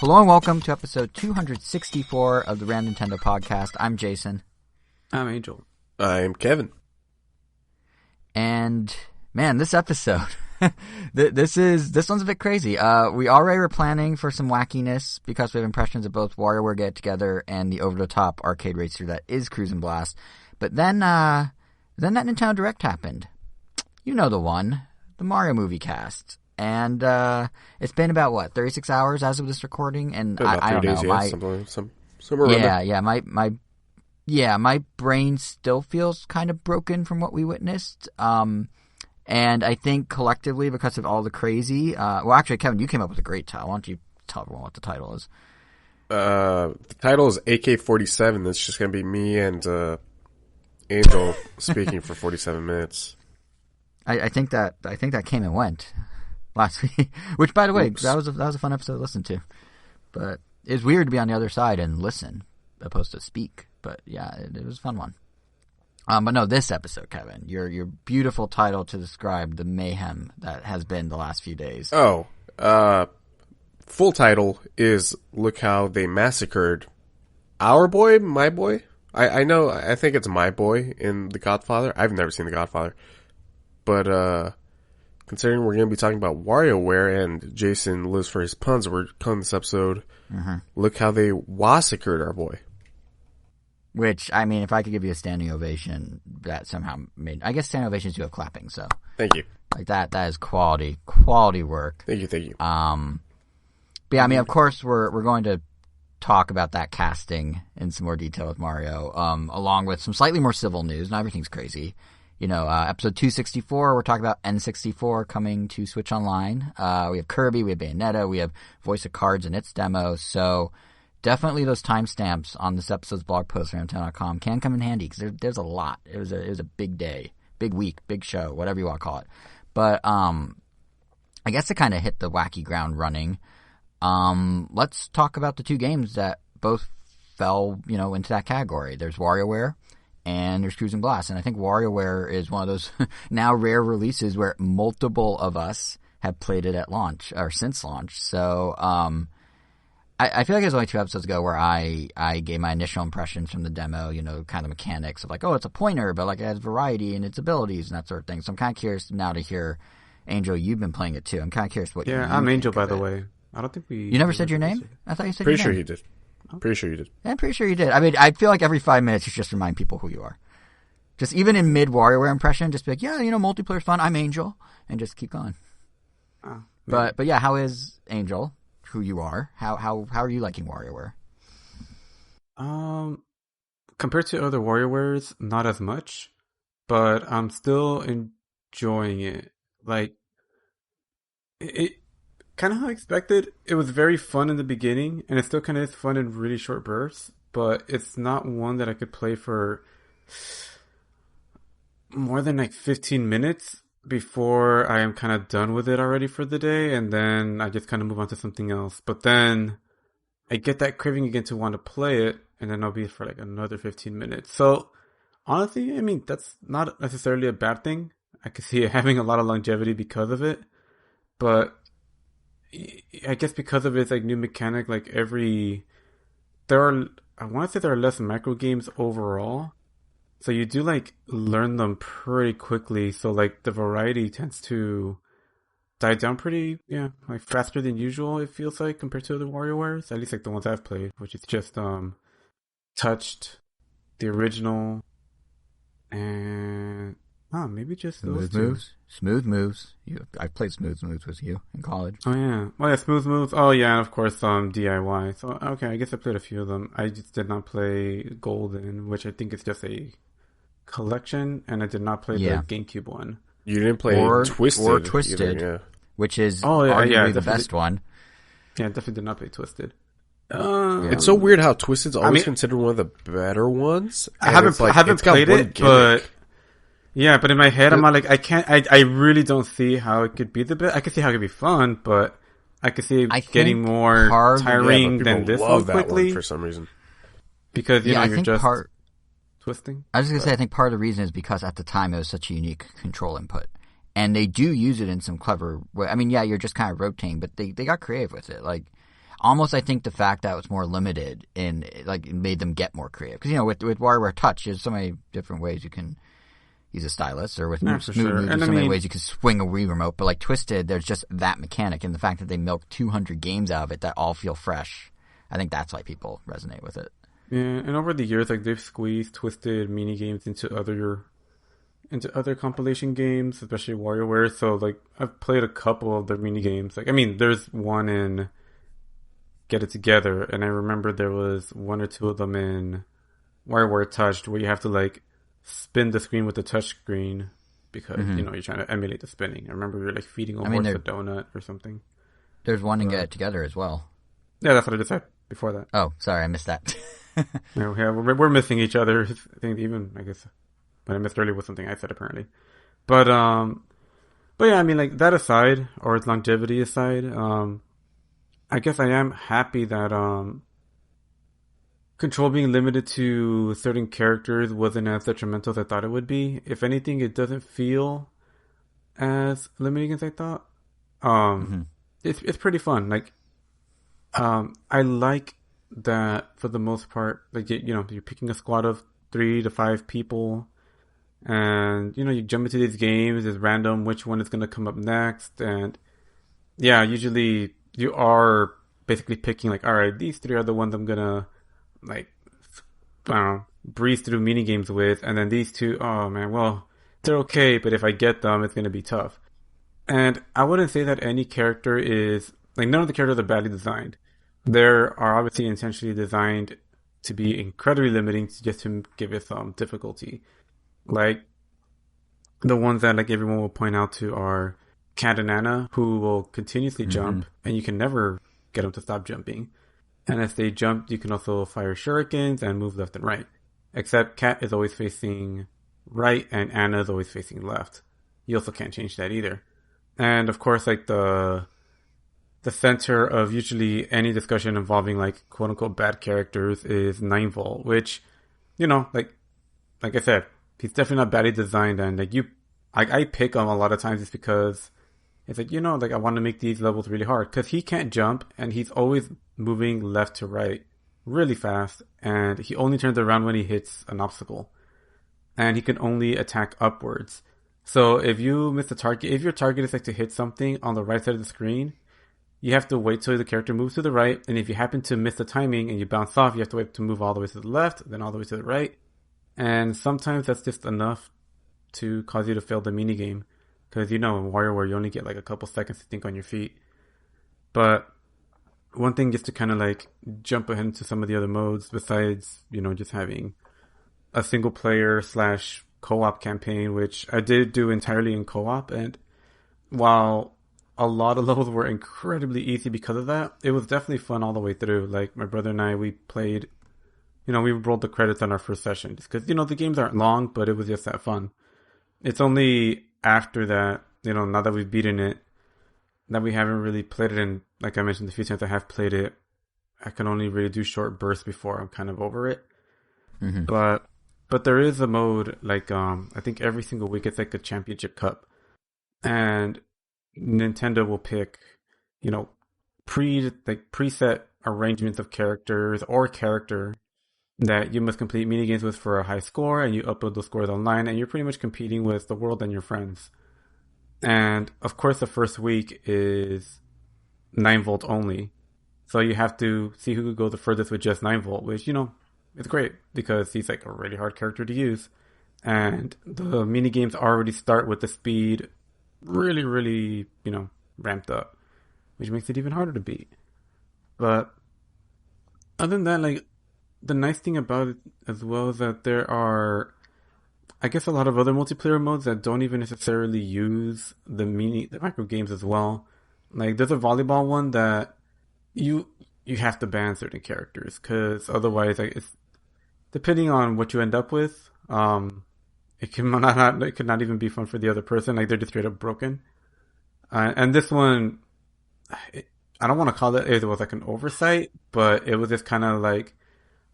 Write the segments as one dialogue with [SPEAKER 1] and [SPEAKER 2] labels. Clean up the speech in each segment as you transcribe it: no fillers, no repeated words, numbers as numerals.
[SPEAKER 1] Hello and welcome to episode 264 of the Random Nintendo Podcast. I'm Jason.
[SPEAKER 2] I'm Angel.
[SPEAKER 3] I'm Kevin.
[SPEAKER 1] And man, this episode, this one's a bit crazy. We already were planning for some wackiness because we have impressions of both WarioWare Get Together and the over-the-top arcade racer that is Cruis'n Blast. But then that Nintendo Direct happened. You know the one, the Mario movie cast. And it's been about 36 hours as of this recording, and I don't know. My brain still feels kind of broken from what we witnessed. And I think collectively, because of all the crazy, actually, Kevin, you came up with a great title. Why don't you tell everyone what the title is?
[SPEAKER 3] The title is AK-47. It's just going to be me and Angel speaking for 47 minutes.
[SPEAKER 1] I think that came and went last week, which, by the way,
[SPEAKER 3] Oops.
[SPEAKER 1] that was a fun episode to listen to. But it's weird to be on the other side and listen opposed to speak. But yeah, it was a fun one. But no, this episode, Kevin, your beautiful title to describe the mayhem that has been the last few days.
[SPEAKER 3] Oh, full title is Look How They Massacred Our Boy, My Boy. I know, I think it's My Boy in The Godfather. I've never seen The Godfather. But, considering we're going to be talking about WarioWare and Jason lives for his puns, we're calling this episode, Look How They Wah-ssacred Our Boy.
[SPEAKER 1] Which, I mean, if I could give you a standing ovation, that somehow made... I guess standing ovations do have clapping, so...
[SPEAKER 3] Thank you.
[SPEAKER 1] Like, that is quality work.
[SPEAKER 3] Thank you.
[SPEAKER 1] But yeah, I mean, of course, we're going to talk about that casting in some more detail with Mario, along with some slightly more civil news. Not everything's crazy. You know, episode 264, we're talking about N64 coming to Switch Online. We have Kirby, we have Bayonetta, we have Voice of Cards and its demo. So definitely those timestamps on this episode's blog post on Nintendo.com can come in handy because there's a lot. It was a big day, big week, big show, whatever you want to call it. But I guess to kind of hit the wacky ground running, let's talk about the two games that both fell, into that category. There's WarioWare and there's Cruis'n Blast. And I think WarioWare is one of those now rare releases where multiple of us have played it at launch or since launch. So I feel like it was only 2 episodes ago where I gave my initial impressions from the demo, kind of mechanics of like, oh, it's a pointer, but like it has variety in its abilities and that sort of thing. So I'm kind of curious now to hear, Angel, you've been playing it too. I'm kind of curious what
[SPEAKER 2] Yeah, I'm Angel, by the way. I don't think we...
[SPEAKER 1] You never said your name? I thought you said
[SPEAKER 3] Pretty
[SPEAKER 1] your
[SPEAKER 3] sure
[SPEAKER 1] name.
[SPEAKER 3] he did. Pretty sure you did.
[SPEAKER 1] Yeah, I'm pretty sure you did. I mean, I feel like every 5 minutes you just remind people who you are. Just even in mid WarioWare impression, just be like, yeah, multiplayer's fun. I'm Angel, and just keep going. But yeah, how is Angel? Who you are? How are you liking WarioWare?
[SPEAKER 2] Compared to other WarioWares, not as much, but I'm still enjoying it. Like it kind of how I expected. It was very fun in the beginning, and it still kind of is fun in really short bursts, but it's not one that I could play for more than like 15 minutes before I am kind of done with it already for the day, and then I just kind of move on to something else. But then I get that craving again to want to play it, and then I'll be for like another 15 minutes. So honestly, I mean, that's not necessarily a bad thing. I could see it having a lot of longevity because of it, but I guess because of its like new mechanic, I want to say there are less micro games overall. So you do like learn them pretty quickly. So like the variety tends to die down pretty, like faster than usual. It feels like compared to other WarioWares, at least like the ones I've played, which is just Touched, the original, and maybe just those two.
[SPEAKER 1] Smooth Moves. I played Smooth Moves with you in college.
[SPEAKER 2] Oh yeah, Smooth Moves. Oh yeah, and of course DIY. So okay, I guess I played a few of them. I just did not play Golden, which I think is just a collection, and I did not play the GameCube one.
[SPEAKER 3] You didn't play Twisted either,
[SPEAKER 1] which is arguably the best one.
[SPEAKER 2] Yeah, I definitely did not play Twisted.
[SPEAKER 3] It's so weird how Twisted's always considered one of the better ones.
[SPEAKER 2] I haven't played it, but yeah, but in my head, I'm like, I really don't see how it could be the best. I could see how it could be fun, but I could see it getting more tiring than this one quickly
[SPEAKER 3] for some reason.
[SPEAKER 2] Because you're just twisting.
[SPEAKER 1] I was going to say, I think part of the reason is because at the time it was such a unique control input. And they do use it in some clever way. I mean, yeah, you're just kind of rotating, but they got creative with it. Like, almost I think the fact that it was more limited in like it made them get more creative because with WarioWare Touch, there's so many different ways you can use a stylus, or with Smooth Move, there's so many ways you can swing a Wii remote. But like Twisted, there's just that mechanic, and the fact that they milked 200 games out of it that all feel fresh. I think that's why people resonate with it.
[SPEAKER 2] Yeah, and over the years, like they've squeezed Twisted mini games into other compilation games, especially WarioWare. So like I've played a couple of their mini games. Like there's one in Get It Together, and I remember there was one or two of them in WarioWare Touched where you have to like spin the screen with the touch screen because you're trying to emulate the spinning. I remember you're like feeding a horse a donut or something.
[SPEAKER 1] There's one in Get It Together as well.
[SPEAKER 2] Yeah, that's what I just said before that.
[SPEAKER 1] Oh, sorry, I missed that.
[SPEAKER 2] Yeah, we're missing each other. I think even I guess what I missed earlier was something I said apparently. But yeah, I mean like that aside, or its longevity aside, I guess I am happy that Control being limited to certain characters wasn't as detrimental as I thought it would be. If anything, it doesn't feel as limiting as I thought. It's pretty fun. Like, I like that for the most part. Like, you're picking a squad of 3 to 5 people, and you jump into these games. It's random which one is going to come up next, and yeah, usually you are basically picking like, all right, these 3 are the ones I'm gonna like, I don't know, breeze through mini games with, and then these 2, oh man, well, they're okay, but if I get them, it's gonna be tough. And I wouldn't say that any character is like, none of the characters are badly designed. There are obviously intentionally designed to be incredibly limiting just to give it some difficulty. Like the ones that like everyone will point out to are Cat and Anna, who will continuously jump, and you can never get them to stop jumping. And if they jump, you can also fire shurikens and move left and right. Except Cat is always facing right and Anna is always facing left. You also can't change that either. And of course, like the center of usually any discussion involving like quote unquote bad characters is 9-Volt, which, like I said, he's definitely not badly designed, and like I pick him a lot of times just because it's like, like I want to make these levels really hard because he can't jump and he's always moving left to right really fast, and he only turns around when he hits an obstacle, and he can only attack upwards. So if you miss the target, if your target is like to hit something on the right side of the screen, you have to wait till the character moves to the right, and if you happen to miss the timing and you bounce off, you have to wait to move all the way to the left, then all the way to the right, and sometimes that's just enough to cause you to fail the minigame. Because in WarioWare you only get like a couple seconds to think on your feet. But one thing just to kind of like jump ahead into some of the other modes besides, just having a single player / co-op campaign, which I did do entirely in co-op. And while a lot of levels were incredibly easy because of that, it was definitely fun all the way through. Like my brother and I, we played, we rolled the credits on our first session just because, the games aren't long, but it was just that fun. It's only after that, now that we've beaten it, that we haven't really played it. And like I mentioned, the few times I have played it, I can only really do short bursts before I'm kind of over it. But there is a mode like I think every single week it's like a championship cup, and Nintendo will pick preset arrangements of characters or character that you must complete minigames with for a high score, and you upload those scores online, and you're pretty much competing with the world and your friends. And of course the first week is 9-Volt only, so you have to see who could go the furthest with just 9-Volt, which it's great because he's like a really hard character to use, and the minigames already start with the speed really, really ramped up, which makes it even harder to beat. But other than that, like, the nice thing about it as well is that there are, I guess, a lot of other multiplayer modes that don't even necessarily use the micro games as well. Like, there's a volleyball one that you have to ban certain characters because otherwise, like, it's depending on what you end up with, it could not even be fun for the other person. Like, they're just straight up broken. And this one, I don't want to call it was like an oversight, but it was just kind of like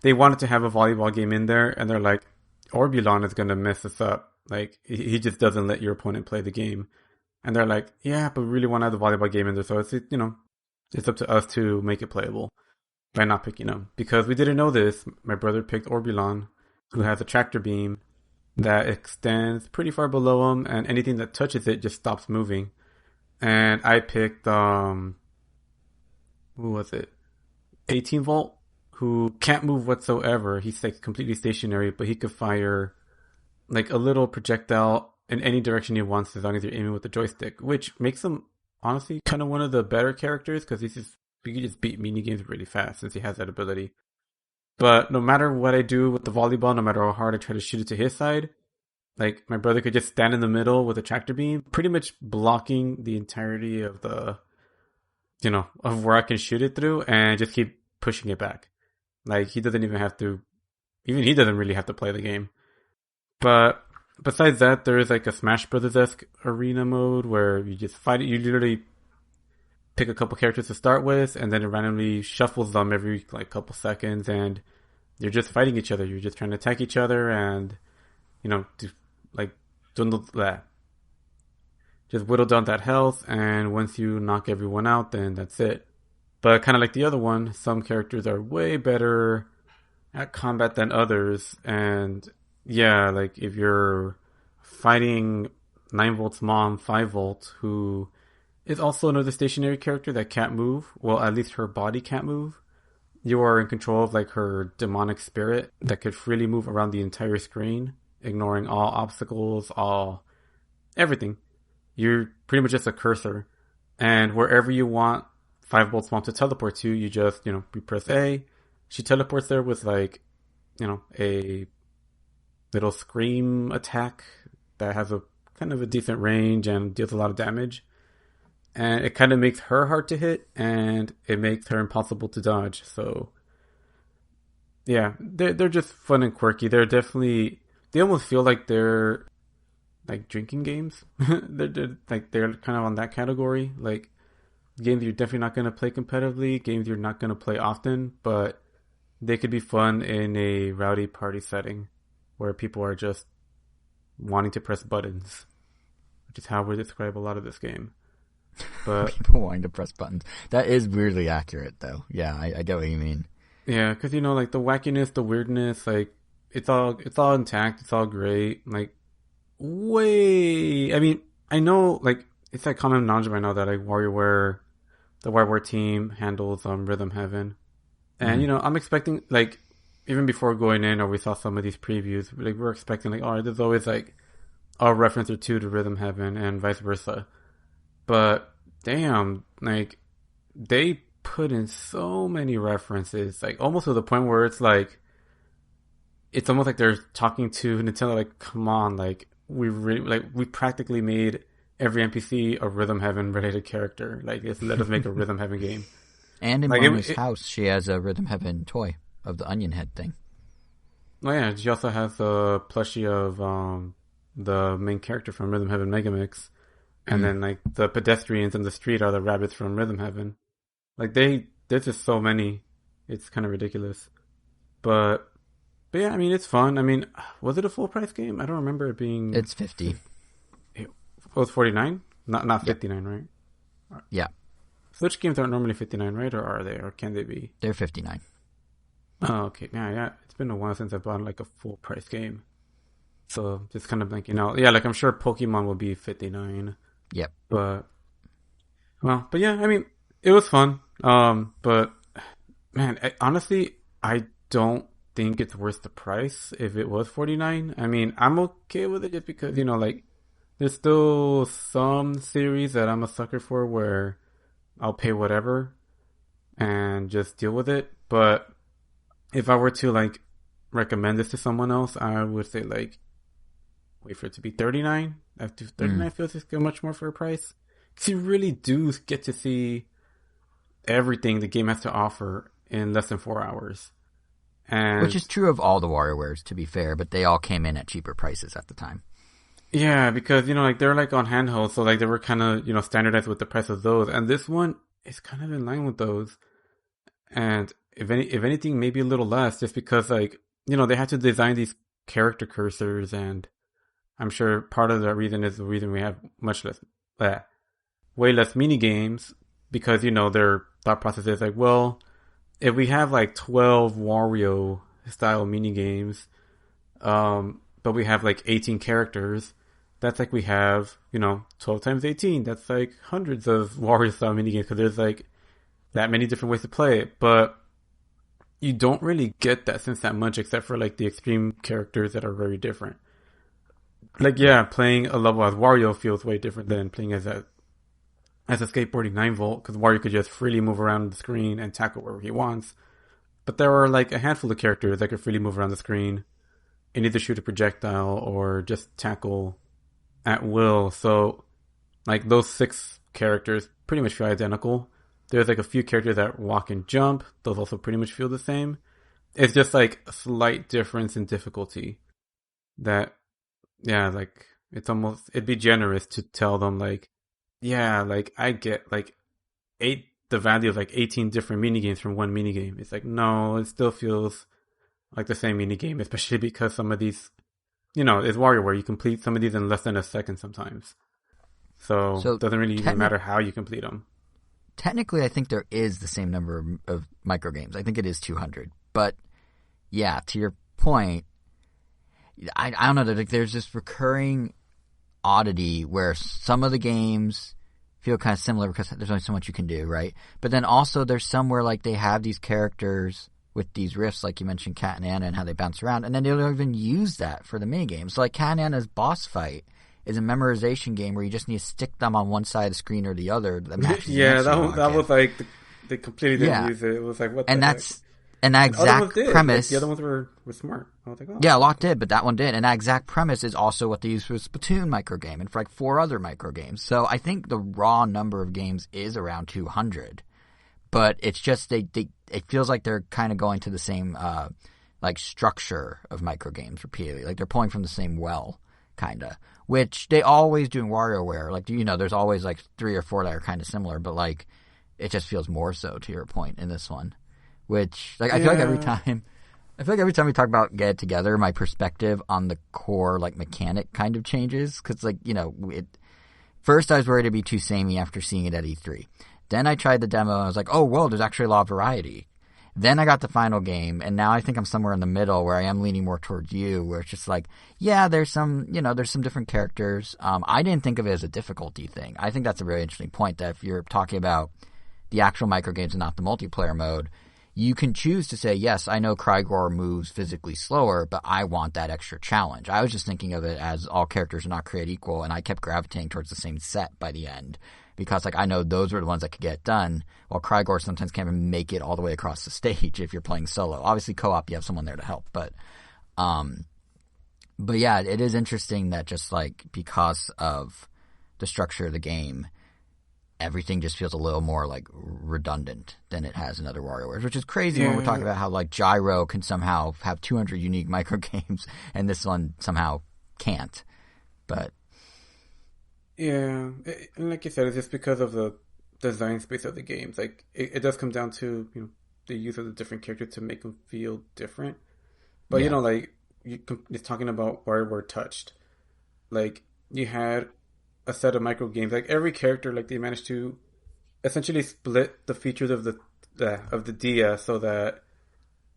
[SPEAKER 2] they wanted to have a volleyball game in there, and they're like, Orbulon is going to mess this up. Like, he just doesn't let your opponent play the game. And they're like, yeah, but we really want to have the volleyball game in there. So it's, It's up to us to make it playable by not picking them. Because we didn't know this, my brother picked Orbulon, who has a tractor beam that extends pretty far below him, and anything that touches it just stops moving. And I picked, who was it? 18 volt, who can't move whatsoever. He's like completely stationary, but he could fire like a little projectile in any direction he wants as long as you're aiming with the joystick, which makes him honestly kind of one of the better characters because he can just beat minigames really fast since he has that ability. But no matter what I do with the volleyball, no matter how hard I try to shoot it to his side, like my brother could just stand in the middle with a tractor beam, pretty much blocking the entirety of of where I can shoot it through and just keep pushing it back. Like he doesn't even have to, even he doesn't really have to play the game. But besides that, there is like a Smash Brothers-esque arena mode where you just fight it. You literally pick a couple characters to start with, and then it randomly shuffles them every like couple seconds, and you're just fighting each other. You're just trying to attack each other, and just whittle down that health. And once you knock everyone out, then that's it. But kind of like the other one, some characters are way better at combat than others, and yeah, like if you're fighting 9 volt's mom, 5 volt, who is also another stationary character that can't move, well, at least her body can't move, you are in control of like her demonic spirit that could freely move around the entire screen, ignoring all obstacles, everything. You're pretty much just a cursor, and wherever you want 5 volt's mom to teleport to, you just, you press A, she teleports there with like, a little scream attack that has a kind of a decent range and deals a lot of damage. And it kind of makes her hard to hit, and it makes her impossible to dodge. So, yeah, they're just fun and quirky. They almost feel like they're like drinking games. they're kind of on that category. Like games you're definitely not going to play competitively, games you're not going to play often, but they could be fun in a rowdy party setting where people are just wanting to press buttons, which is how we describe a lot of this game. But
[SPEAKER 1] people wanting to press buttons. That is weirdly accurate, though. Yeah, I get what you mean.
[SPEAKER 2] Yeah, because like the wackiness, the weirdness, like it's all intact. It's all great. Like I mean, I know like it's like common knowledge by now that like WarioWare, the WarioWare team handles Rhythm Heaven, and I'm expecting like. Even before going in, or we saw some of these previews, like we're expecting like, all right, there's always like a reference or two to Rhythm Heaven and vice versa. But damn, like they put in so many references, like almost to the point where it's almost like they're talking to Nintendo, like, come on, like we practically made every NPC a Rhythm Heaven related character. Like, let us make a Rhythm Heaven game.
[SPEAKER 1] And in Mama's house, she has a Rhythm Heaven toy of the onion head thing.
[SPEAKER 2] Oh yeah, she also has a plushie of the main character from Rhythm Heaven Megamix, and then like the pedestrians in the street are the rabbits from Rhythm Heaven. Like there's just so many, it's kind of ridiculous. But yeah, I mean it's fun. I mean, was it a full price game? I don't remember it being.
[SPEAKER 1] It's $50.
[SPEAKER 2] It was $49, not $59, right?
[SPEAKER 1] Yeah.
[SPEAKER 2] Switch games aren't normally $59, right? Or are they? Or can they be?
[SPEAKER 1] They're $59.
[SPEAKER 2] Oh, okay. Yeah. It's been a while since I bought like a full price game. So just kind of blanking out. Yeah, like I'm sure Pokemon will be $59.
[SPEAKER 1] Yep.
[SPEAKER 2] But yeah, I mean, it was fun. But man, honestly, I don't think it's worth the price if it was $49. I mean, I'm okay with it just because, like there's still some series that I'm a sucker for where I'll pay whatever and just deal with it. But if I were to like recommend this to someone else, I would say like wait for it to be $39. After $39 feels like a much more fair price. Because you really do get to see everything the game has to offer in less than 4 hours. And
[SPEAKER 1] which is true of all the WarioWares, to be fair, but they all came in at cheaper prices at the time.
[SPEAKER 2] Yeah, because, like they're like on handheld, so like they were kind of, standardized with the price of those. And this one is kind of in line with those. And if anything, maybe a little less, just because like, they had to design these character cursors, and I'm sure part of that reason is the reason we have way less mini games. because their thought process is like, well, if we have like 12 Wario style mini games, but we have like 18 characters, that's like we have 12 times 18. That's like hundreds of Wario style mini games because there's like that many different ways to play it. But you don't really get that sense that much, except for like the extreme characters that are very different. Like, yeah, playing a level as Wario feels way different than playing as a skateboarding 9-volt, because Wario could just freely move around the screen and tackle wherever he wants. But there are like a handful of characters that could freely move around the screen and either shoot a projectile or just tackle at will. So, like, those 6 characters pretty much feel identical. There's like a few characters that walk and jump. Those also pretty much feel the same. It's just like a slight difference in difficulty that, yeah, like, it'd be generous to tell them like, yeah, like, I get like the value of like 18 different minigames from one minigame. It's like, no, it still feels like the same minigame, especially because some of these, it's WarioWare. You complete some of these in less than a second sometimes. So it doesn't really even matter how you complete them.
[SPEAKER 1] Technically, I think there is the same number of micro games. I think it is 200. But, yeah, to your point, I don't know. There's this recurring oddity where some of the games feel kind of similar because there's only so much you can do, right? But then also there's some where like they have these characters with these riffs, like you mentioned Cat and Anna and how they bounce around, and then they don't even use that for the minigames. So like Cat and Anna's boss fight is a memorization game where you just need to stick them on one side of the screen or the other.
[SPEAKER 2] Yeah, that was like they completely didn't use it. It was like, what the heck?
[SPEAKER 1] And that exact premise.
[SPEAKER 2] Like, the other ones were smart. I was like, oh.
[SPEAKER 1] Yeah, a lot did, but that one did. And that exact premise is also what they used for the Splatoon micro game and for like 4 other micro games. So I think the raw number of games is around 200. But it's just it feels like they're kind of going to the same like structure of micro games repeatedly. Like they're pulling from the same well, kind of. Which they always do in WarioWare. Like, there's always like 3 or 4 that are kind of similar, but like it just feels more so, to your point, in this one. Which, like, I feel like every time we talk about Get It Together, my perspective on the core, like, mechanic kind of changes. Because, like, first I was worried it'd be too samey after seeing it at E3. Then I tried the demo and I was like, oh, whoa, there's actually a lot of variety. Then I got the final game, and now I think I'm somewhere in the middle where I am leaning more towards you, where it's just like, yeah, there's some different characters. I didn't think of it as a difficulty thing. I think that's a really interesting point, that if you're talking about the actual microgames and not the multiplayer mode, you can choose to say, yes, I know Krygor moves physically slower, but I want that extra challenge. I was just thinking of it as all characters are not created equal, and I kept gravitating towards the same set by the end. Because, like, I know those were the ones that could get it done, while Krygor sometimes can't even make it all the way across the stage if you're playing solo. Obviously, co-op, you have someone there to help. But yeah, it is interesting that just, like, because of the structure of the game, everything just feels a little more, like, redundant than it has in other WarioWares, which is crazy when we're talking about how, like, Gyro can somehow have 200 unique microgames, and this one somehow can't. But
[SPEAKER 2] yeah, and like you said, it's just because of the design space of the games. Like, it does come down to, the use of the different characters to make them feel different. But, like, it's talking about WarioWare Touched. Like, you had a set of micro games. Like, every character, like, they managed to essentially split the features of the DS so that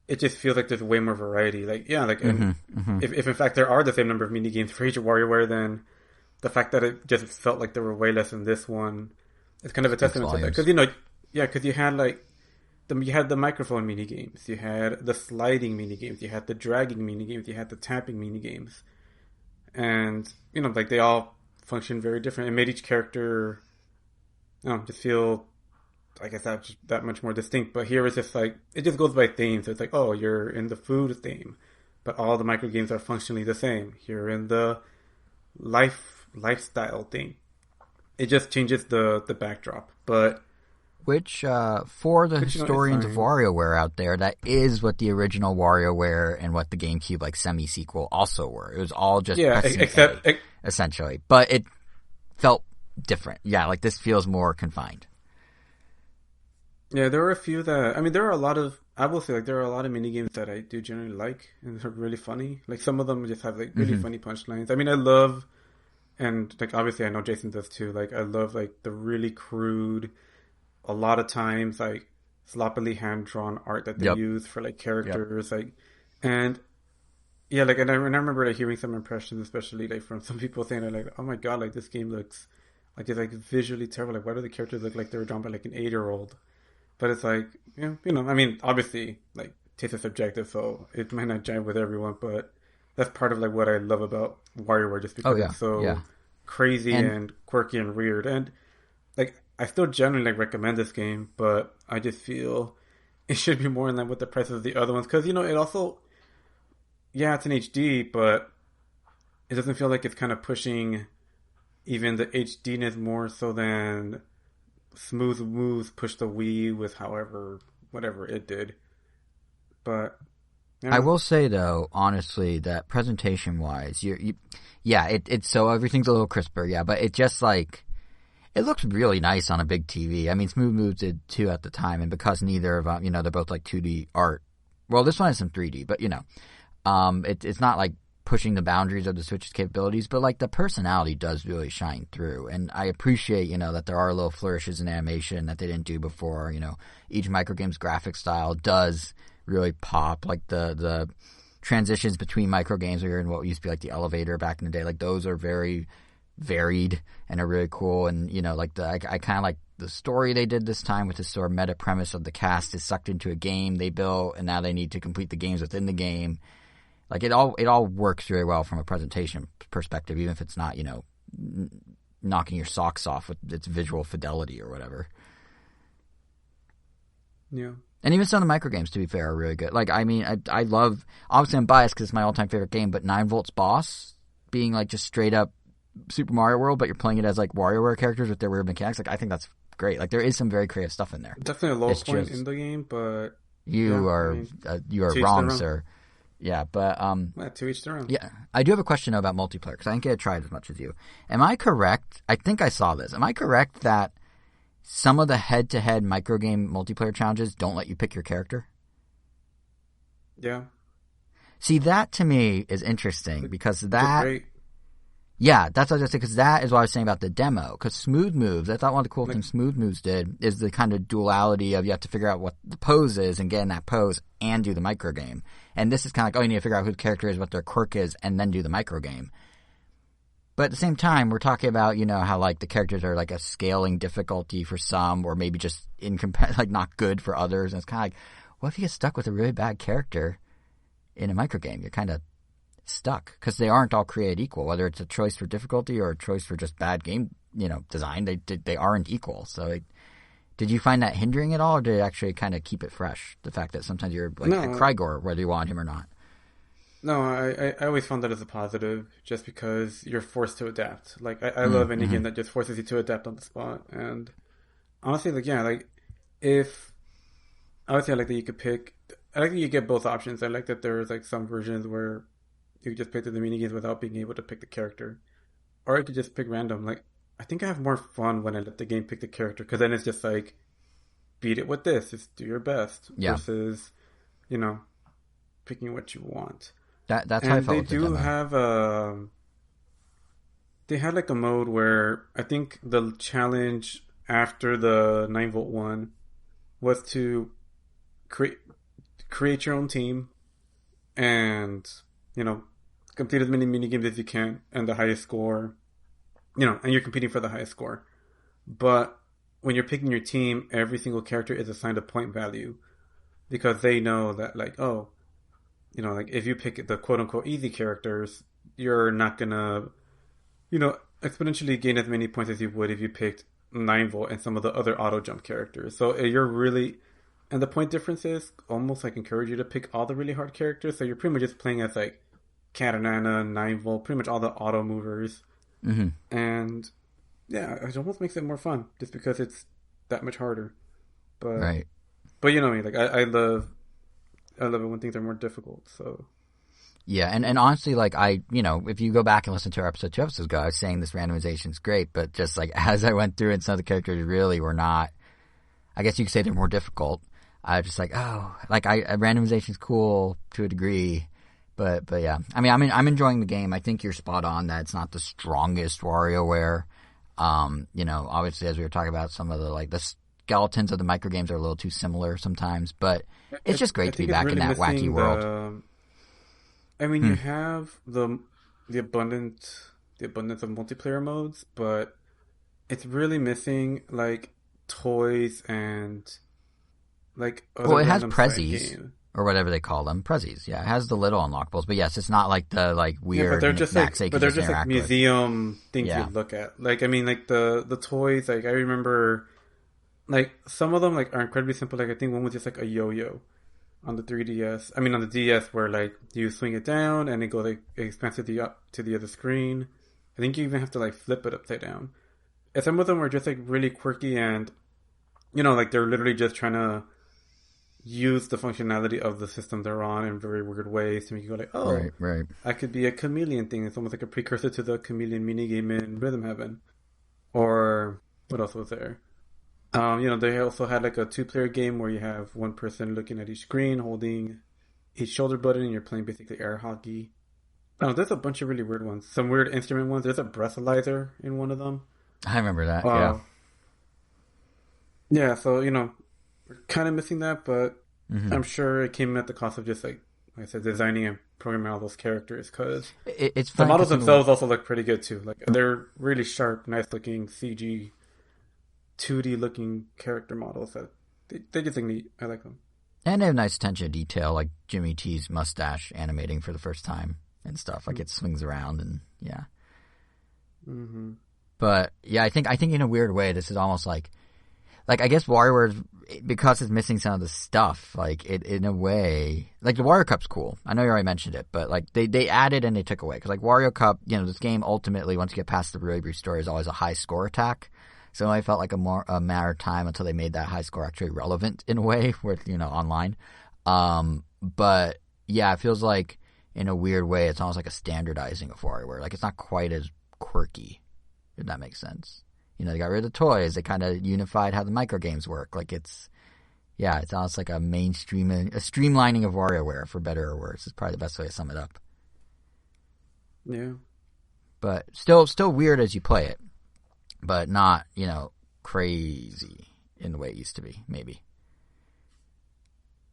[SPEAKER 2] it just feels like there's way more variety. Like, yeah, like, if in fact there are the same number of mini games for each WarioWare, then the fact that it just felt like there were way less in this one is kind of a testament to that. Because, because you had, like, you had the microphone mini games, you had the sliding mini games, you had the dragging mini games, you had the tapping mini games, and like, they all function very different. It made each character, just feel, I guess, that much more distinct. But here it's just like, it just goes by theme. So it's like, oh, you're in the food theme, but all the micro games are functionally the same. You're in the lifestyle thing. It just changes the backdrop. But
[SPEAKER 1] which for the historians of WarioWare out there, that is what the original WarioWare and what the GameCube, like, semi-sequel also were. It was all just essentially. But it felt different. Yeah, like, this feels more confined.
[SPEAKER 2] Yeah, there were a few that, I mean, there are a lot of, I will say, like, there are a lot of minigames that I do generally like, and they're really funny. Like, some of them just have, like, really funny punchlines. I mean, I love, and, like, obviously I know Jason does too, like, I love, like, the really crude, a lot of times like sloppily hand drawn art that they
[SPEAKER 1] Yep.
[SPEAKER 2] use for like characters, like, and yeah, like, and I remember like hearing some impressions, especially like from some people saying like, oh my god, like this game looks like it's like visually terrible. Like, why do the characters look like they were drawn by like an 8-year-old? But it's like, I mean, obviously, like, taste is subjective, so it might not jive with everyone, but that's part of like what I love about WarioWare, just because it's so crazy and quirky and weird. And like, I still generally like recommend this game, but I just feel it should be more in line with the prices of the other ones, because it also, yeah, it's in HD, but it doesn't feel like it's kind of pushing even the HDness more so than Smooth Moves pushed the Wii with whatever it did. But
[SPEAKER 1] I will say though, honestly, that presentation wise, it's so everything's a little crisper, but it just like it looks really nice on a big TV. I mean, Smooth Moves did too at the time, and because neither of them, they're both like 2D art. Well, this one has some 3D, but it's not like pushing the boundaries of the Switch's capabilities, but like the personality does really shine through. And I appreciate, that there are little flourishes in animation that they didn't do before. Each microgame's graphic style does really pop. Like the transitions between microgames, or in what used to be like the elevator back in the day, like those are very varied and are really cool. And, I kind of like the story they did this time with this sort of meta premise of the cast is sucked into a game they built, and now they need to complete the games within the game. Like it all works very well from a presentation perspective, even if it's not, knocking your socks off with its visual fidelity or whatever.
[SPEAKER 2] Yeah.
[SPEAKER 1] And even some of the microgames, to be fair, are really good. Like, I mean, I love, obviously I'm biased because it's my all-time favorite game, but 9 Volts Boss being like just straight up Super Mario World, but you're playing it as like WarioWare characters with their weird mechanics. Like, I think that's great. Like, there is some very creative stuff in there.
[SPEAKER 2] Definitely a low point in the game, but
[SPEAKER 1] you are wrong, sir. Yeah, but
[SPEAKER 2] to each their own.
[SPEAKER 1] Yeah, I do have a question though about multiplayer because I didn't get to try it as much as you. Am I correct? I think I saw this. Am I correct that some of the head-to-head microgame multiplayer challenges don't let you pick your character?
[SPEAKER 2] Yeah.
[SPEAKER 1] See, that to me is interesting because that.
[SPEAKER 2] Great.
[SPEAKER 1] Yeah, that's what I was saying, because that is what I was saying about the demo. Because Smooth Moves, I thought one of the cool things Smooth Moves did is the kind of duality of you have to figure out what the pose is and get in that pose and do the microgame. And this is kind of like, you need to figure out who the character is, what their quirk is, and then do the microgame. But at the same time, we're talking about, how like the characters are like a scaling difficulty for some, or maybe just like not good for others. And it's kind of like, what if you get stuck with a really bad character in a microgame? You're kind of stuck because they aren't all created equal, whether it's a choice for difficulty or a choice for just bad game design. They aren't equal. So did you find that hindering at all, or did it actually kind of keep it fresh, the fact that sometimes you're like a Krygor whether you want him or not?
[SPEAKER 2] No, I always found that as a positive, just because you're forced to adapt. Like I love any game that just forces you to adapt on the spot. And honestly, if obviously I like that you could pick, I like that you get both options. I like that there's like some versions where you could just pick the minigames without being able to pick the character. Or I could just pick random. Like, I think I have more fun when I let the game pick the character, because then it's just like, beat it with this. Just do your best. Yeah. Versus, picking what you want.
[SPEAKER 1] That's how I felt with the demo.
[SPEAKER 2] They do have they had like a mode where I think the challenge after the 9-volt one was to create your own team and, complete as many minigames as you can, and the highest score, and you're competing for the highest score. But when you're picking your team, every single character is assigned a point value, because they know that, like, if you pick the quote-unquote easy characters, you're not gonna, exponentially gain as many points as you would if you picked 9-volt and some of the other auto-jump characters. So you're really... And the point differences almost, like, encourage you to pick all the really hard characters, so you're pretty much just playing as, like, Katanana, 9-volt, pretty much all the auto movers.
[SPEAKER 1] Mm-hmm.
[SPEAKER 2] And yeah, it almost makes it more fun just because it's that much harder. But
[SPEAKER 1] right.
[SPEAKER 2] But you know what I mean? Like I love it when things are more difficult. So
[SPEAKER 1] yeah, and honestly, like if you go back and listen to our episode 2 episodes ago, I was saying this randomization is great, but just like as I went through it, some of the characters really were not. I guess you could say they're more difficult. I was just like, randomization's cool to a degree. But yeah, I'm enjoying the game. I think you're spot on that it's not the strongest WarioWare. Obviously, as we were talking about, some of the skeletons of the microgames are a little too similar sometimes, but it's just great to be back in that wacky world.
[SPEAKER 2] I mean, you have the abundance of multiplayer modes, but it's really missing like toys and like other
[SPEAKER 1] it has prezzies or whatever they call them. Prezzies, yeah. It has the little unlockables, but yes, it's not like the like weird.
[SPEAKER 2] But they're just like museum things you look at. Like I mean, like the toys. Like I remember, like some of them like are incredibly simple. Like I think one was just like a yo-yo on the 3DS. I mean on the DS, where like you swing it down and it goes like it expands to the other screen. I think you even have to like flip it upside down. And some of them were just like really quirky and, you know, like they're literally just trying to use the functionality of the system they're on in very weird ways to make you go like, oh,
[SPEAKER 1] right.
[SPEAKER 2] I could be a chameleon thing. It's almost like a precursor to the chameleon minigame in Rhythm Heaven. Or what else was there? You know, they also had like a 2-player game where you have one person looking at each screen, holding each shoulder button, and you're playing basically air hockey. Oh, there's a bunch of really weird ones. Some weird instrument ones. There's a breathalyzer in one of them.
[SPEAKER 1] I remember that, yeah.
[SPEAKER 2] Yeah, so, you know, we're kind of missing that, but I'm sure it came at the cost of just, like I said, designing and programming all those characters, because the models themselves also look pretty good, too. Like, they're really sharp, nice-looking CG, 2D-looking character models. That they just look neat. I like them.
[SPEAKER 1] And they have nice attention to detail, like Jimmy T's mustache animating for the first time and stuff. Like, it swings around, and, yeah.
[SPEAKER 2] Mm-hmm.
[SPEAKER 1] But yeah, I think in a weird way, this is almost like I guess WarioWare, because it's missing some of the stuff. Like it in a way, like the Wario Cup's cool. I know you already mentioned it, but like they added and they took away, because like Wario Cup, you know, this game ultimately, once you get past the really brief story, is always a high score attack. So I felt like a matter of time until they made that high score actually relevant in a way, with, you know, online. But yeah, it feels like in a weird way, it's almost like a standardizing of WarioWare. Like it's not quite as quirky, if that makes sense. You know, they got rid of the toys. They kind of unified how the microgames work. Like it's almost like a streamlining of WarioWare, for better or worse. Is probably the best way to sum it up.
[SPEAKER 2] Yeah.
[SPEAKER 1] But still weird as you play it, but not, you know, crazy in the way it used to be, maybe.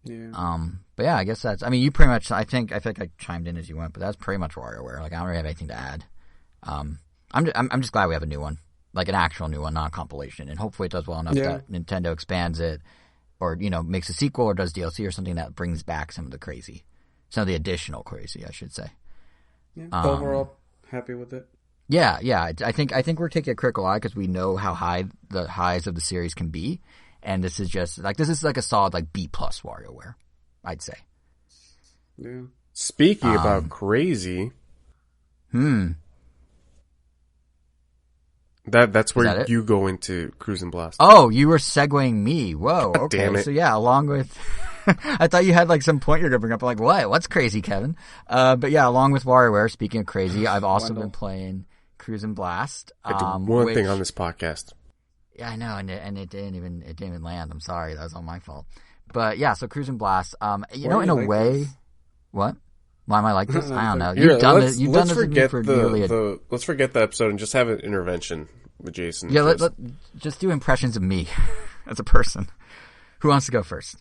[SPEAKER 2] Yeah.
[SPEAKER 1] But yeah, I guess that's. I mean, you pretty much. I feel like I chimed in as you went, but that's pretty much WarioWare. Like I don't really have anything to add. I'm just glad we have a new one, like an actual new one, not a compilation, and hopefully it does well enough that Nintendo expands it, or, you know, makes a sequel or does DLC or something that brings back some of the additional crazy, I should say.
[SPEAKER 2] Yeah. Overall, happy with it.
[SPEAKER 1] Yeah. I think we're taking a critical eye because we know how high the highs of the series can be, and this is like a solid like B+ WarioWare, I'd say.
[SPEAKER 2] Yeah.
[SPEAKER 3] Speaking about crazy. That's where you go into Cruis'n Blast.
[SPEAKER 1] Oh, you were segueing me. Whoa. Okay.
[SPEAKER 3] Damn it.
[SPEAKER 1] So yeah, along with, I thought you had like some point you're gonna bring up. I'm like, what? What's crazy, Kevin? But yeah, along with WarioWare. Speaking of crazy, I've also been playing Cruis'n Blast.
[SPEAKER 3] I did one thing on this podcast.
[SPEAKER 1] Yeah, I know, and it didn't even land. I'm sorry, that was all my fault. But yeah, so Cruis'n Blast. You know, in a way, what? Why am I like this? I don't know. You've done this. You've done this with me for nearly
[SPEAKER 3] let's forget the episode and just have an intervention with Jason.
[SPEAKER 1] Yeah, let just do impressions of me as a person. Who wants to go first?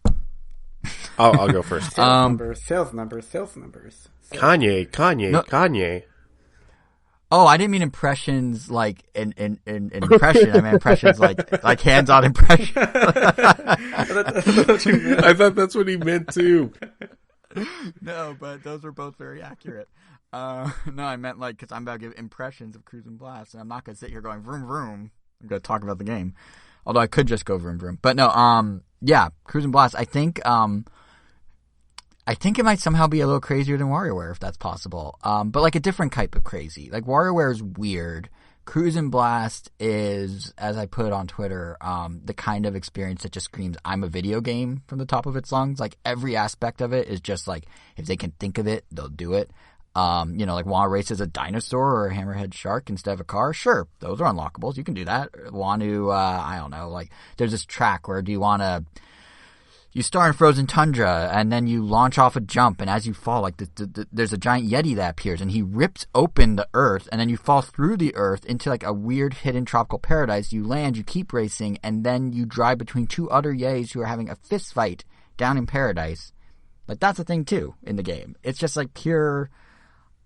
[SPEAKER 3] I'll go first.
[SPEAKER 2] Sales numbers.
[SPEAKER 3] Kanye.
[SPEAKER 1] Oh, I didn't mean impressions like an impression. I meant impressions like hands-on impression.
[SPEAKER 3] I thought that's what he meant too.
[SPEAKER 1] No, but those were both very accurate. No, I meant like, because I'm about to give impressions of Cruis'n Blast, and I'm not going to sit here going vroom vroom. I'm going to talk about the game. Although I could just go vroom vroom. But no, yeah, Cruis'n Blast. I think it might somehow be a little crazier than WarioWare, if that's possible. But like a different type of crazy. Like WarioWare is weird. Cruis'n Blast is, as I put on Twitter, the kind of experience that just screams, I'm a video game from the top of its lungs. Like every aspect of it is just like, if they can think of it, they'll do it. You know, like want to race as a dinosaur or a hammerhead shark instead of a car? Sure, those are unlockables. You can do that. Want to, I don't know, like there's this track where do you want to, you start in frozen tundra, and then you launch off a jump, and as you fall, like there's a giant yeti that appears, and he rips open the earth, and then you fall through the earth into like a weird hidden tropical paradise. You land, you keep racing, and then you drive between two other yays who are having a fist fight down in paradise. Like, that's a thing too in the game. It's just like pure,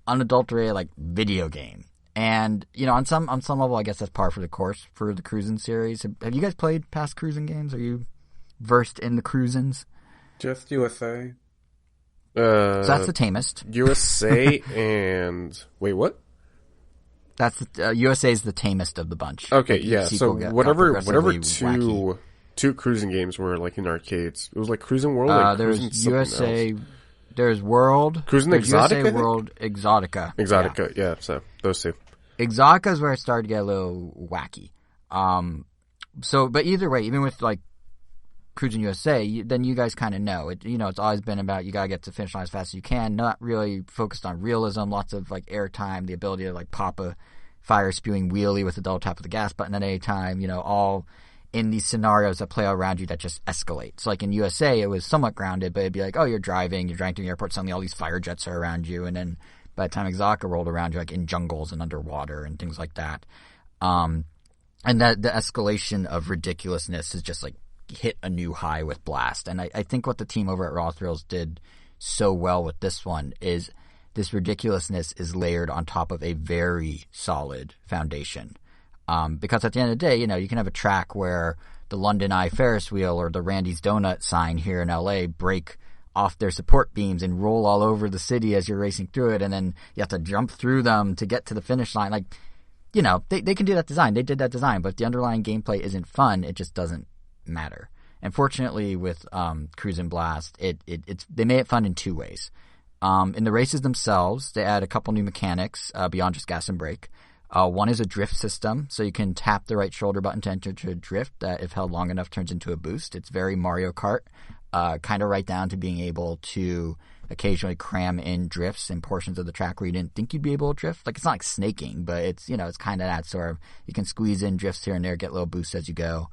[SPEAKER 1] unadulterated like video game. And on some level, I guess that's par for the course for the Cruis'n series. Have you guys played past Cruis'n games? Are you versed in the Cruis'ns?
[SPEAKER 2] Just USA.
[SPEAKER 1] So that's the tamest.
[SPEAKER 3] USA and wait, what?
[SPEAKER 1] That's the USA is the tamest of the bunch.
[SPEAKER 3] Okay, yeah. So whatever
[SPEAKER 1] wacky.
[SPEAKER 3] two Cruis'n games were like in arcades. It was like Cruis'n World. Like
[SPEAKER 1] there's USA. Else. There's World.
[SPEAKER 3] Cruis'n Exotica.
[SPEAKER 1] USA World Exotica.
[SPEAKER 3] Exotica. Yeah. So those two.
[SPEAKER 1] Exotica is where I started to get a little wacky. But either way, even with like Cruis'n USA, then you guys kind of know it. It's always been about you gotta get to the finish line as fast as you can. Not really focused on realism. Lots of like airtime, the ability to like pop a fire spewing wheelie with a double tap of the gas button at any time. All in these scenarios that play around you that just escalate. So like in USA, it was somewhat grounded, but it'd be like, oh, you're driving through the airport, suddenly all these fire jets are around you, and then by the time Exotica rolled around, you're like in jungles and underwater and things like that. And that the escalation of ridiculousness is just like hit a new high with Blast. And I think what the team over at Raw Thrills did so well with this one is this ridiculousness is layered on top of a very solid foundation. Because at the end of the day, you can have a track where the London Eye Ferris wheel or the Randy's Donut sign here in LA break off their support beams and roll all over the city as you're racing through it, and then you have to jump through them to get to the finish line. Like, they can do that design. They did that design, but the underlying gameplay isn't fun. It just doesn't matter. And fortunately with Cruis'n Blast, they made it fun in two ways. In the races themselves, they add a couple new mechanics beyond just gas and brake. One is a drift system, so you can tap the right shoulder button to enter to a drift that, if held long enough, turns into a boost. It's very Mario Kart, kind of right down to being able to occasionally cram in drifts in portions of the track where you didn't think you'd be able to drift. Like, it's not like snaking, but it's kind of that sort of, you can squeeze in drifts here and there, get little boosts as you go.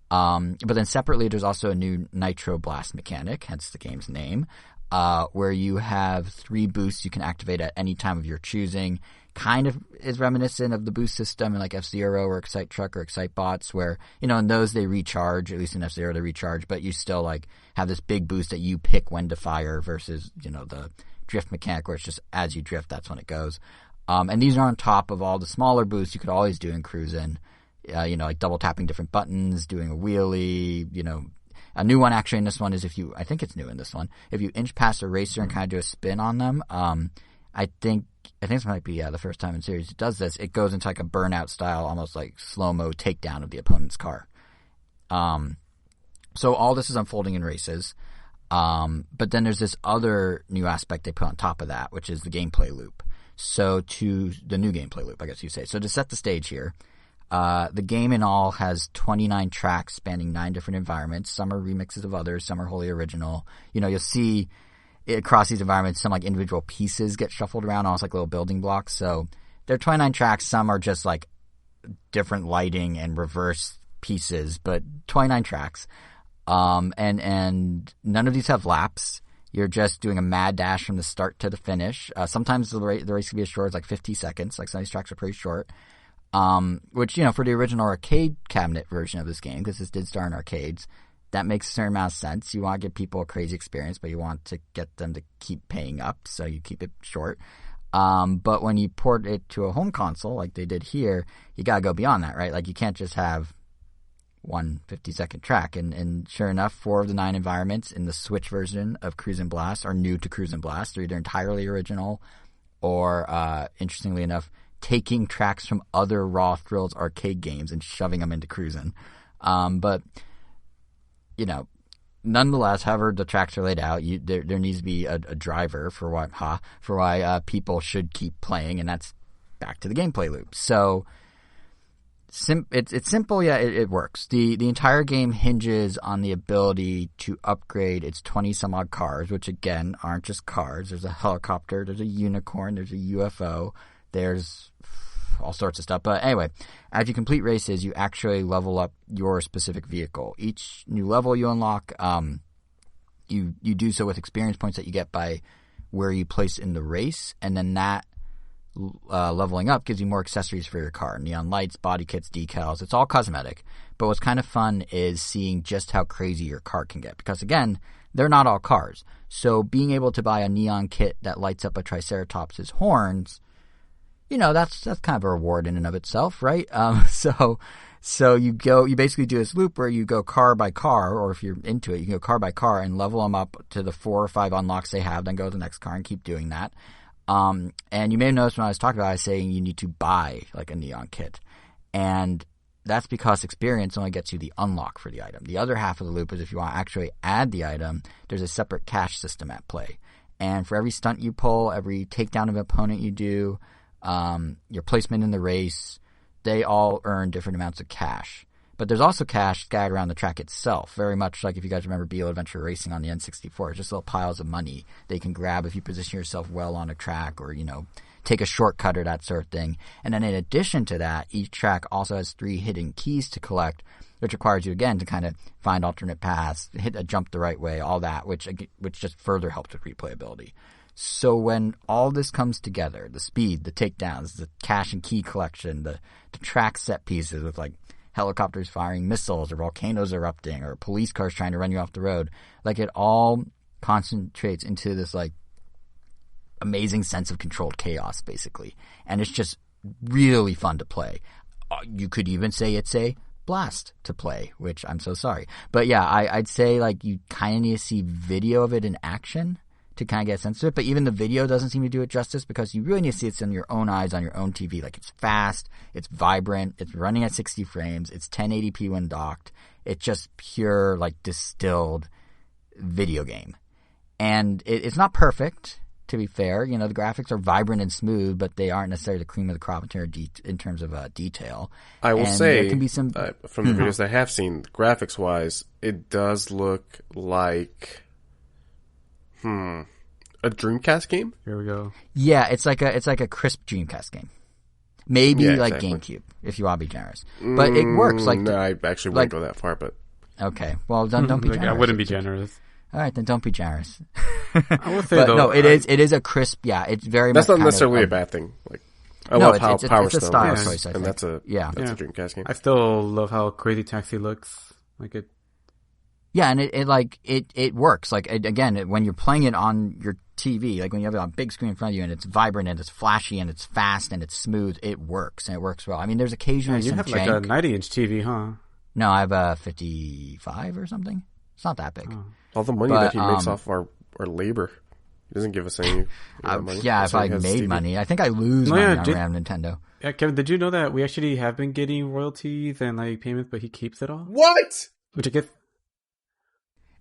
[SPEAKER 1] But then separately, there's also a new Nitro Blast mechanic, hence the game's name, where you have 3 boosts you can activate at any time of your choosing. Kind of is reminiscent of the boost system in like F-Zero or Excite Truck or Excite Bots, where, in those they recharge, at least in F-Zero they recharge, but you still like have this big boost that you pick when to fire versus, the drift mechanic where it's just as you drift, that's when it goes. And these are on top of all the smaller boosts you could always do in Cruis'n, like double tapping different buttons, doing a wheelie, A new one actually in this one is I think it's new in this one, if you inch past a racer and kind of do a spin on them, I think this might be the first time in series it does this. It goes into like a burnout style, almost like slow-mo takedown of the opponent's car. So all this is unfolding in races. But then there's this other new aspect they put on top of that, which is the gameplay loop. So the new gameplay loop, I guess you say. So to set the stage here, the game in all has 29 tracks spanning 9 different environments. Some are remixes of others, some are wholly original. You'll see across these environments, some like individual pieces get shuffled around, almost like little building blocks. So there are 29 tracks. Some are just like different lighting and reverse pieces, but 29 tracks. And none of these have laps. You're just doing a mad dash from the start to the finish. Sometimes the race can be as short as like 50 seconds. Like some of these tracks are pretty short. Which, for the original arcade cabinet version of this game, because this did star in arcades, that makes a certain amount of sense. You want to give people a crazy experience, but you want to get them to keep paying up, so you keep it short. But when you port it to a home console, like they did here, you gotta go beyond that, right? Like, you can't just have one 50-second track. And sure enough, 4 of the 9 environments in the Switch version of Cruis'n Blast are new to Cruis'n Blast. They're either entirely original or, interestingly enough, taking tracks from other Raw Thrills arcade games and shoving them into Cruis'n. But nonetheless, however the tracks are laid out, there needs to be a driver for why people should keep playing, and that's back to the gameplay loop. So it's simple, yeah, it works. The entire game hinges on the ability to upgrade its 20 some odd cars, which again aren't just cars. There's a helicopter, there's a unicorn, there's a UFO, there's all sorts of stuff. But anyway, as you complete races, you actually level up your specific vehicle. Each new level you unlock you do so with experience points that you get by where you place in the race, and then that leveling up gives you more accessories for your car. Neon lights, body kits, decals. It's all cosmetic. But what's kind of fun is seeing just how crazy your car can get. Because, again, they're not all cars. So being able to buy a neon kit that lights up a Triceratops' horns, that's kind of a reward in and of itself, right? So you basically do this loop where you go car by car, or if you're into it, you can go car by car and level them up to the 4 or 5 unlocks they have, then go to the next car and keep doing that. And you may have noticed when I was talking about it, I was saying you need to buy like a neon kit. And that's because experience only gets you the unlock for the item. The other half of the loop is if you want to actually add the item, there's a separate cash system at play. And for every stunt you pull, every takedown of an opponent you do, your placement in the race, they all earn different amounts of cash. But there's also cash scattered around the track itself, very much like if you guys remember Beale Adventure Racing on the N64. It's just little piles of money they can grab if you position yourself well on a track or, take a shortcut or that sort of thing. And then in addition to that, each track also has 3 hidden keys to collect, which requires you, again, to kind of find alternate paths, hit a jump the right way, all that, which just further helps with replayability. So when all this comes together, the speed, the takedowns, the cash and key collection, the track set pieces with like helicopters firing missiles or volcanoes erupting or police cars trying to run you off the road, like it all concentrates into this like amazing sense of controlled chaos, basically. And it's just really fun to play. You could even say it's a blast to play, which I'm so sorry. But yeah, I'd say like you kind of need to see video of it in action to kind of get a sense of it. But even the video doesn't seem to do it justice because you really need to see it in your own eyes on your own TV. Like it's fast, it's vibrant, it's running at 60 frames, it's 1080p when docked. It's just pure like distilled video game. And it's not perfect, to be fair. The graphics are vibrant and smooth, but they aren't necessarily the cream of the crop in terms of detail.
[SPEAKER 3] I will say,
[SPEAKER 1] there can be some
[SPEAKER 3] from the videos I have seen, graphics-wise, it does look like a Dreamcast game.
[SPEAKER 2] Here we go.
[SPEAKER 1] Yeah, it's like a crisp Dreamcast game. Maybe like
[SPEAKER 3] exactly.
[SPEAKER 1] GameCube, if you want to be generous. But it works. Like
[SPEAKER 3] no, I actually wouldn't go that far. But
[SPEAKER 1] okay, well, don't be generous.
[SPEAKER 2] I wouldn't be generous.
[SPEAKER 1] All right, then don't be generous.
[SPEAKER 2] I would say
[SPEAKER 1] but
[SPEAKER 2] though,
[SPEAKER 1] no, it is a crisp. Yeah, it's very.
[SPEAKER 3] That's
[SPEAKER 1] much
[SPEAKER 3] not necessarily a bad thing. Like I love how Power Stone
[SPEAKER 1] style
[SPEAKER 3] is,
[SPEAKER 1] choice,
[SPEAKER 3] and that's a Dreamcast game.
[SPEAKER 2] I still love how Crazy Taxi looks. Like it.
[SPEAKER 1] Yeah, and it works. Like again, when you're playing it on your TV, like when you have it on a big screen in front of you, and it's vibrant and it's flashy and it's fast and it's smooth, it works and it works well. I mean, there's occasionally some jank.
[SPEAKER 2] You have like a 90-inch TV, huh?
[SPEAKER 1] No, I have a 55 or something. It's not that big.
[SPEAKER 2] Oh.
[SPEAKER 3] All the money that he makes off our labor, he doesn't give us any money.
[SPEAKER 1] Yeah, if I made money, I think I lose money on Ram Nintendo.
[SPEAKER 2] Yeah, Kevin, did you know that we actually have been getting royalties and like payments, but he keeps it all?
[SPEAKER 3] What?
[SPEAKER 2] Which I guess.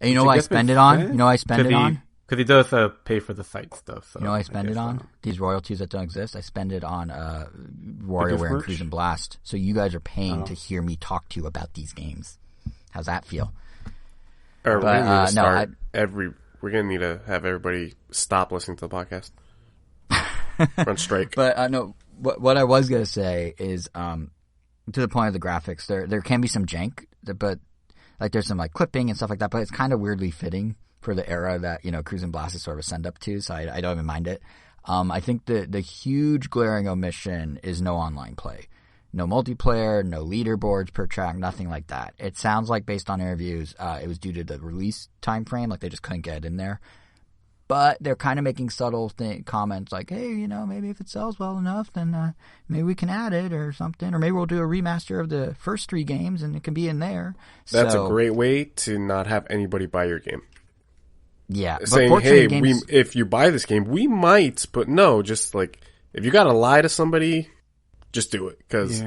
[SPEAKER 1] And you know what I spend it on? You know what I spend it on?
[SPEAKER 2] Because he does pay for the site stuff. So
[SPEAKER 1] you know what I spend it on? These royalties that don't exist. I spend it on WarioWare and Cruis'n Blast. So you guys are paying to hear me talk to you about these games. How's that feel?
[SPEAKER 3] We're gonna need to have everybody stop listening to the podcast. Run strike.
[SPEAKER 1] But no, what I was gonna say is, to the point of the graphics, there can be some jank, but like there's some like clipping and stuff like that. But it's kind of weirdly fitting for the era that Cruis'n Blast is sort of a send up to. So I don't even mind it. I think the huge glaring omission is no online play. No multiplayer, no leaderboards per track, nothing like that. It sounds like, based on interviews, it was due to the release time frame, like they just couldn't get it in there. But they're kind of making subtle comments like, hey, maybe if it sells well enough, then maybe we can add it or something. Or maybe we'll do a remaster of the first 3 games and it can be in there.
[SPEAKER 3] That's a great way to not have anybody buy your game.
[SPEAKER 1] Yeah.
[SPEAKER 3] Saying, hey, if you buy this game, we might, but no, just like, if you got to lie to somebody, just do it. Because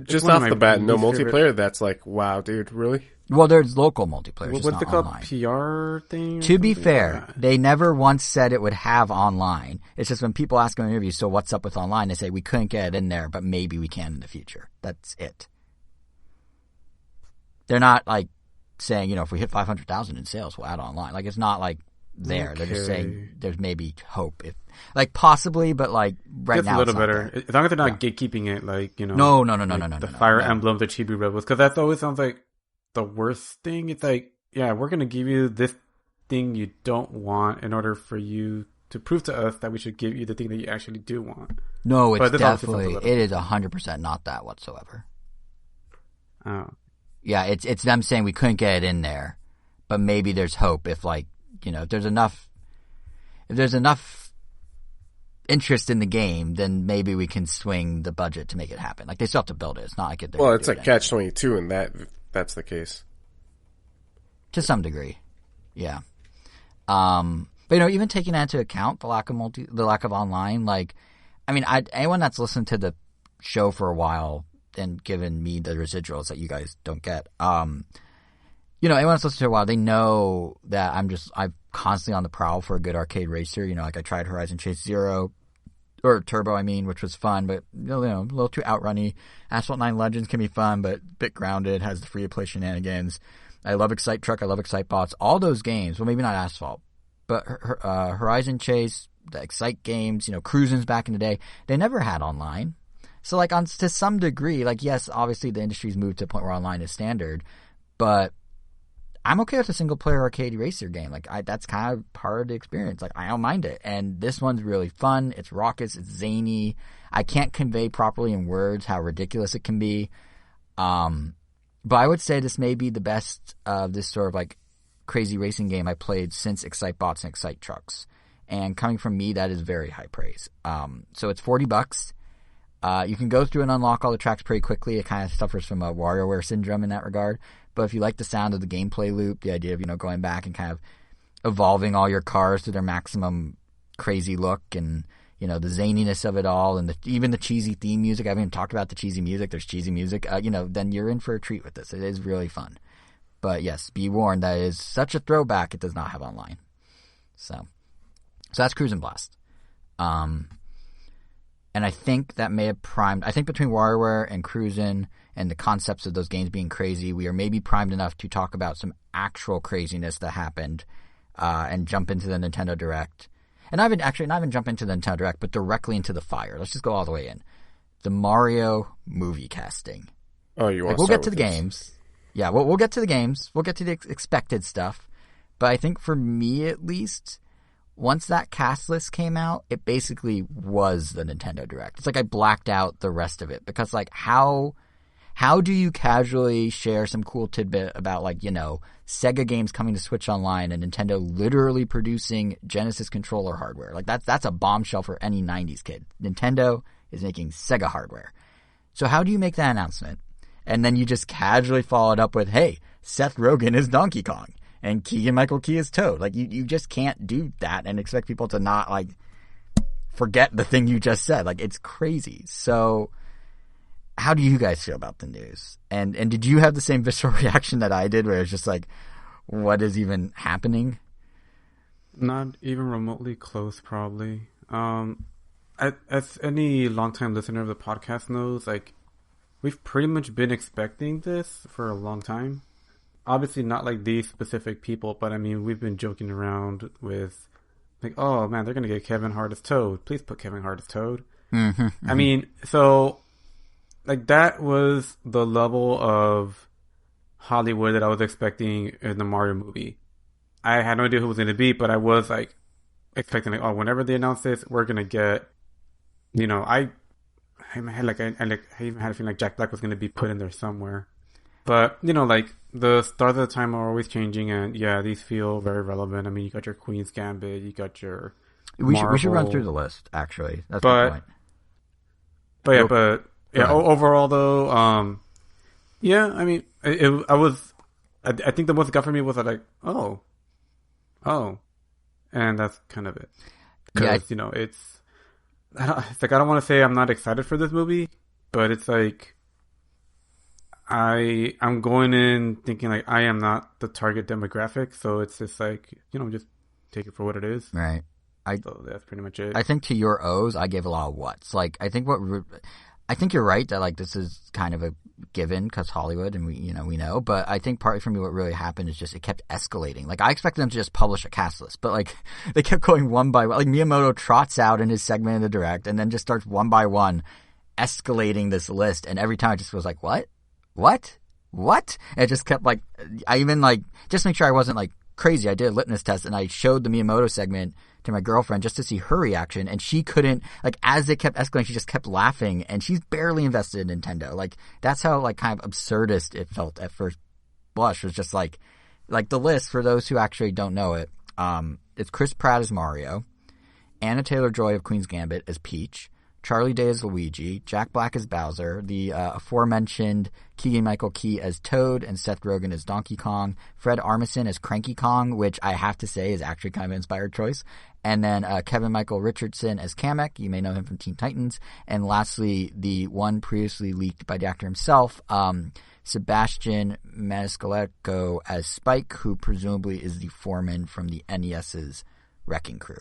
[SPEAKER 3] just off the bat, no multiplayer, that's like, wow, dude, really?
[SPEAKER 1] Well, there's local multiplayer, just
[SPEAKER 2] what's
[SPEAKER 1] not
[SPEAKER 2] it called?
[SPEAKER 1] online.
[SPEAKER 2] PR thing?
[SPEAKER 1] To be fair, they never once said it would have online. It's just when people ask in interviews, so what's up with online? They say, we couldn't get it in there, but maybe we can in the future. That's it. They're not like saying, if we hit 500,000 in sales, we'll add online. Like, it's not like there. Okay. They're just saying there's maybe hope. If like possibly, but like right now
[SPEAKER 2] it's a little better. As long as they're not gatekeeping it, like,
[SPEAKER 1] No.
[SPEAKER 2] The Fire Emblem, the Chibi Rebels, because that always sounds like the worst thing. It's like, yeah, we're going to give you this thing you don't want in order for you to prove to us that we should give you the thing that you actually do want.
[SPEAKER 1] No, it's definitely, it is 100% not that whatsoever.
[SPEAKER 2] Oh.
[SPEAKER 1] Yeah, it's them saying we couldn't get it in there, but maybe there's hope if, like, you know, if there's enough interest in the game, then maybe we can swing the budget to make it happen. Like, they still have to build it. It's not like it.
[SPEAKER 3] Well, it's a catch-22 in that's the case.
[SPEAKER 1] To some degree, yeah. But, you know, even taking that into account, the lack of online, like, I mean, anyone that's listened to the show for a while and given me the residuals that you guys don't get, you know, anyone that's listened to it a while, they know that I'm constantly on the prowl for a good arcade racer. You know, like I tried Horizon Chase Zero, or Turbo, I mean, which was fun, but, you know, a little too outrunny. Asphalt 9 Legends can be fun, but a bit grounded, has the free-to-play shenanigans. I love Excite Truck, I love Excite Bots. All those games, well, maybe not Asphalt, but Horizon Chase, the Excite games, you know, Cruis'n's back in the day, they never had online. So, like, to some degree, like, yes, obviously the industry's moved to a point where online is standard, but I'm okay with a single-player arcade racer game. Like, that's kind of part of the experience. Like, I don't mind it. And this one's really fun. It's raucous. It's zany. I can't convey properly in words how ridiculous it can be. But I would say this may be the best of this sort of, like, crazy racing game I played since Excite Bots and Excite Trucks. And coming from me, that is very high praise. So it's $40. You can go through and unlock all the tracks pretty quickly. It kind of suffers from a WarioWare syndrome in that regard. But if you like the sound of the gameplay loop, the idea of, you know, going back and kind of evolving all your cars to their maximum crazy look and, you know, the zaniness of it all and even the cheesy theme music. I haven't even talked about the cheesy music. There's cheesy music. You know, then you're in for a treat with this. It is really fun. But yes, be warned, that is such a throwback. It does not have online. So that's Cruis'n Blast. And I think that may have primed, I think between WarioWare and Cruis'n and the concepts of those games being crazy, we are maybe primed enough to talk about some actual craziness that happened, and jump into the Nintendo Direct. And not even jump into the Nintendo Direct, but directly into the fire. Let's just go all the way in. The Mario movie casting.
[SPEAKER 3] Oh, you want
[SPEAKER 1] we'll get to the games. Yeah, we'll get to the games. We'll get to the expected stuff. But I think for me, at least, once that cast list came out, it basically was the Nintendo Direct. It's like I blacked out the rest of it because, like, how do you casually share some cool tidbit about, like, you know, Sega games coming to Switch Online and Nintendo literally producing Genesis controller hardware? Like, that's a bombshell for any 90s kid. Nintendo is making Sega hardware. So how do you make that announcement? And then you just casually follow it up with, hey, Seth Rogen is Donkey Kong and Keegan-Michael Key is Toad. Like, you just can't do that and expect people to not, like, forget the thing you just said. Like, it's crazy. So how do you guys feel about the news? And did you have the same visceral reaction that I did, where it's just like, what is even happening?
[SPEAKER 2] Not even remotely close, probably. As any longtime listener of the podcast knows, like, we've pretty much been expecting this for a long time. Obviously not like these specific people, but I mean, we've been joking around with, like, oh man, they're going to get Kevin Hart as Toad. Please put Kevin Hart as Toad.
[SPEAKER 1] Mm-hmm, mm-hmm.
[SPEAKER 2] I mean, so, like, that was the level of Hollywood that I was expecting in the Mario movie. I had no idea who it was going to be, but I was, like, expecting, like, oh, whenever they announce this, we're going to get, you know, I even had a feeling like Jack Black was going to be put in there somewhere. But, you know, like, the stars of the time are always changing, and yeah, these feel very relevant. I mean, you got your Queen's Gambit, you got your
[SPEAKER 1] We should run through the list, actually. That's
[SPEAKER 2] the
[SPEAKER 1] point.
[SPEAKER 2] But overall, though, yeah, I mean, I think the most it got for me was like, oh, and that's kind of it. Because, you know, it's like, I don't want to say I'm not excited for this movie, but it's like, I'm going in thinking, like, I am not the target demographic, so it's just like, you know, just take it for what it is.
[SPEAKER 1] Right.
[SPEAKER 2] So that's pretty much it.
[SPEAKER 1] I think to your O's, I gave a lot of whats. Like, I think you're right that, like, this is kind of a given because Hollywood and we know, but I think partly for me what really happened is just it kept escalating. Like, I expected them to just publish a cast list, but, like, they kept going one by one. Like, Miyamoto trots out in his segment in the Direct and then just starts one by one escalating this list, and every time I just was like, what? And it just kept, like, I even, like, just make sure I wasn't, like, crazy. I did a litmus test, and I showed the Miyamoto segment to my girlfriend just to see her reaction, and she couldn't, like, as it kept escalating, she just kept laughing, and she's barely invested in Nintendo. Like, that's how, like, kind of absurdist it felt at first blush. Was just like the list, for those who actually don't know it, it's Chris Pratt as Mario, Anna Taylor-Joy of Queen's Gambit as Peach, Charlie Day as Luigi, Jack Black as Bowser, the aforementioned Keegan-Michael Key as Toad, and Seth Rogen as Donkey Kong, Fred Armisen as Cranky Kong, which I have to say is actually kind of an inspired choice, and then Kevin Michael Richardson as Kamek. You may know him from Teen Titans. And lastly, the one previously leaked by the actor himself, Sebastian Mezcaletko as Spike, who presumably is the foreman from the NES's Wrecking Crew.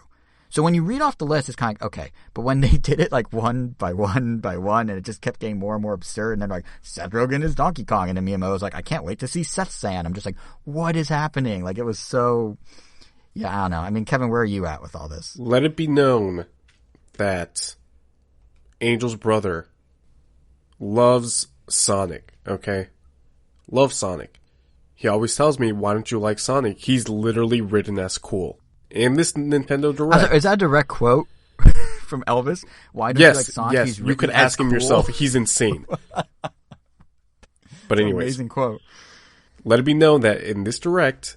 [SPEAKER 1] So when you read off the list, it's kind of like, okay. But when they did it like one by one, and it just kept getting more and more absurd, and then like, Seth Rogen is Donkey Kong, and then Miyamoto was like, I can't wait to see Seth San. I'm just like, what is happening? Like, it was so, yeah, I don't know. I mean, Kevin, where are you at with all this?
[SPEAKER 3] Let it be known that Angel's brother loves Sonic, okay? Loves Sonic. He always tells me, why don't you like Sonic? He's literally written as cool. In this Nintendo Direct.
[SPEAKER 1] Is that a direct quote from Elvis? Why don't you like Sonic?
[SPEAKER 3] Yes,
[SPEAKER 1] He's
[SPEAKER 3] you could ask him yourself. He's insane. But anyways.
[SPEAKER 1] Amazing quote.
[SPEAKER 3] Let it be known that in this Direct,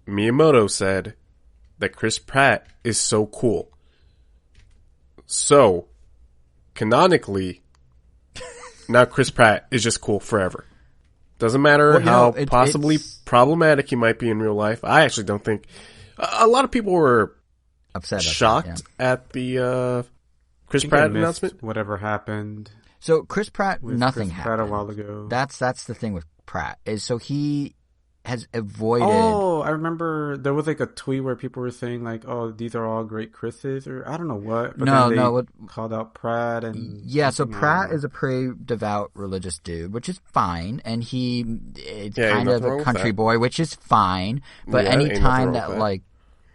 [SPEAKER 3] Miyamoto said that Chris Pratt is so cool. So, canonically, now Chris Pratt is just cool forever. Doesn't matter how possibly problematic he might be in real life. I actually don't think... A lot of people were
[SPEAKER 1] upset,
[SPEAKER 3] shocked at the Chris Pratt announcement.
[SPEAKER 2] Whatever happened.
[SPEAKER 1] So Chris Pratt, nothing
[SPEAKER 2] Chris
[SPEAKER 1] happened.
[SPEAKER 2] Pratt a while ago.
[SPEAKER 1] That's the thing with Pratt, is so he has avoided.
[SPEAKER 2] Oh, I remember there was like a tweet where people were saying like, "Oh, these are all great Chris's," or I don't know what. But then they called out Pratt and
[SPEAKER 1] so Pratt is a pretty devout religious dude, which is fine, and he's kind of a country boy, which is fine. But anytime that like,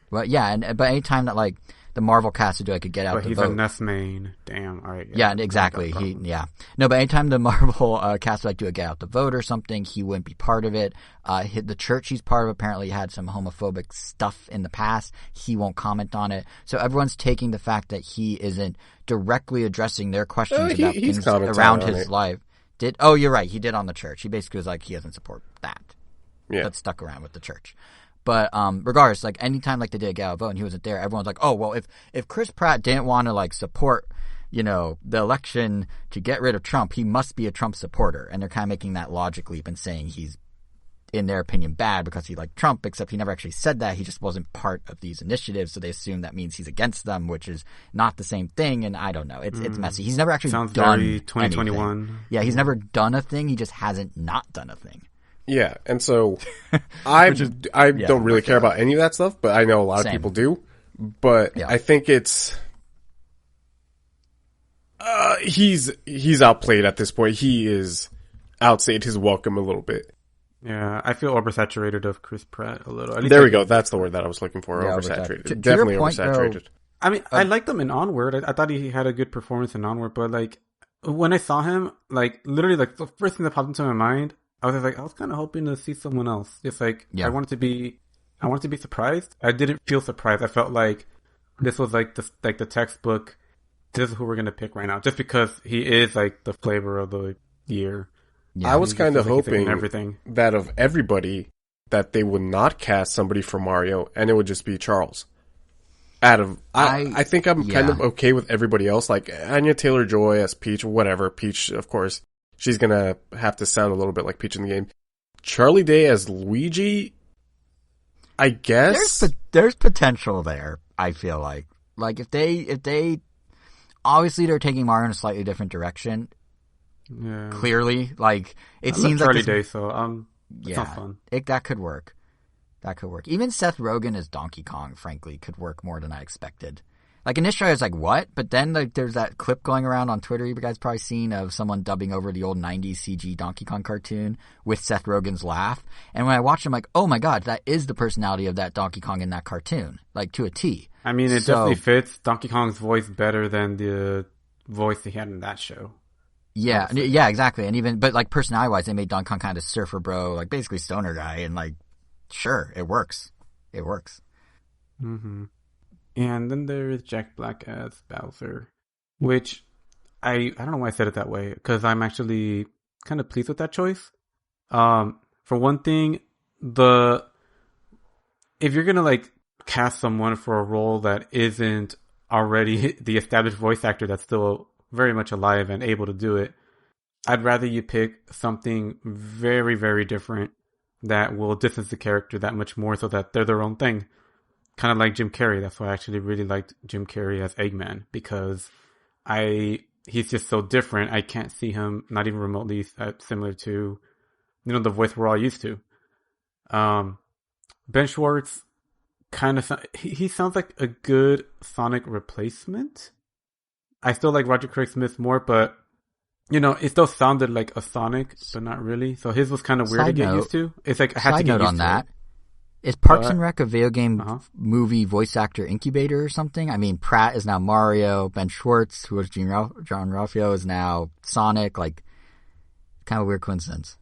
[SPEAKER 1] but anytime that like the Marvel cast would do, I could get out
[SPEAKER 2] but
[SPEAKER 1] the
[SPEAKER 2] he's
[SPEAKER 1] vote.
[SPEAKER 2] a NES main. Damn. All right.
[SPEAKER 1] Yeah, exactly. No, but anytime the Marvel cast would like do a get out the vote or something, he wouldn't be part of it. The church he's part of apparently had some homophobic stuff in the past. He won't comment on it. So everyone's taking the fact that he isn't directly addressing their questions about things around his life. You're right. He did on the church. He basically was like, he doesn't support that. Yeah. But stuck around with the church. But regardless, like anytime like they did a Gallo vote and he wasn't there, everyone's like, oh well, if Chris Pratt didn't want to like support, the election to get rid of Trump, he must be a Trump supporter. And they're kind of making that logic leap and saying he's, in their opinion, bad because he liked Trump, except he never actually said that. He just wasn't part of these initiatives, so they assume that means he's against them, which is not the same thing. And I don't know, it's messy. He's never actually done very 2021. Anything. Yeah, he's never done a thing. He just hasn't not done a thing.
[SPEAKER 3] Yeah, and so I don't really care about any of that stuff, but I know a lot of people do. But I think it's he's outplayed at this point. He is outstayed his welcome a little bit.
[SPEAKER 2] Yeah, I feel oversaturated of Chris Pratt a little.
[SPEAKER 3] There we go. That's the word that I was looking for. Oversaturated. Definitely oversaturated.
[SPEAKER 2] I mean, I liked him in Onward. I thought he had a good performance in Onward, but like when I saw him, like literally, like the first thing that popped into my mind, I was kind of hoping to see someone else. Just like I wanted to be surprised. I didn't feel surprised. I felt like this was like the textbook. This is who we're gonna pick right now, just because he is like the flavor of the year.
[SPEAKER 3] Yeah, I was kind of hoping that of everybody that they would not cast somebody for Mario, and it would just be Charles. I think I'm kind of okay with everybody else, like Anya Taylor-Joy as Peach, whatever. Peach, of course. She's gonna have to sound a little bit like Peach in the game. Charlie Day as Luigi, I guess.
[SPEAKER 1] There's potential there, I feel like. Like if they obviously they're taking Mario in a slightly different direction. Yeah. Clearly, like it seems like
[SPEAKER 2] Charlie Day, so it's not fun.
[SPEAKER 1] That could work. Even Seth Rogen as Donkey Kong, frankly, could work more than I expected. Like, initially I was like, what? But then like, there's that clip going around on Twitter you guys probably seen of someone dubbing over the old 90s CG Donkey Kong cartoon with Seth Rogen's laugh. And when I watched it, I'm like, oh my god, that is the personality of that Donkey Kong in that cartoon. Like, to a T.
[SPEAKER 2] I mean, it definitely fits Donkey Kong's voice better than the voice he had in that show.
[SPEAKER 1] Yeah, exactly. And but like personality-wise, they made Donkey Kong kind of surfer bro, like basically stoner guy, and like sure, it works. It works.
[SPEAKER 2] Mm-hmm. And then there is Jack Black as Bowser, which I don't know why I said it that way, because I'm actually kind of pleased with that choice. For one thing, if you're gonna like cast someone for a role that isn't already the established voice actor that's still very much alive and able to do it, I'd rather you pick something very, very different that will distance the character that much more so that they're their own thing. Kind of like Jim Carrey. That's why I actually really liked Jim Carrey as Eggman, because he's just so different. I can't see him not even remotely similar to, the voice we're all used to. Ben Schwartz kind of he sounds like a good Sonic replacement. I still like Roger Craig Smith more, but it still sounded like a Sonic, but not really. So his was kind of weird to get used to. It's like I had to get used
[SPEAKER 1] on
[SPEAKER 2] to
[SPEAKER 1] that.
[SPEAKER 2] It.
[SPEAKER 1] Is Parks and Rec a video game movie voice actor incubator or something? I mean, Pratt is now Mario. Ben Schwartz, who was John Ralphio, is now Sonic. Like, kind of a weird coincidence.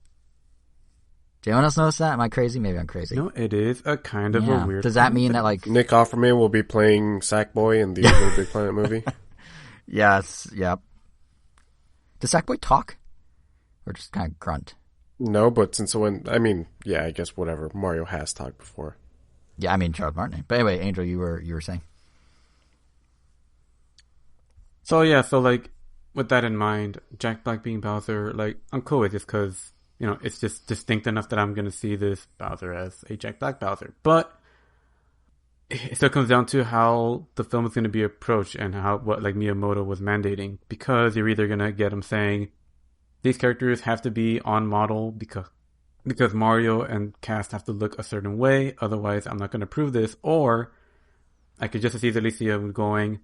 [SPEAKER 1] Did anyone else notice that? Am I crazy? Maybe I'm crazy.
[SPEAKER 2] No, it is a kind of a weird.
[SPEAKER 1] Does that mean that like
[SPEAKER 3] Nick Offerman will be playing Sackboy in the Little Big Planet movie?
[SPEAKER 1] Yes. Yep. Does Sackboy talk, or just kind of grunt?
[SPEAKER 3] No, but I guess whatever. Mario has talked before.
[SPEAKER 1] Yeah, I mean Charles Martinet. But anyway, Angel, you were saying.
[SPEAKER 2] So like with that in mind, Jack Black being Bowser, like I'm cool with this because it's just distinct enough that I'm gonna see this Bowser as a Jack Black Bowser. But it still comes down to how the film is gonna be approached and what like Miyamoto was mandating, because you're either gonna get him saying these characters have to be on model because Mario and cast have to look a certain way, otherwise I'm not going to approve this. Or I could just as easily see him going,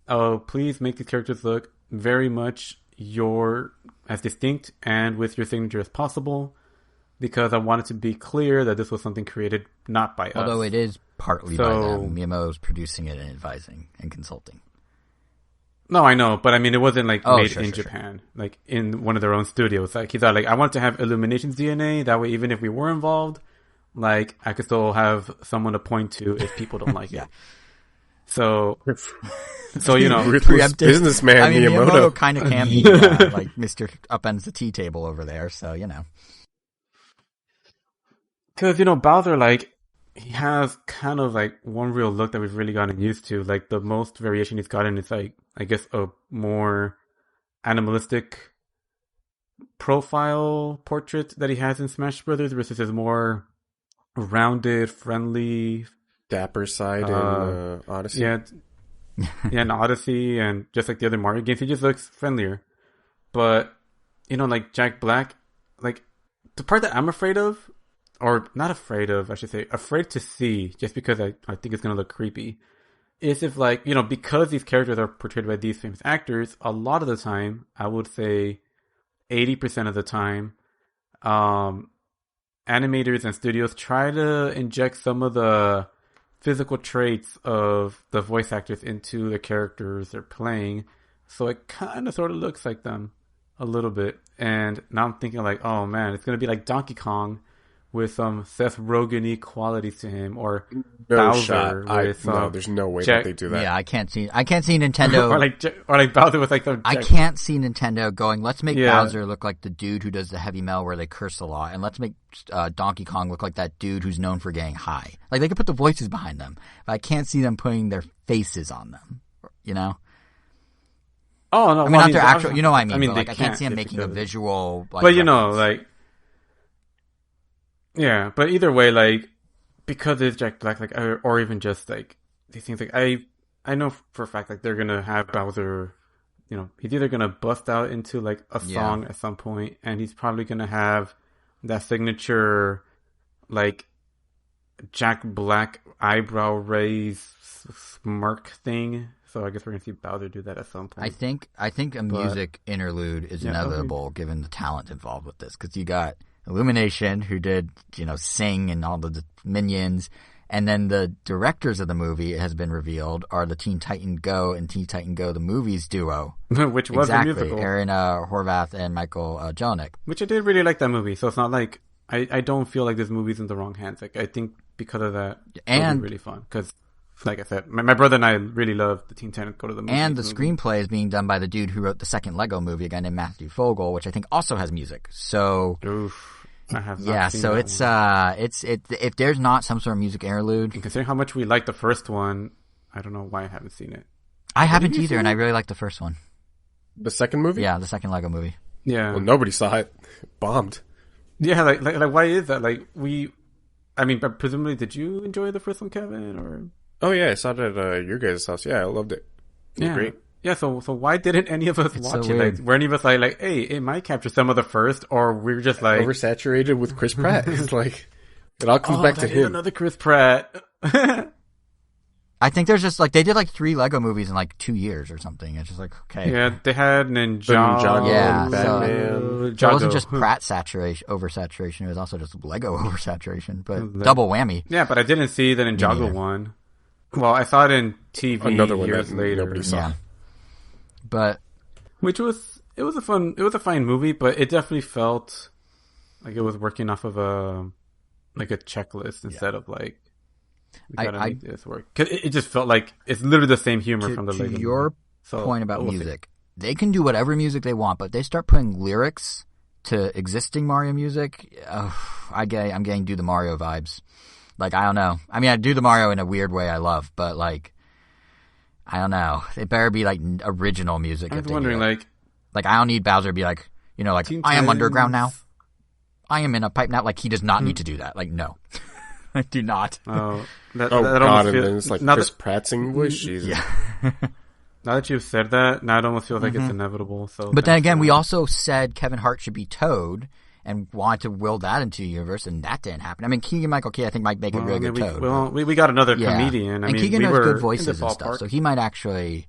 [SPEAKER 2] oh, please make these characters look very much as distinct and with your signature as possible, because I want it to be clear that this was something created not by us.
[SPEAKER 1] Although it is partly by them. Miyamoto's producing it and advising and consulting.
[SPEAKER 2] No, I know, but I mean, it wasn't like made in
[SPEAKER 1] Sure.
[SPEAKER 2] Japan, like in one of their own studios. Like he thought, like I want to have Illumination's DNA. That way, even if we were involved, like I could still have someone to point to if people don't like it. So
[SPEAKER 3] Ruthless businessman.
[SPEAKER 1] I mean,
[SPEAKER 3] Miyamoto
[SPEAKER 1] kind of can be like Mr. Upends the tea table over there. So
[SPEAKER 2] because Bowser, like he has kind of like one real look that we've really gotten used to. Like the most variation he's gotten is like, I guess, a more animalistic profile portrait that he has in Smash Brothers versus his more rounded, friendly,
[SPEAKER 3] dapper side in Odyssey.
[SPEAKER 2] Yeah, in Odyssey and just like the other Mario games, he just looks friendlier. But like Jack Black, like the part that I'm afraid of, or not afraid of, I should say, afraid to see, just because I think it's going to look creepy, is if like, because these characters are portrayed by these famous actors, a lot of the time, I would say 80% of the time, animators and studios try to inject some of the physical traits of the voice actors into the characters they're playing. So it kind of sort of looks like them a little bit. And now I'm thinking like, oh man, it's going to be like Donkey Kong with some Seth Rogen-y qualities to him, or Bowser with
[SPEAKER 3] no, there's no way that they do that.
[SPEAKER 1] Yeah, I can't see Nintendo
[SPEAKER 2] or like Bowser with like the.
[SPEAKER 1] I can't see Nintendo going, let's make Bowser look like the dude who does the heavy metal where they curse a lot, and let's make Donkey Kong look like that dude who's known for getting high. Like they could put the voices behind them, but I can't see them putting their faces on them.
[SPEAKER 2] Oh no!
[SPEAKER 1] I mean, not their actual. You know what I mean?
[SPEAKER 2] I mean,
[SPEAKER 1] but, like I can't see them making a visual. Like,
[SPEAKER 2] but like. Yeah, but either way, like, because it's Jack Black, like, or even just, like, these things, like, I know for a fact, like, they're gonna have Bowser, he's either gonna bust out into, like, a song at some point, and he's probably gonna have that signature, like, Jack Black eyebrow raise smirk thing. So I guess we're gonna see Bowser do that at some point.
[SPEAKER 1] I think a music interlude is inevitable given the talent involved with this, because you got Illumination, who did, Sing and all the minions. And then the directors of the movie, it has been revealed, are the Teen Titan Go and Teen Titan Go, the movies duo.
[SPEAKER 2] Which was a musical.
[SPEAKER 1] Aaron Horvath and Michael Jelinek.
[SPEAKER 2] Which I did really like that movie. So it's not like I don't feel like this movie's in the wrong hands. Like, I think because of that, it'll
[SPEAKER 1] And
[SPEAKER 2] be really fun. Because, like I said, my brother and I really love the Teen Titans Go to the Movies.
[SPEAKER 1] And the screenplay is being done by the dude who wrote the second Lego movie, a guy named Matthew Fogel, which I think also has music. So,
[SPEAKER 2] Oof, I have not seen
[SPEAKER 1] so
[SPEAKER 2] that
[SPEAKER 1] it's if there's not some sort of music interlude,
[SPEAKER 2] and considering how much we liked the first one, I don't know why I haven't seen it.
[SPEAKER 1] I haven't either, and I really like the first one.
[SPEAKER 3] The second movie?
[SPEAKER 1] Yeah, the second Lego movie.
[SPEAKER 2] Yeah.
[SPEAKER 3] Well, nobody saw it. Bombed.
[SPEAKER 2] Yeah, like why is that? Like, I mean, presumably, did you enjoy the first one, Kevin? Or
[SPEAKER 3] Oh, yeah, I saw it at your guys' house. Yeah, I loved it. It was
[SPEAKER 2] yeah,
[SPEAKER 3] great.
[SPEAKER 2] yeah. So why didn't any of us watch
[SPEAKER 1] so
[SPEAKER 2] it?
[SPEAKER 1] weird.
[SPEAKER 2] Like, were any of us like, hey, it might capture some of the first, or we're just like
[SPEAKER 3] Oversaturated with Chris Pratt. It's like, it all comes back to
[SPEAKER 2] that is
[SPEAKER 3] him.
[SPEAKER 2] another Chris Pratt.
[SPEAKER 1] I think there's just like they did like 3 Lego movies in like 2 years or something. It's just like okay,
[SPEAKER 2] Yeah, they had Ninjago,
[SPEAKER 3] Ninjago,
[SPEAKER 1] Yeah,
[SPEAKER 3] Batman.
[SPEAKER 1] so it wasn't just
[SPEAKER 2] Jago.
[SPEAKER 1] Pratt saturation, oversaturation. It was also just Lego oversaturation, but double whammy.
[SPEAKER 2] Yeah, but I didn't see the Ninjago
[SPEAKER 1] neither.
[SPEAKER 2] one. Well, I saw it in TV
[SPEAKER 3] Another one
[SPEAKER 2] years
[SPEAKER 3] that
[SPEAKER 2] later.
[SPEAKER 3] nobody saw.
[SPEAKER 1] Yeah, but
[SPEAKER 2] Which was it was a fine movie, but it definitely felt like it was working off of a checklist instead of like we gotta make this work. 'Cause it just felt like it's literally the same humor from the
[SPEAKER 1] to
[SPEAKER 2] Lego
[SPEAKER 1] your
[SPEAKER 2] movie. So,
[SPEAKER 1] point about
[SPEAKER 2] we'll see.
[SPEAKER 1] music, they can do whatever music they want, but they start putting lyrics to existing Mario music. I'm getting Do the Mario vibes. Like, I don't know. I mean, I do the Mario in a weird way I love, but like, I don't know. It better be like original music.
[SPEAKER 2] I
[SPEAKER 1] if
[SPEAKER 2] was
[SPEAKER 1] they
[SPEAKER 2] wondering,
[SPEAKER 1] do it.
[SPEAKER 2] like
[SPEAKER 1] I don't need Bowser to be like, you know, like,
[SPEAKER 2] Teen
[SPEAKER 1] I am underground now.
[SPEAKER 2] Titans.
[SPEAKER 1] I am in a pipe now. Like, he does not need to do that. Like, no. I do not.
[SPEAKER 2] Oh, that
[SPEAKER 3] Oh,
[SPEAKER 2] that
[SPEAKER 3] God,
[SPEAKER 2] almost
[SPEAKER 3] and
[SPEAKER 2] feels,
[SPEAKER 3] then it's like
[SPEAKER 2] now
[SPEAKER 3] Chris
[SPEAKER 2] that,
[SPEAKER 3] Pratt singing voice? Jesus.
[SPEAKER 1] Yeah.
[SPEAKER 2] now that you've said that, now it almost feels like it's inevitable. So,
[SPEAKER 1] But then
[SPEAKER 2] thanks
[SPEAKER 1] again,
[SPEAKER 2] for
[SPEAKER 1] we
[SPEAKER 2] that.
[SPEAKER 1] also said Kevin Hart should be Toad and wanted to will that into the universe, and that didn't happen. I mean, Keegan-Michael Key, I think, might make a really good Toad.
[SPEAKER 2] We got another
[SPEAKER 1] Yeah.
[SPEAKER 2] comedian. I
[SPEAKER 1] and
[SPEAKER 2] mean,
[SPEAKER 1] Keegan
[SPEAKER 2] we
[SPEAKER 1] knows
[SPEAKER 2] were
[SPEAKER 1] good
[SPEAKER 2] in
[SPEAKER 1] voices
[SPEAKER 2] the
[SPEAKER 1] and stuff,
[SPEAKER 2] ballpark.
[SPEAKER 1] so he might actually.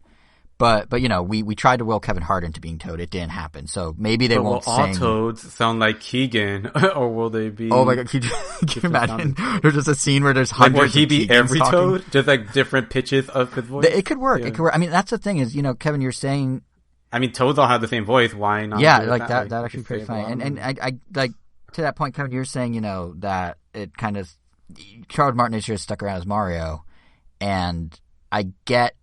[SPEAKER 1] But you know, we tried to will Kevin Hart into being Toad. It didn't happen. So maybe they
[SPEAKER 2] But
[SPEAKER 1] won't
[SPEAKER 2] will all
[SPEAKER 1] sing.
[SPEAKER 2] Toads sound like Keegan, or will they be?
[SPEAKER 1] Oh my god! Can you imagine? There's just a scene where there's
[SPEAKER 2] Like,
[SPEAKER 1] hundreds.
[SPEAKER 2] will he
[SPEAKER 1] of
[SPEAKER 2] be
[SPEAKER 1] Keegans
[SPEAKER 2] every
[SPEAKER 1] talking.
[SPEAKER 2] Toad? Just like different pitches of his voice?
[SPEAKER 1] It could work.
[SPEAKER 2] Yeah.
[SPEAKER 1] It could work. I mean, that's the thing is, you know, Kevin, you're saying,
[SPEAKER 2] I mean, Toads all have the same voice. Why not?
[SPEAKER 1] yeah,
[SPEAKER 2] do it
[SPEAKER 1] like that.
[SPEAKER 2] way?
[SPEAKER 1] That
[SPEAKER 2] You
[SPEAKER 1] actually
[SPEAKER 2] could
[SPEAKER 1] pretty
[SPEAKER 2] save a lot
[SPEAKER 1] funny.
[SPEAKER 2] of
[SPEAKER 1] And
[SPEAKER 2] money.
[SPEAKER 1] I like to that point, Kevin, you're saying, you know, that it kind of Charles Martinet should have stuck around as Mario, and I get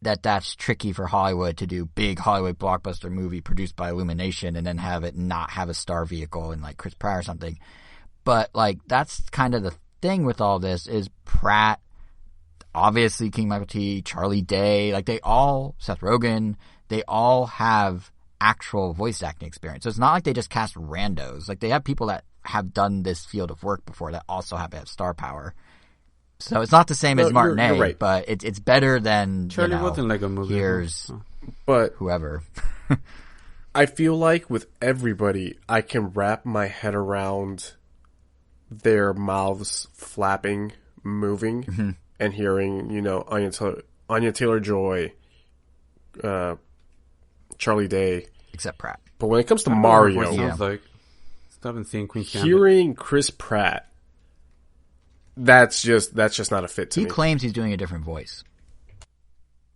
[SPEAKER 1] that that's tricky for Hollywood to do big Hollywood blockbuster movie produced by Illumination and then have it not have a star vehicle in like Chris Pratt or something. But like that's kind of the thing with all this is Pratt, obviously King Michael T, Charlie Day, like they all, Seth Rogen, they all have actual voice acting experience. So it's not like they just cast randos. Like they have people that have done this field of work before that also have to have star power. So it's not the same as Martinet,
[SPEAKER 3] you're right.
[SPEAKER 1] but it's better than
[SPEAKER 2] Charlie wasn't like a movie.
[SPEAKER 1] here's
[SPEAKER 3] But
[SPEAKER 1] whoever.
[SPEAKER 3] I feel like with everybody, I can wrap my head around their mouths flapping, moving, and hearing, you know, Anya Taylor-Joy, Charlie Day.
[SPEAKER 1] Except Pratt.
[SPEAKER 3] But when it comes to
[SPEAKER 2] What
[SPEAKER 3] Mario,
[SPEAKER 2] sounds like. Still haven't seen Queen's Gambit.
[SPEAKER 3] hearing Chris Pratt, that's just not a fit to
[SPEAKER 1] He
[SPEAKER 3] me.
[SPEAKER 1] claims he's doing a different voice.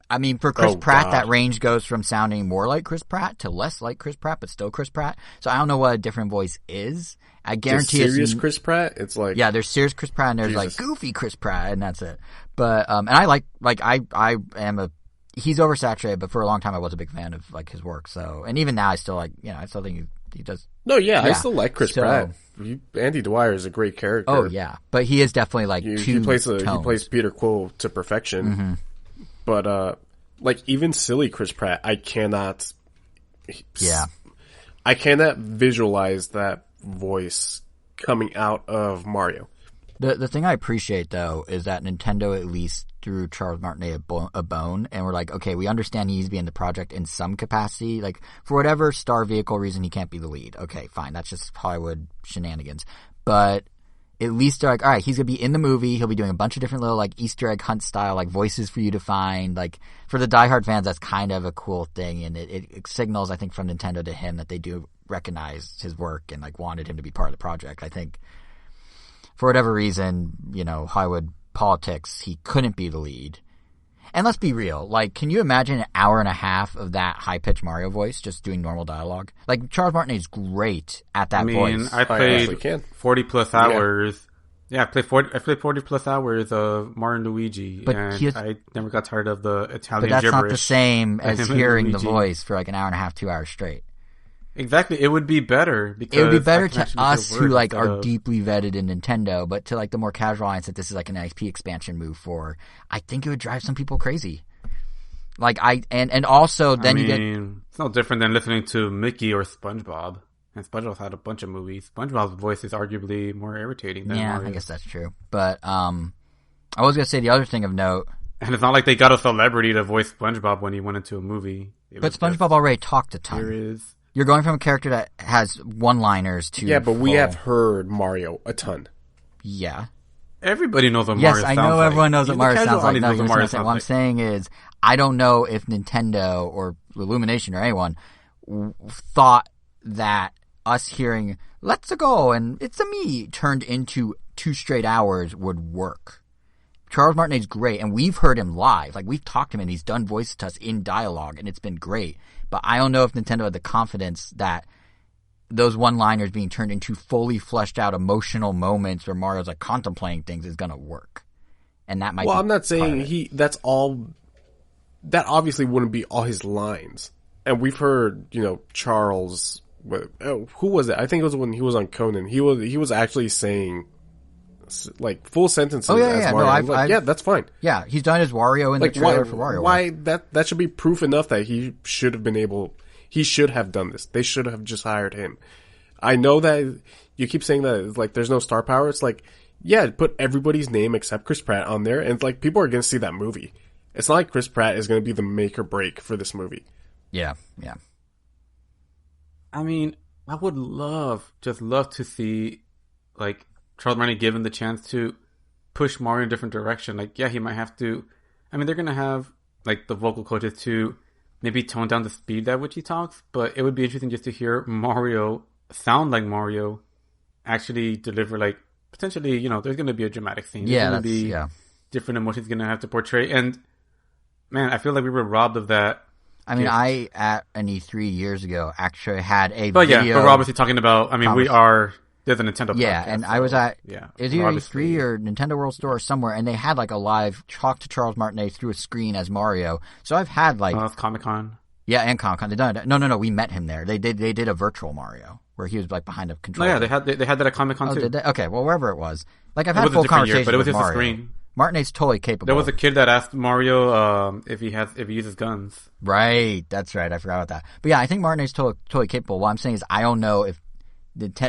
[SPEAKER 1] I mean, for Chris Pratt,
[SPEAKER 3] God.
[SPEAKER 1] that range goes from sounding more like Chris Pratt to less like Chris Pratt, but still Chris Pratt. So I don't know what a different voice is. I
[SPEAKER 3] There's
[SPEAKER 1] guarantee it's
[SPEAKER 3] serious Chris Pratt. It's like
[SPEAKER 1] yeah, there's serious Chris Pratt and there's
[SPEAKER 3] Jesus.
[SPEAKER 1] like goofy Chris Pratt, and that's it. But and I like I am a he's oversaturated, but for a long time I was a big fan of like his work. So and even now I still like I still think he does.
[SPEAKER 3] no, yeah, I
[SPEAKER 1] Yeah.
[SPEAKER 3] still like Chris
[SPEAKER 1] So-
[SPEAKER 3] Pratt. Andy Dwyer is a great character.
[SPEAKER 1] Oh yeah, but he is definitely like
[SPEAKER 3] He plays
[SPEAKER 1] tones.
[SPEAKER 3] Peter Quill to perfection. But like even silly Chris Pratt, I cannot.
[SPEAKER 1] Yeah.
[SPEAKER 3] I cannot visualize that voice coming out of Mario.
[SPEAKER 1] The thing I appreciate though is that Nintendo at least threw Charles Martinet a bone, and we're like, okay, we understand he needs to be in the project in some capacity. Like for whatever star vehicle reason, he can't be the lead. Okay, fine, that's just Hollywood shenanigans. But at least they're like, all right, he's gonna be in the movie. He'll be doing a bunch of different little like Easter egg hunt style like voices for you to find. Like for the diehard fans, that's kind of a cool thing, and it signals, I think, from Nintendo to him that they do recognize his work and like wanted him to be part of the project. I think. For whatever reason, Hollywood politics, he couldn't be the lead. And let's be real. Like, can you imagine an hour and a half of that high-pitched Mario voice just doing normal dialogue? Like, Charles Martinet's great at that voice.
[SPEAKER 2] I played 40-plus hours. Yeah, I played 40-plus hours of Mario and Luigi,
[SPEAKER 1] but
[SPEAKER 2] and I never got tired of the Italian
[SPEAKER 1] gibberish. But that's
[SPEAKER 2] gibberish
[SPEAKER 1] not the same as hearing the voice for like an hour and a half, 2 hours straight.
[SPEAKER 2] Exactly. It would be better because
[SPEAKER 1] it would be better to us who like are deeply vetted in Nintendo, but to like the more casual audience that this is like an IP expansion move for, I think it would drive some people crazy. Like and also then
[SPEAKER 2] it's no different than listening to Mickey or SpongeBob. And SpongeBob's had a bunch of movies. SpongeBob's voice is arguably more irritating than Mario's.
[SPEAKER 1] I guess that's true. But I was gonna say the other thing of note.
[SPEAKER 2] And it's not like they got a celebrity to voice SpongeBob when he went into a movie.
[SPEAKER 1] But SpongeBob already talked a ton. You're going from a character that has one-liners to...
[SPEAKER 3] Yeah, but we have heard Mario a ton.
[SPEAKER 1] Yeah.
[SPEAKER 2] Everybody knows what Mario sounds like.
[SPEAKER 1] Yes, I know everyone knows what Mario sounds like. What I'm saying is, I don't know if Nintendo or Illumination or anyone thought that us hearing, let's go, and it's a me, turned into 2 straight hours would work. Charles Martinet's great, and we've heard him live. Like, we've talked to him, and he's done voices to us in dialogue, and it's been great. But I don't know if Nintendo had the confidence that those one-liners being turned into fully fleshed out emotional moments where Mario's like contemplating things is going to work. And that might be
[SPEAKER 3] I'm not saying that's all. That obviously wouldn't be all his lines. And we've heard, Charles. Who was it? I think it was when he was on Conan. He was actually saying like full sentences as Mario. No, that's fine.
[SPEAKER 1] Yeah, he's done his Wario in the trailer for WarioWare.
[SPEAKER 3] Why that should be proof enough that he should have done this. They should have just hired him. I know that you keep saying that it's like there's no star power. It's like, yeah, put everybody's name except Chris Pratt on there, and it's like people are going to see that movie. It's not like Chris Pratt is going to be the make or break for this movie.
[SPEAKER 1] Yeah.
[SPEAKER 2] I mean, I would love to see like Charles Martinet given the chance to push Mario in a different direction. Like, yeah, he might have to. I mean, they're going to have like the vocal coaches to maybe tone down the speed at which he talks, but it would be interesting just to hear Mario sound like Mario, actually deliver like potentially. There's going to be a dramatic scene. There's going to be different emotions going to have to portray. And man, I feel like we were robbed of that.
[SPEAKER 1] I mean, I at an E3 years ago actually had a
[SPEAKER 2] but
[SPEAKER 1] video.
[SPEAKER 2] Yeah, but we're obviously talking about. I mean, we are. There's a Nintendo podcast.
[SPEAKER 1] Yeah, and I was at either E3 or Nintendo World Store or somewhere, and they had like a live talk to Charles Martinet through a screen as Mario. So I've had like
[SPEAKER 2] Comic-Con.
[SPEAKER 1] Yeah, and Comic-Con. They done it. No. We met him there. They did a virtual Mario where he was like behind a controller.
[SPEAKER 2] No, yeah, they had that at Comic-Con too.
[SPEAKER 1] Did they? Okay, well wherever it was, like I've had full conversations but it was with just Mario. A screen. Martinet's totally capable.
[SPEAKER 2] There was a kid that asked Mario if he uses guns.
[SPEAKER 1] Right, that's right. I forgot about that. But yeah, I think Martinet's totally capable. What I'm saying is, I don't know if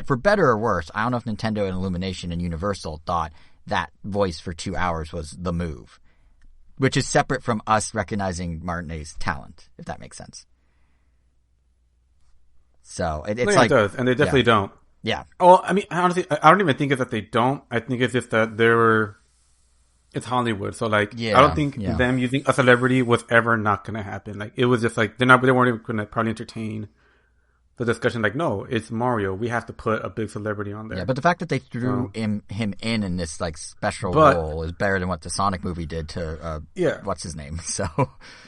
[SPEAKER 1] for better or worse, I don't know if Nintendo and Illumination and Universal thought that voice for 2 hours was the move, which is separate from us recognizing Martinet's talent, if that makes sense. So it's like
[SPEAKER 2] it does, and they definitely don't.
[SPEAKER 1] Yeah.
[SPEAKER 2] Well, I mean, honestly, I don't even think it's that they don't. I think it's just that it's Hollywood, so like, I don't think them using a celebrity was ever not going to happen. Like, it was just like they weren't even going to probably entertain the discussion. Like, no, it's Mario. We have to put a big celebrity on there.
[SPEAKER 1] Yeah, but the fact that they threw him in this like special role is better than what the Sonic movie did to what's his name? So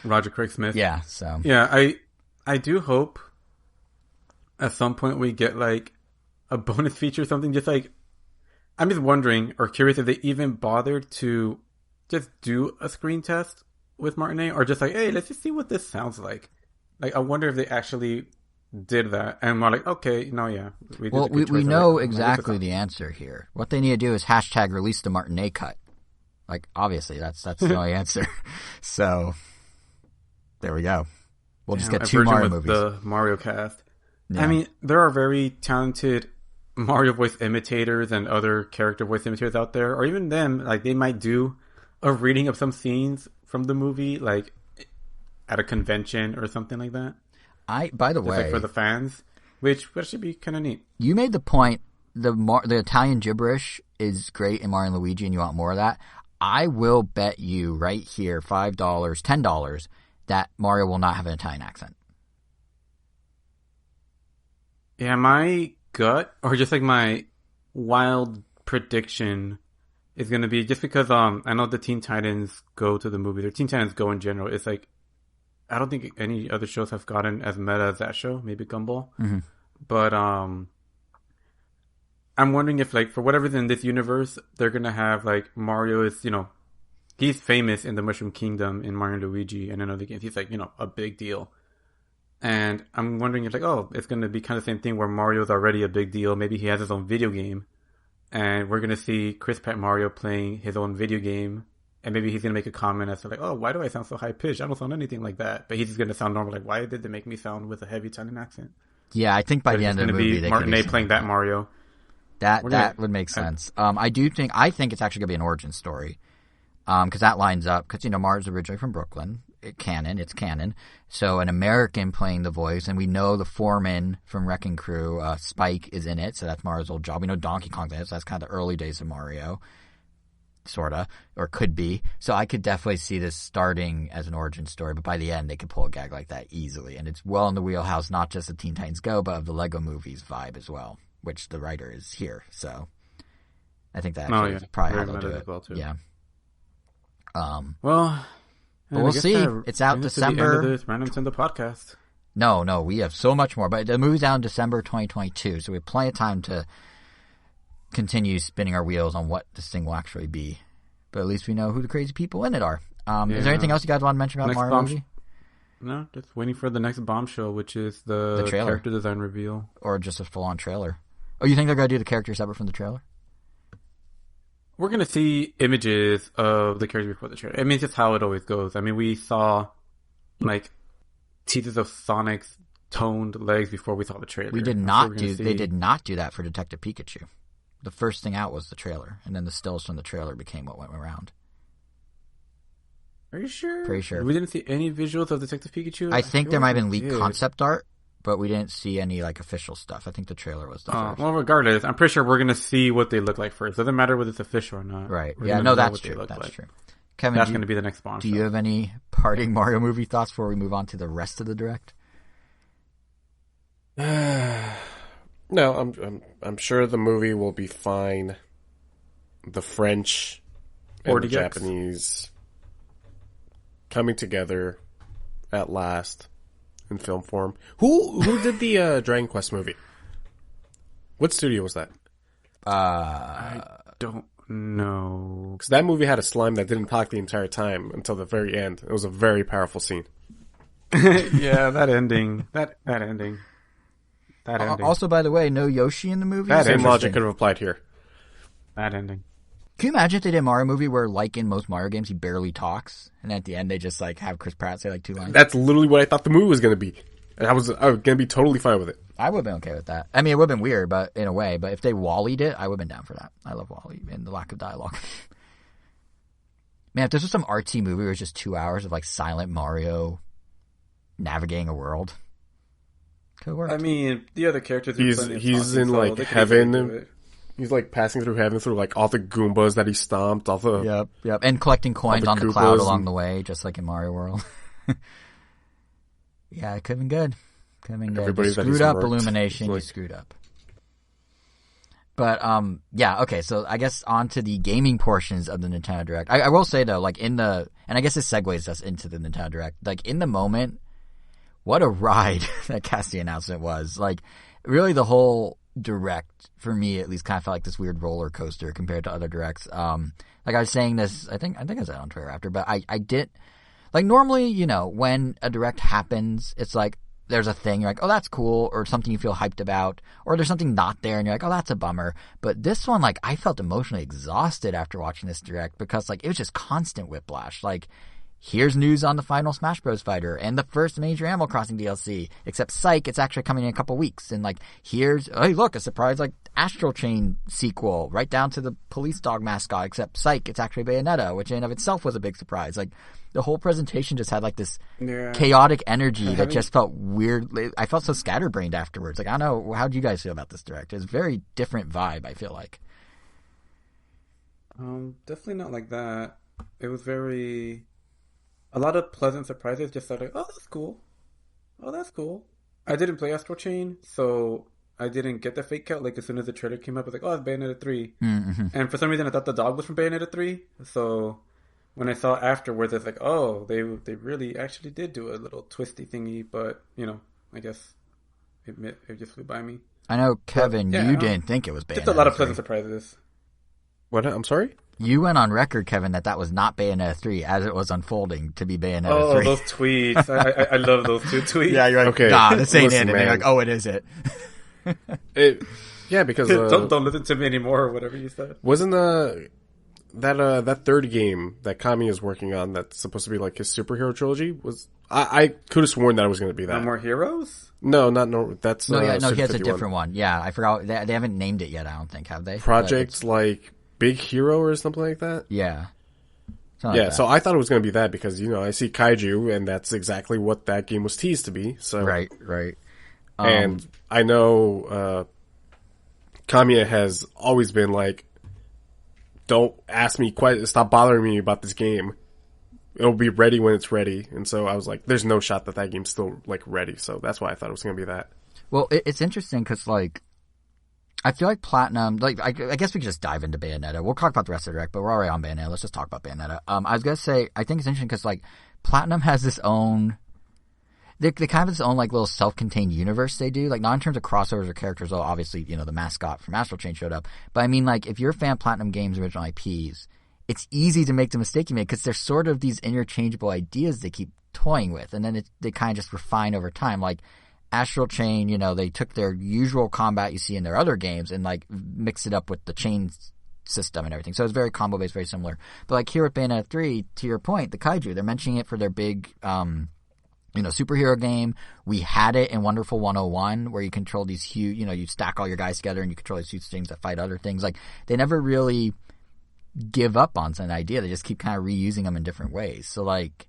[SPEAKER 2] Roger Craig Smith.
[SPEAKER 1] Yeah. So
[SPEAKER 2] I do hope at some point we get like a bonus feature or something. Just like, I'm just wondering or curious if they even bothered to just do a screen test with Martinet, or just like, hey, let's just see what this sounds like. Like, I wonder if they actually did that, and we're like, okay, no, yeah.
[SPEAKER 1] We know exactly the answer here. What they need to do is hashtag release the Martinet cut. Like, obviously, that's the only answer. So, there we go. We'll just get 2 Mario movies.
[SPEAKER 2] The Mario cast. Yeah. I mean, there are very talented Mario voice imitators and other character voice imitators out there, or even them, like they might do a reading of some scenes from the movie, like at a convention or something like that.
[SPEAKER 1] By the way,
[SPEAKER 2] like for the fans, which should be kind of neat.
[SPEAKER 1] You made the point the Italian gibberish is great in Mario and Luigi, and you want more of that. I will bet you right here $5, $10 that Mario will not have an Italian accent.
[SPEAKER 2] Yeah, my gut, or just like my wild prediction, is going to be just because I know the Teen Titans Go to the movies, or Teen Titans Go in general. It's like I don't think any other shows have gotten as meta as that show. Maybe Gumball, but I'm wondering if like for whatever reason in this universe they're gonna have like Mario is he's famous in the Mushroom Kingdom in Mario and Luigi and in other games. He's like a big deal. And I'm wondering if, like, it's going to be kind of the same thing where Mario's already a big deal. Maybe he has his own video game. And we're going to see Chris Pratt Mario playing his own video game. And maybe he's going to make a comment as to, like, why do I sound so high-pitched? I don't sound anything like that. But he's just going to sound normal. Like, why did they make me sound with a heavy Italian accent?
[SPEAKER 1] Yeah, I think by the end of the movie...
[SPEAKER 2] It's going to be Martinet playing that Mario.
[SPEAKER 1] That would make sense. I think it's actually going to be an origin story. Because that lines up. Because, Mario's originally from Brooklyn. It's canon. So an American playing the voice, and we know the foreman from Wrecking Crew, Spike, is in it, so that's Mario's old job. We know Donkey Kong's in it, so that's kind of the early days of Mario, sorta, or could be. So I could definitely see this starting as an origin story, but by the end they could pull a gag like that easily, and it's well in the wheelhouse, not just of Teen Titans Go, but of the Lego Movies vibe as well, which the writer is here. So I think that is probably how they'll do it. Well too. Yeah. But we'll see. It's out December.
[SPEAKER 2] This Random Nintendo podcast.
[SPEAKER 1] No, we have so much more. But the movie's out in December 2022, so we have plenty of time to continue spinning our wheels on what this thing will actually be. But at least we know who the crazy people in it are. Is there anything else you guys want to mention about Mario movie?
[SPEAKER 2] No, just waiting for the next bombshell, which is the character design reveal.
[SPEAKER 1] Or just a full-on trailer. Oh, you think they're going to do the character separate from the trailer?
[SPEAKER 2] We're going to see images of the character before the trailer. I mean, it's just how it always goes. I mean, we saw, like, teasers of Sonic's toned legs before we saw the trailer.
[SPEAKER 1] They did not do that for Detective Pikachu. The first thing out was the trailer, and then the stills from the trailer became what went around.
[SPEAKER 2] Are you sure?
[SPEAKER 1] Pretty sure.
[SPEAKER 2] We didn't see any visuals of Detective Pikachu?
[SPEAKER 1] I think there might have been leaked concept art, but we didn't see any, like, official stuff. I think the trailer was the first.
[SPEAKER 2] Well, regardless, I'm pretty sure we're going to see what they look like first. Doesn't matter whether it's official or not.
[SPEAKER 1] Right. Yeah, no, that's true. That's true. Kevin,
[SPEAKER 2] that's going to be the next bombshell.
[SPEAKER 1] Do you have any parting Mario movie thoughts before we move on to the rest of the direct?
[SPEAKER 3] No, I'm sure the movie will be fine. The French and the Japanese coming together at last. In film form. Who did the Dragon Quest movie? What studio was that?
[SPEAKER 2] I don't know.
[SPEAKER 3] Because that movie had a slime that didn't talk the entire time until the very end. It was a very powerful scene.
[SPEAKER 2] Yeah, that ending. That ending.
[SPEAKER 1] Also, by the way, no Yoshi in the movie?
[SPEAKER 3] Same logic could have applied here.
[SPEAKER 2] That ending.
[SPEAKER 1] Can you imagine if they did a Mario movie where, like in most Mario games, he barely talks, and at the end they just like have Chris Pratt say like 2 lines?
[SPEAKER 3] That's literally what I thought the movie was going to be. And I was going to be totally fine with it.
[SPEAKER 1] I would have been okay with that. I mean, it would have been weird, but in a way. But if they Wall-E'd it, I would have been down for that. I love Wall-E and the lack of dialogue. Man, if this was some artsy movie where it's just 2 hours of like silent Mario navigating a world, could work.
[SPEAKER 2] I mean, the other characters.
[SPEAKER 3] He's in like heaven. He's like passing through heaven through like all the Goombas that he stomped, all the
[SPEAKER 1] yep, and collecting coins on the cloud along the way, just like in Mario World. Yeah, it could have been good. You screwed up, Illumination. You screwed up. But yeah, okay. So I guess on to the gaming portions of the Nintendo Direct. I will say though, like and I guess this segues us into the Nintendo Direct. Like in the moment, what a ride that casting announcement was. Like really, the whole Direct for me at least kind of felt like this weird roller coaster compared to other directs. Like I was saying this, I think I said it on Twitter after, but I did like normally, when a direct happens, it's like there's a thing you're like, oh, that's cool, or something you feel hyped about, or there's something not there and you're like, oh, that's a bummer. But this one, like, I felt emotionally exhausted after watching this direct because like it was just constant whiplash. Like, here's news on the final Smash Bros. Fighter and the first major Animal Crossing DLC. Except, psych, it's actually coming in a couple weeks. And, like, here's, hey, look, a surprise, like, Astral Chain sequel, right down to the police dog mascot. Except, psych, it's actually Bayonetta, which in and of itself was a big surprise. Like, the whole presentation just had, like, this chaotic energy that just felt weird. I felt so scatterbrained afterwards. Like, I don't know, how do you guys feel about this direct? It's a very different vibe, I feel like.
[SPEAKER 2] Definitely not like that. It was very... a lot of pleasant surprises, just like, oh, that's cool. I didn't play Astral Chain, so I didn't get the fake out. Like, as soon as the trailer came up, I was like, oh, it's Bayonetta 3.
[SPEAKER 1] Mm-hmm.
[SPEAKER 2] And for some reason, I thought the dog was from Bayonetta 3. So when I saw afterwards, it's like, oh, they really actually did do a little twisty thingy. But, I guess it just flew by me.
[SPEAKER 1] I know, Kevin,
[SPEAKER 2] But,
[SPEAKER 1] you didn't think it was Bayonetta.
[SPEAKER 2] Just a lot of
[SPEAKER 1] 3.
[SPEAKER 2] pleasant surprises.
[SPEAKER 3] What? I'm sorry?
[SPEAKER 1] You went on record, Kevin, that was not Bayonetta 3 as it was unfolding to be Bayonetta 3.
[SPEAKER 2] Oh, those tweets. I love those two tweets.
[SPEAKER 1] Yeah, you're like,
[SPEAKER 3] okay,
[SPEAKER 1] nah, this ain't
[SPEAKER 3] listen,
[SPEAKER 1] it. And they're
[SPEAKER 3] man.
[SPEAKER 1] like, oh, it is it.
[SPEAKER 3] Yeah, because
[SPEAKER 2] don't listen to me anymore or whatever you said.
[SPEAKER 3] wasn't that third game that Kami is working on that's supposed to be like his superhero trilogy was I could have sworn that it was going to be that.
[SPEAKER 2] No More Heroes?
[SPEAKER 3] No, not no. That's
[SPEAKER 1] No, he has a
[SPEAKER 3] 51.
[SPEAKER 1] different one. Yeah, I forgot. They haven't named it yet, I don't think, have they?
[SPEAKER 3] Project like Big Hero or something like that.
[SPEAKER 1] Yeah.
[SPEAKER 3] Yeah, so I thought it was going to be that because, I see Kaiju, and that's exactly what that game was teased to be. So
[SPEAKER 1] Right.
[SPEAKER 3] And I know Kamiya has always been like, don't ask me stop bothering me about this game. It'll be ready when it's ready. And so I was like, there's no shot that game's still, like, ready. So that's why I thought it was going to be that.
[SPEAKER 1] Well, it's interesting because, like, I feel like Platinum, like, I guess we could just dive into Bayonetta. We'll talk about the rest of the direct, but we're already on Bayonetta. Let's just talk about Bayonetta. I was going to say, I think it's interesting because, like, Platinum has this own, they kind of have this own, like, little self-contained universe they do. Like, not in terms of crossovers or characters, though obviously, the mascot from Astral Chain showed up. But I mean, like, if you're a fan of Platinum Games' original IPs, it's easy to make the mistake you made because they're sort of these interchangeable ideas they keep toying with. And then they kind of just refine over time. Like, Astral Chain, they took their usual combat you see in their other games and, like, mixed it up with the chain system and everything. So it's very combo-based, very similar. But, like, here with Bayonetta 3, to your point, the Kaiju, they're mentioning it for their big, superhero game. We had it in Wonderful 101 where you control these huge, you stack all your guys together and you control these huge things that fight other things. Like, they never really give up on an idea. They just keep kind of reusing them in different ways. So, like,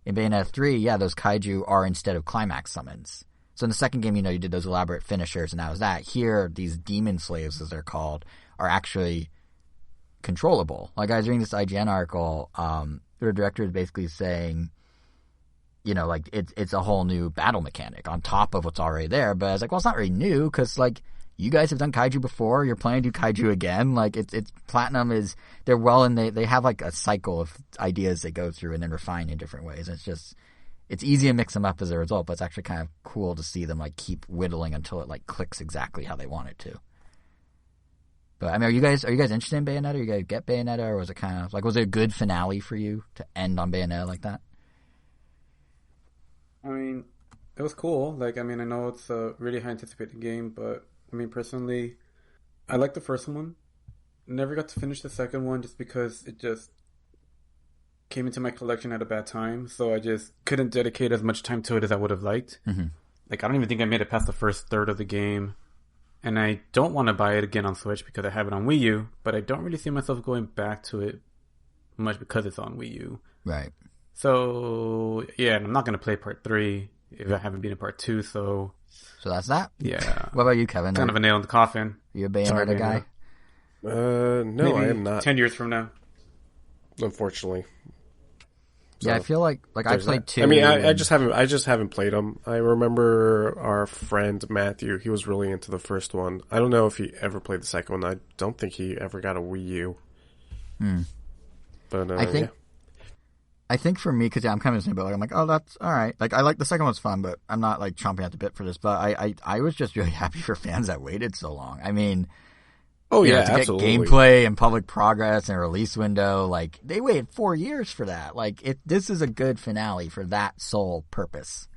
[SPEAKER 1] in Bayonetta 3, yeah, those Kaiju are instead of climax summons. So in the second game, you did those elaborate finishers, and that was that. Here, these demon slaves, as they're called, are actually controllable. Like, I was reading this IGN article, the director is basically saying, like, it's a whole new battle mechanic on top of what's already there. But I was like, well, it's not really new, because, like, you guys have done Kaiju before, you're planning to do Kaiju again. Like, it's Platinum is, they're well, and they have, like, a cycle of ideas they go through and then refine in different ways. It's just, it's easy to mix them up as a result, but it's actually kind of cool to see them, like, keep whittling until it, like, clicks exactly how they want it to. But I mean, are you guys interested in Bayonetta? You guys get Bayonetta, or was it kind of like, was it a good finale for you to end on Bayonetta like that?
[SPEAKER 2] I mean, it was cool. Like, I mean, I know it's a really high anticipated game, but I mean, personally, I like the first one. Never got to finish the second one just because it just came into my collection at a bad time, so I just couldn't dedicate as much time to it as I would have liked.
[SPEAKER 1] Mm-hmm.
[SPEAKER 2] Like, I don't even think I made it past the first third of the game, and I don't want to buy it again on Switch because I have it on Wii U, but I don't really see myself going back to it much because it's on Wii U.
[SPEAKER 1] Right.
[SPEAKER 2] So, yeah, and I'm not going to play Part 3 if I haven't been in Part 2, so
[SPEAKER 1] that's that?
[SPEAKER 2] Yeah.
[SPEAKER 1] What about you, Kevin?
[SPEAKER 2] Kind of a nail in the coffin.
[SPEAKER 1] You a Bayonetta guy?
[SPEAKER 3] No,
[SPEAKER 2] Maybe
[SPEAKER 3] I am not.
[SPEAKER 2] 10 years from now.
[SPEAKER 3] Unfortunately.
[SPEAKER 1] Yeah, I feel like I played
[SPEAKER 3] that.
[SPEAKER 1] 2.
[SPEAKER 3] I mean, I just haven't played them. I remember our friend Matthew. He was really into the first one. I don't know if he ever played the second one. I don't think he ever got a Wii U. But
[SPEAKER 1] I think for me, because I'm kind of the same, but like, I'm like, oh, that's all right. Like, I like the second one's fun, but I'm not like chomping at the bit for this. But I was just really happy for fans that waited so long. I mean,
[SPEAKER 3] to
[SPEAKER 1] absolutely. Get gameplay and public progress and a release window, like, they waited 4 years for that. Like, this is a good finale for that sole purpose.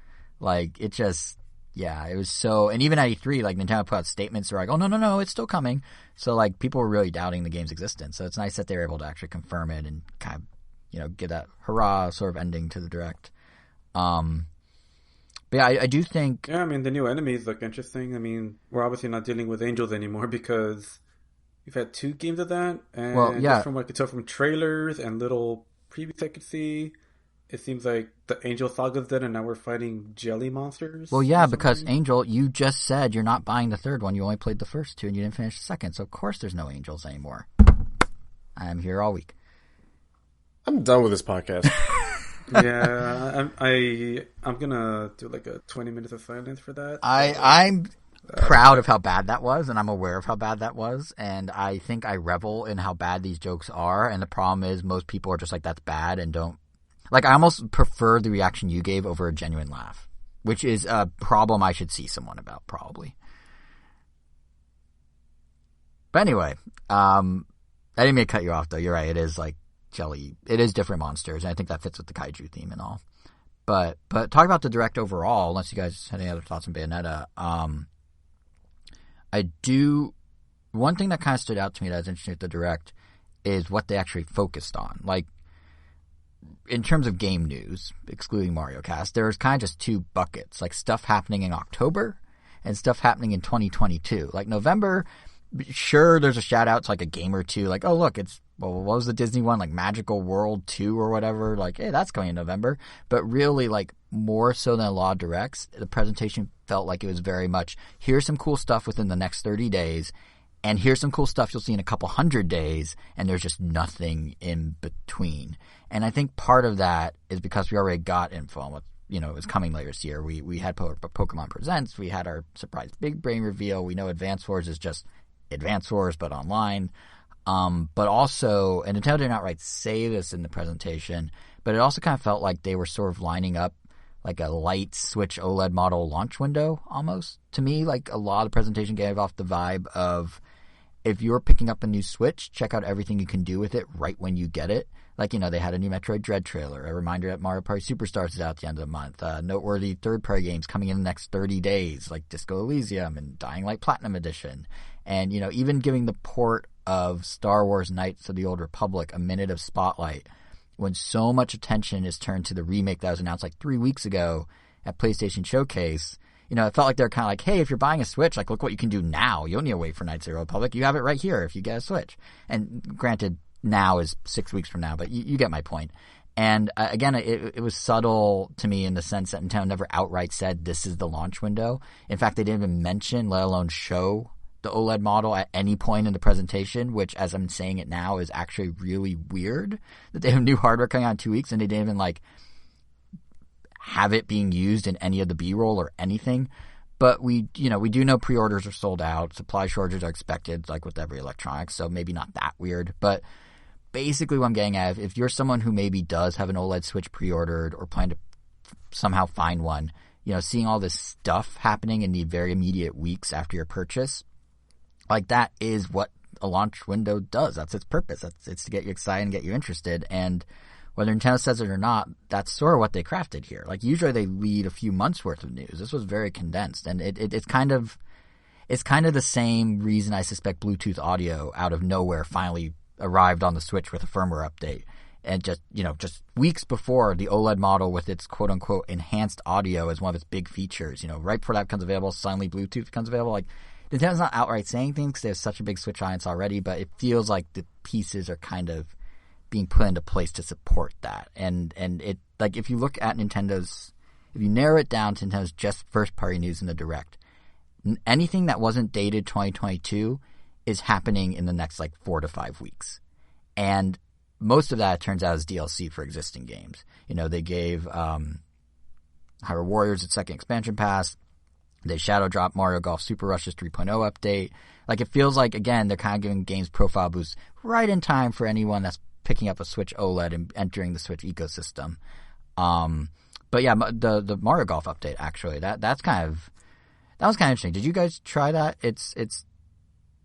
[SPEAKER 1] Like, it just, yeah, it was so, and even at E3, like, Nintendo put out statements that were like, oh, no, it's still coming. So, like, people were really doubting the game's existence. So it's nice that they were able to actually confirm it and kind of, get that hurrah sort of ending to the direct. But yeah, I do think...
[SPEAKER 2] Yeah, I mean, the new enemies look interesting. I mean, we're obviously not dealing with angels anymore because we've had 2 games of that. And just from what I could tell from trailers and little previews I could see, it seems like the Angel Saga's dead and now we're fighting jelly monsters.
[SPEAKER 1] Well, yeah, because Angel, you just said you're not buying the third one. You only played the first 2 and you didn't finish the second. So, of course, there's no angels anymore. I'm here all week.
[SPEAKER 3] I'm done with this podcast.
[SPEAKER 2] Yeah, I'm gonna do like a 20 minutes of silence for that.
[SPEAKER 1] proud of how bad that was, and I'm aware of how bad that was, and I think I revel in how bad these jokes are, and the problem is most people are just like, that's bad, and don't... Like, I almost prefer the reaction you gave over a genuine laugh, which is a problem I should see someone about, probably. But anyway, I didn't mean to cut you off, though. You're right, it is, like, jelly. It is different monsters, and I think that fits with the kaiju theme and all. But talk about the Direct overall, unless you guys had any other thoughts on Bayonetta. One thing that kind of stood out to me that was interesting with the Direct is what they actually focused on. Like, in terms of game news, excluding Mario Cast, there's kind of just two buckets, like stuff happening in October and stuff happening in 2022. Like November, sure, there's a shout out to like a game or two, like, oh look, what was the Disney one, like Magical World 2 or whatever, like, hey, that's coming in November. But really, like, more so than a lot of Directs, the presentation felt like it was very much, here's some cool stuff within the next 30 days, and here's some cool stuff you'll see in a couple 100 days, and there's just nothing in between. And I think part of that is because we already got info on what, it was coming later this year. We had Pokemon Presents, we had our surprise Big Brain reveal, we know Advance Wars is just Advance Wars, but online. But also, and Nintendo didn't outright say this in the presentation, but it also kind of felt like they were sort of lining up like a light Switch OLED model launch window, almost. To me, like, a lot of the presentation gave off the vibe of, if you're picking up a new Switch, check out everything you can do with it right when you get it. Like, they had a new Metroid Dread trailer, a reminder that Mario Party Superstars is out at the end of the month, noteworthy third-party games coming in the next 30 days, like Disco Elysium and Dying Light Platinum Edition. And, even giving the port of Star Wars Knights of the Old Republic a minute of spotlight when so much attention is turned to the remake that was announced like 3 weeks ago at PlayStation Showcase. It felt like they're kind of like, hey, if you're buying a Switch, like, look what you can do now. You don't need to wait for Knights of the Old Republic. You have it right here if you get a Switch. And granted, now is 6 weeks from now, but you get my point. And again, it was subtle to me in the sense that Nintendo never outright said this is the launch window. In fact, they didn't even mention, let alone show, the OLED model at any point in the presentation, which, as I'm saying it now, is actually really weird that they have new hardware coming out in 2 weeks and they didn't even like have it being used in any of the B-roll or anything. But we do know pre-orders are sold out, supply shortages are expected, like with every electronics, so maybe not that weird. But basically what I'm getting at, if you're someone who maybe does have an OLED Switch pre-ordered or plan to somehow find one, seeing all this stuff happening in the very immediate weeks after your purchase, like, that is what a launch window does. That's its purpose. It's to get you excited and get you interested. And whether Nintendo says it or not, that's sort of what they crafted here. Like, usually they lead a few months worth of news. This was very condensed, and it's kind of the same reason I suspect Bluetooth audio out of nowhere finally arrived on the Switch with a firmware update. And just weeks before the OLED model with its quote unquote enhanced audio as one of its big features, right before that becomes available, suddenly Bluetooth becomes available. Like, Nintendo's not outright saying things because they have such a big Switch audience already, but it feels like the pieces are kind of being put into place to support that. And it, like, if you look at if you narrow it down to Nintendo's just first-party news in the Direct, anything that wasn't dated 2022 is happening in the next, 4 to 5 weeks. And most of that, it turns out, is DLC for existing games. They gave Hyrule Warriors its second expansion pass. They shadow dropped Mario Golf Super Rush's 3.0 update. Like, it feels like, again, they're kind of giving games profile boosts right in time for anyone that's picking up a Switch OLED and entering the Switch ecosystem. But yeah, the Mario Golf update, actually, that was kind of interesting. Did you guys try that? It's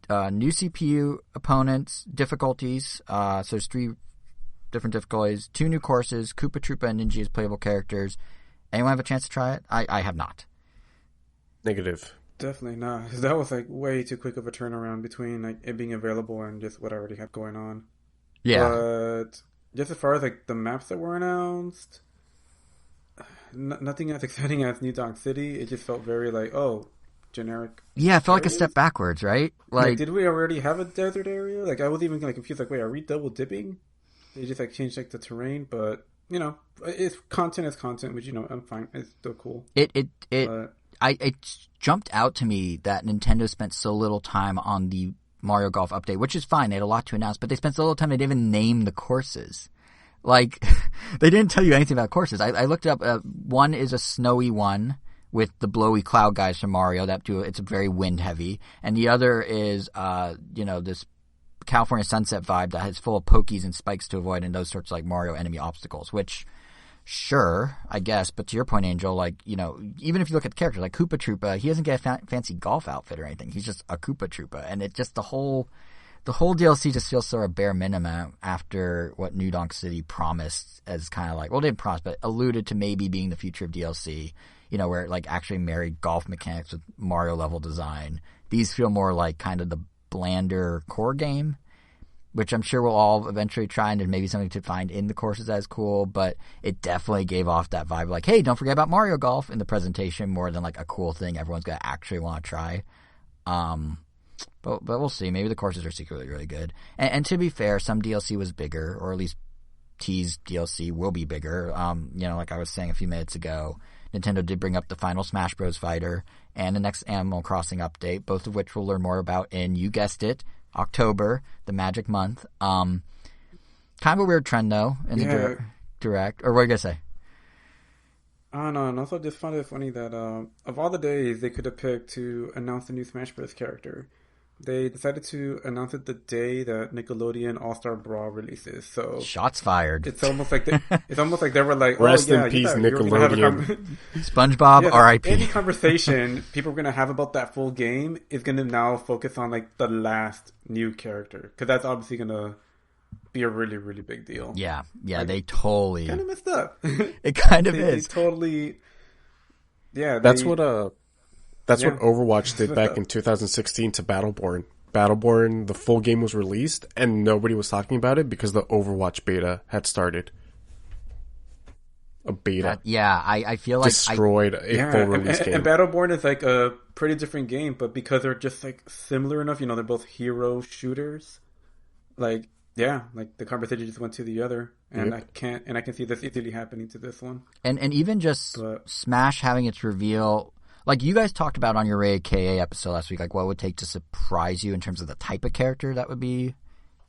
[SPEAKER 1] new CPU opponents, difficulties. So there's 3 different difficulties, 2 new courses, Koopa Troopa and Ninja as playable characters. Anyone have a chance to try it? I have not.
[SPEAKER 3] Negative.
[SPEAKER 2] Definitely not. 'Cause that was way too quick of a turnaround between it being available and just what I already had going on.
[SPEAKER 1] Yeah.
[SPEAKER 2] But just as far as the maps that were announced, nothing as exciting as New Donk City. It just felt very generic.
[SPEAKER 1] Yeah, it felt like a step backwards, right?
[SPEAKER 2] Did we already have a desert area? I was even confused. Wait, are we double dipping? They just changed the terrain, but it's content is content, which I'm fine. It's still cool. It
[SPEAKER 1] jumped out to me that Nintendo spent so little time on the Mario Golf update, which is fine. They had a lot to announce, but they spent so little time they didn't even name the courses. They didn't tell you anything about courses. I looked it up. One is a snowy one, with the blowy cloud guys from Mario. It's very wind heavy. And the other is, this California Sunset vibe that is full of pokies and spikes to avoid and those sorts of like Mario enemy obstacles, which sure, I guess. But to your point, Angel, like, even if you look at the characters like Koopa Troopa, he doesn't get a fancy golf outfit or anything. He's just a Koopa Troopa. And it just, the whole DLC just feels sort of bare minimum after what New Donk City promised as kind of like, well, they didn't promise, but alluded to maybe being the future of DLC, where it like actually married golf mechanics with Mario level design. These feel more like kind of the blander core game, which I'm sure we'll all eventually try, and there's maybe something to find in the courses that is cool, but it definitely gave off that vibe like, hey, don't forget about Mario Golf in the presentation more than like a cool thing everyone's going to actually want to try. But we'll see. Maybe the courses are secretly really good. And to be fair, some DLC was bigger, or at least teased DLC will be bigger. Like I was saying a few minutes ago, Nintendo did bring up the final Smash Bros. Fighter and the next Animal Crossing update, both of which we'll learn more about in, you guessed it, October, the magic month. Kind of a weird trend, though, in the direct. Or what are you going to say?
[SPEAKER 2] I don't know, and also just found it funny that of all the days they could have picked to announce the new Smash Bros. Character, they decided to announce it the day that Nickelodeon All-Star Brawl releases. So
[SPEAKER 1] shots fired.
[SPEAKER 2] It's almost like they were like,
[SPEAKER 3] rest in peace, Nickelodeon.
[SPEAKER 1] SpongeBob, R.I.P.
[SPEAKER 2] Any conversation people are gonna have about that full game is gonna now focus on like the last new character, because that's obviously gonna be a really, really big deal.
[SPEAKER 1] Yeah, like, they totally
[SPEAKER 2] kind of messed up.
[SPEAKER 1] It kind of is.
[SPEAKER 2] They totally. Yeah,
[SPEAKER 3] that's what Overwatch did back in 2016 to Battleborn. Battleborn, the full game was released, and nobody was talking about it because the Overwatch beta had started. A beta.
[SPEAKER 1] I feel like
[SPEAKER 3] destroyed a full release game.
[SPEAKER 2] And Battleborn is like a pretty different game, but because they're just like similar enough, they're both hero shooters. Like, yeah, like the conversation just went to the other, and I can see this easily happening to this one.
[SPEAKER 1] And even just Smash having its reveal. Like you guys talked about on your Rated KA episode last week, like what it would take to surprise you in terms of the type of character that would be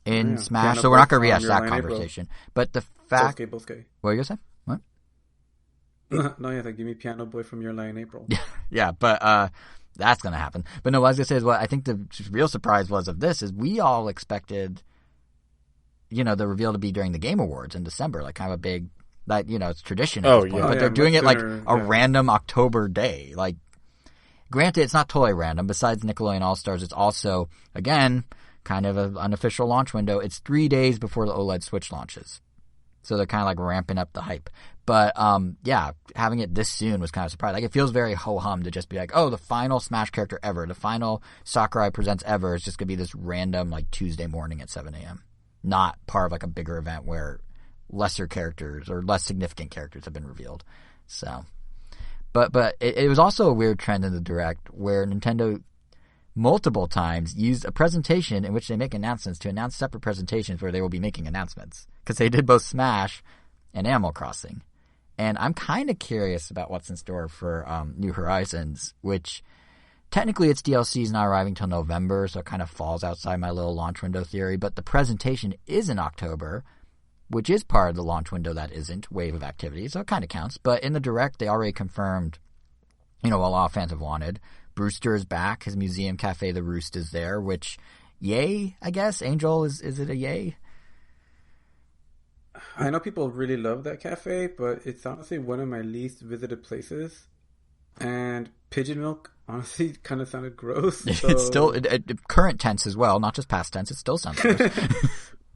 [SPEAKER 1] in Smash. So we're not going to rehash that conversation. But the fact...
[SPEAKER 2] Bosuke.
[SPEAKER 1] What are you going to say? What?
[SPEAKER 2] No, like give me Piano Boy from Your Lie in April.
[SPEAKER 1] Yeah, but that's going to happen. But no, what I was going to say is what I think the real surprise was of this is we all expected, the reveal to be during the Game Awards in December, like kind of a big... That it's tradition at this point, but they're doing it like a random October day. Like, granted, it's not totally random. Besides Nickelodeon All Stars, it's also again kind of an unofficial launch window. It's 3 days before the OLED Switch launches, so they're kind of like ramping up the hype. But having it this soon was kind of surprising. Like, it feels very ho hum to just be like, oh, the final Smash character ever, the final Sakurai presents ever is just gonna be this random like Tuesday morning at 7 a.m. Not part of like a bigger event where lesser characters or less significant characters have been revealed. So, but it was also a weird trend in the Direct where Nintendo multiple times used a presentation in which they make announcements to announce separate presentations where they will be making announcements, because they did both Smash and Animal Crossing. And I'm kind of curious about what's in store for New Horizons, which technically its DLC is not arriving till November, so it kind of falls outside my little launch window theory, but the presentation is in October, which is part of the launch window that isn't Wave of Activity, so it kind of counts. But in the Direct, they already confirmed, what a lot of fans have wanted. Brewster is back. His museum cafe, The Roost, is there, which, yay, I guess. Angel, is it a yay?
[SPEAKER 2] I know people really love that cafe, but it's honestly one of my least visited places. And Pigeon Milk, honestly, kind of sounded gross. So...
[SPEAKER 1] It's still, current tense as well, not just past tense. It still sounds gross.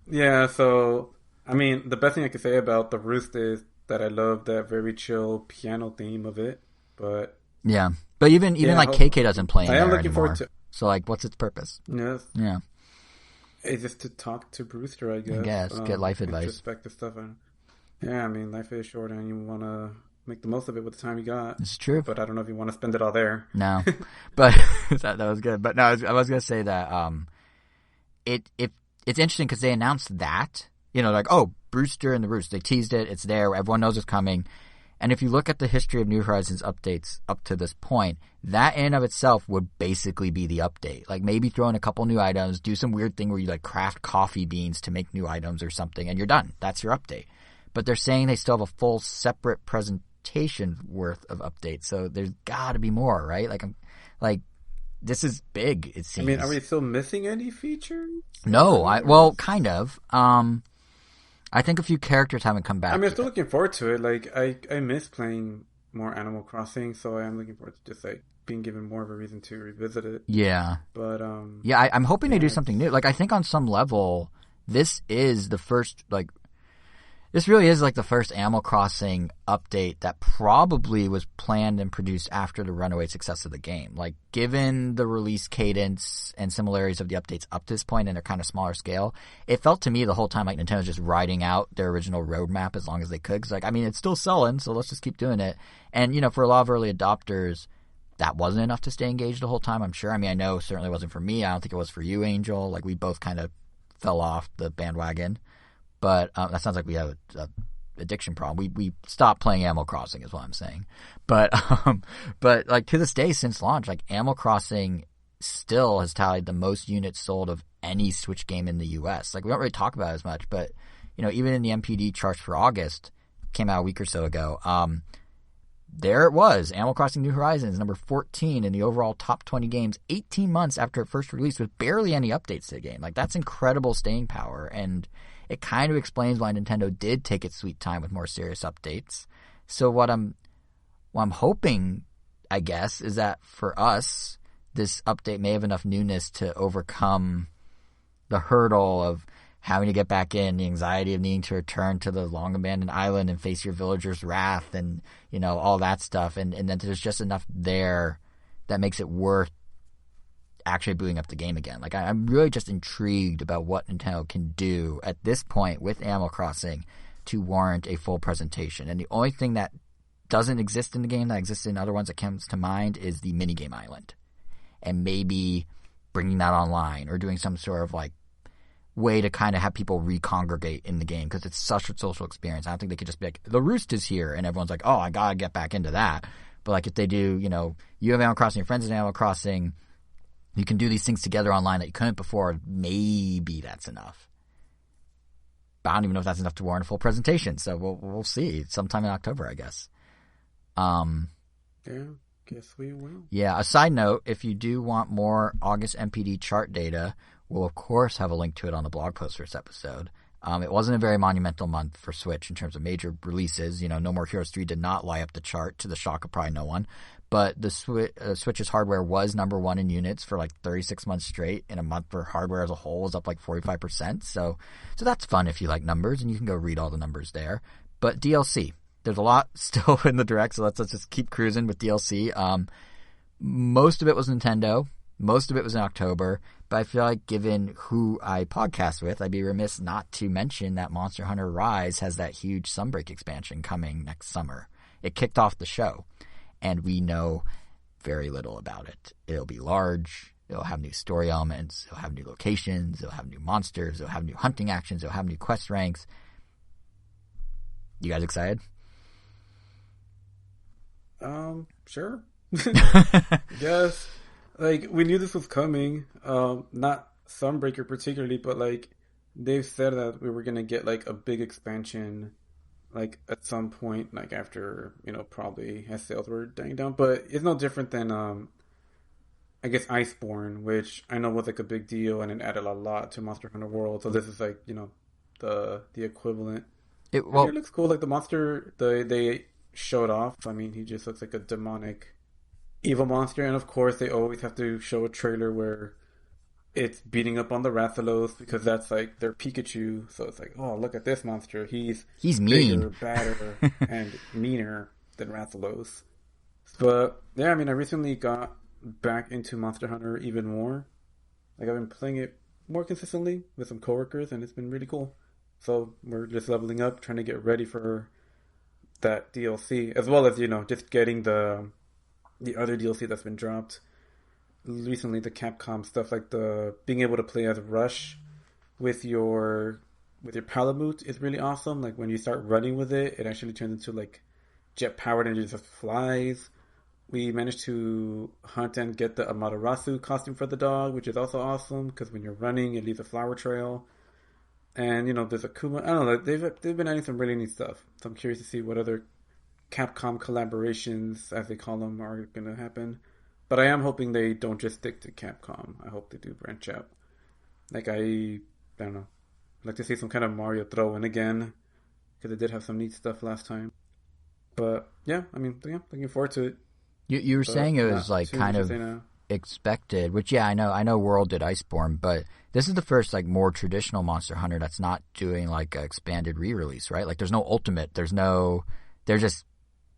[SPEAKER 2] Yeah, so... I mean, the best thing I can say about The Roost is that I love that very chill piano theme of it, but...
[SPEAKER 1] Yeah, but even like KK doesn't play in there anymore. I am looking forward to... So, like, what's its purpose?
[SPEAKER 2] Yes.
[SPEAKER 1] Yeah.
[SPEAKER 2] It's just to talk to Brewster, I guess.
[SPEAKER 1] Get life advice.
[SPEAKER 2] Introspective stuff. Yeah, I mean, life is short and you want to make the most of it with the time you got.
[SPEAKER 1] It's true.
[SPEAKER 2] But I don't know if you want to spend it all there.
[SPEAKER 1] No. But that was good. But no, I was going to say that it's interesting because they announced that... like, oh, Brewster and the Roost. They teased it. It's there. Everyone knows it's coming. And if you look at the history of New Horizons updates up to this point, that in and of itself would basically be the update. Like, maybe throw in a couple new items, do some weird thing where you, like, craft coffee beans to make new items or something, and you're done. That's your update. But they're saying they still have a full separate reputation worth of updates. So there's got to be more, right? This is big. It seems.
[SPEAKER 2] I mean, are we still missing any features?
[SPEAKER 1] No, well, kind of. I think a few characters haven't come back.
[SPEAKER 2] I mean, I'm still looking forward to it. Like, I miss playing more Animal Crossing, so I am looking forward to just like being given more of a reason to revisit it.
[SPEAKER 1] Yeah.
[SPEAKER 2] But
[SPEAKER 1] yeah, I'm hoping they do something new. Like, I think on some level, this is the first this really is like the first Animal Crossing update that probably was planned and produced after the runaway success of the game. Like, given the release cadence and similarities of the updates up to this point and their kind of smaller scale, it felt to me the whole time like Nintendo was just riding out their original roadmap as long as they could. Cause it's still selling, so let's just keep doing it. And, for a lot of early adopters, that wasn't enough to stay engaged the whole time, I'm sure. I mean, I know it certainly wasn't for me. I don't think it was for you, Angel. Like, we both kind of fell off the bandwagon. But that sounds like we have a addiction problem. We stopped playing Animal Crossing is what I'm saying. But like to this day since launch, like Animal Crossing still has tallied the most units sold of any Switch game in the US. Like we don't really talk about it as much, but even in the MPD charts for August, came out a week or so ago, there it was. Animal Crossing New Horizons, number 14 in the overall top 20 games, 18 months after it first released with barely any updates to the game. Like that's incredible staying power, and it kind of explains why Nintendo did take its sweet time with more serious updates. So what I'm hoping, I guess, is that for us, this update may have enough newness to overcome the hurdle of having to get back in, the anxiety of needing to return to the long abandoned island and face your villagers' wrath and, all that stuff. And then there's just enough there that makes it worth actually booting up the game again. Like I'm really just intrigued about what Nintendo can do at this point with Animal Crossing to warrant a full presentation. And the only thing that doesn't exist in the game that exists in other ones that comes to mind is the minigame island. And maybe bringing that online or doing some sort of like way to kind of have people recongregate in the game because it's such a social experience. I don't think they could just be like, the roost is here and everyone's like, oh, I gotta get back into that. But like if they do, you have Animal Crossing, your friends in Animal Crossing, you can do these things together online that you couldn't before. Maybe that's enough. But I don't even know if that's enough to warrant a full presentation. So we'll see. Sometime in October, I guess.
[SPEAKER 2] Yeah, guess we will.
[SPEAKER 1] Yeah, a side note, if you do want more August MPD chart data, we'll of course have a link to it on the blog post for this episode. It wasn't a very monumental month for Switch in terms of major releases. No More Heroes 3 did not lie up the chart to the shock of probably no one. But the Switch's hardware was number one in units for like 36 months straight. In a month for hardware as a whole was up like 45%. So that's fun if you like numbers, and you can go read all the numbers there. But DLC, there's a lot still in the direct, so let's just keep cruising with DLC. Most of it was Nintendo. Most of it was in October. But I feel like given who I podcast with, I'd be remiss not to mention that Monster Hunter Rise has that huge Sunbreak expansion coming next summer. It kicked off the show. And we know very little about it. It'll be large. It'll have new story elements. It'll have new locations. It'll have new monsters. It'll have new hunting actions. It'll have new quest ranks. You guys excited?
[SPEAKER 2] Sure. Yes. Like, we knew this was coming. Not Sunbreaker particularly, but like, they've said that we were going to get like a big expansion like at some point, like after, probably as sales were dying down. But it's no different than, I guess, Iceborne, which I know was like a big deal and it added a lot to Monster Hunter World. So this is like, the equivalent. It looks cool. Like the monster, they showed off. I mean, he just looks like a demonic evil monster. And of course, they always have to show a trailer where it's beating up on the Rathalos because that's like their Pikachu. So it's like, oh, look at this monster. He's
[SPEAKER 1] mean,
[SPEAKER 2] bigger, badder, and meaner than Rathalos. But yeah, I mean, I recently got back into Monster Hunter even more. Like I've been playing it more consistently with some coworkers, and it's been really cool. So we're just leveling up, trying to get ready for that DLC, as well as just getting the other DLC that's been dropped recently, the Capcom stuff, like the being able to play as Rush with your Palamute is really awesome. Like when you start running with it, it actually turns into like jet powered and it just flies. We managed to hunt and get the Amaterasu costume for the dog, which is also awesome because when you're running, it leaves a flower trail. And there's a Kuma. I don't know. They've been adding some really neat stuff. So I'm curious to see what other Capcom collaborations, as they call them, are going to happen. But I am hoping they don't just stick to Capcom. I hope they do branch out. Like, I don't know. I'd like to see some kind of Mario throw-in again, because it did have some neat stuff last time. But, yeah, I mean, yeah, looking forward to it.
[SPEAKER 1] You were saying it was, like, kind of expected, which, yeah, I know World did Iceborne, but this is the first, like, more traditional Monster Hunter that's not doing, like, an expanded re-release, right? Like, there's no Ultimate, they're just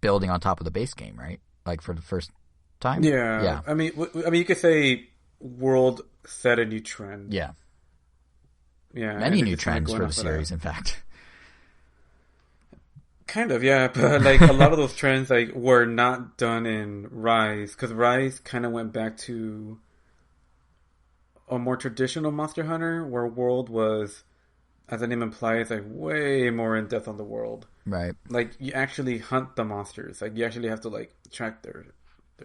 [SPEAKER 1] building on top of the base game, right? Like, for the first time?
[SPEAKER 2] Yeah. I mean, you could say World set a new trend.
[SPEAKER 1] Yeah.
[SPEAKER 2] Yeah.
[SPEAKER 1] Many new trends for the series, in fact.
[SPEAKER 2] Kind of, yeah. But, like, a lot of those trends, like, were not done in Rise. Because Rise kind of went back to a more traditional Monster Hunter, where World was, as the name implies, like, way more in depth on the world.
[SPEAKER 1] Right.
[SPEAKER 2] Like, you actually hunt the monsters. Like, you actually have to, like, track their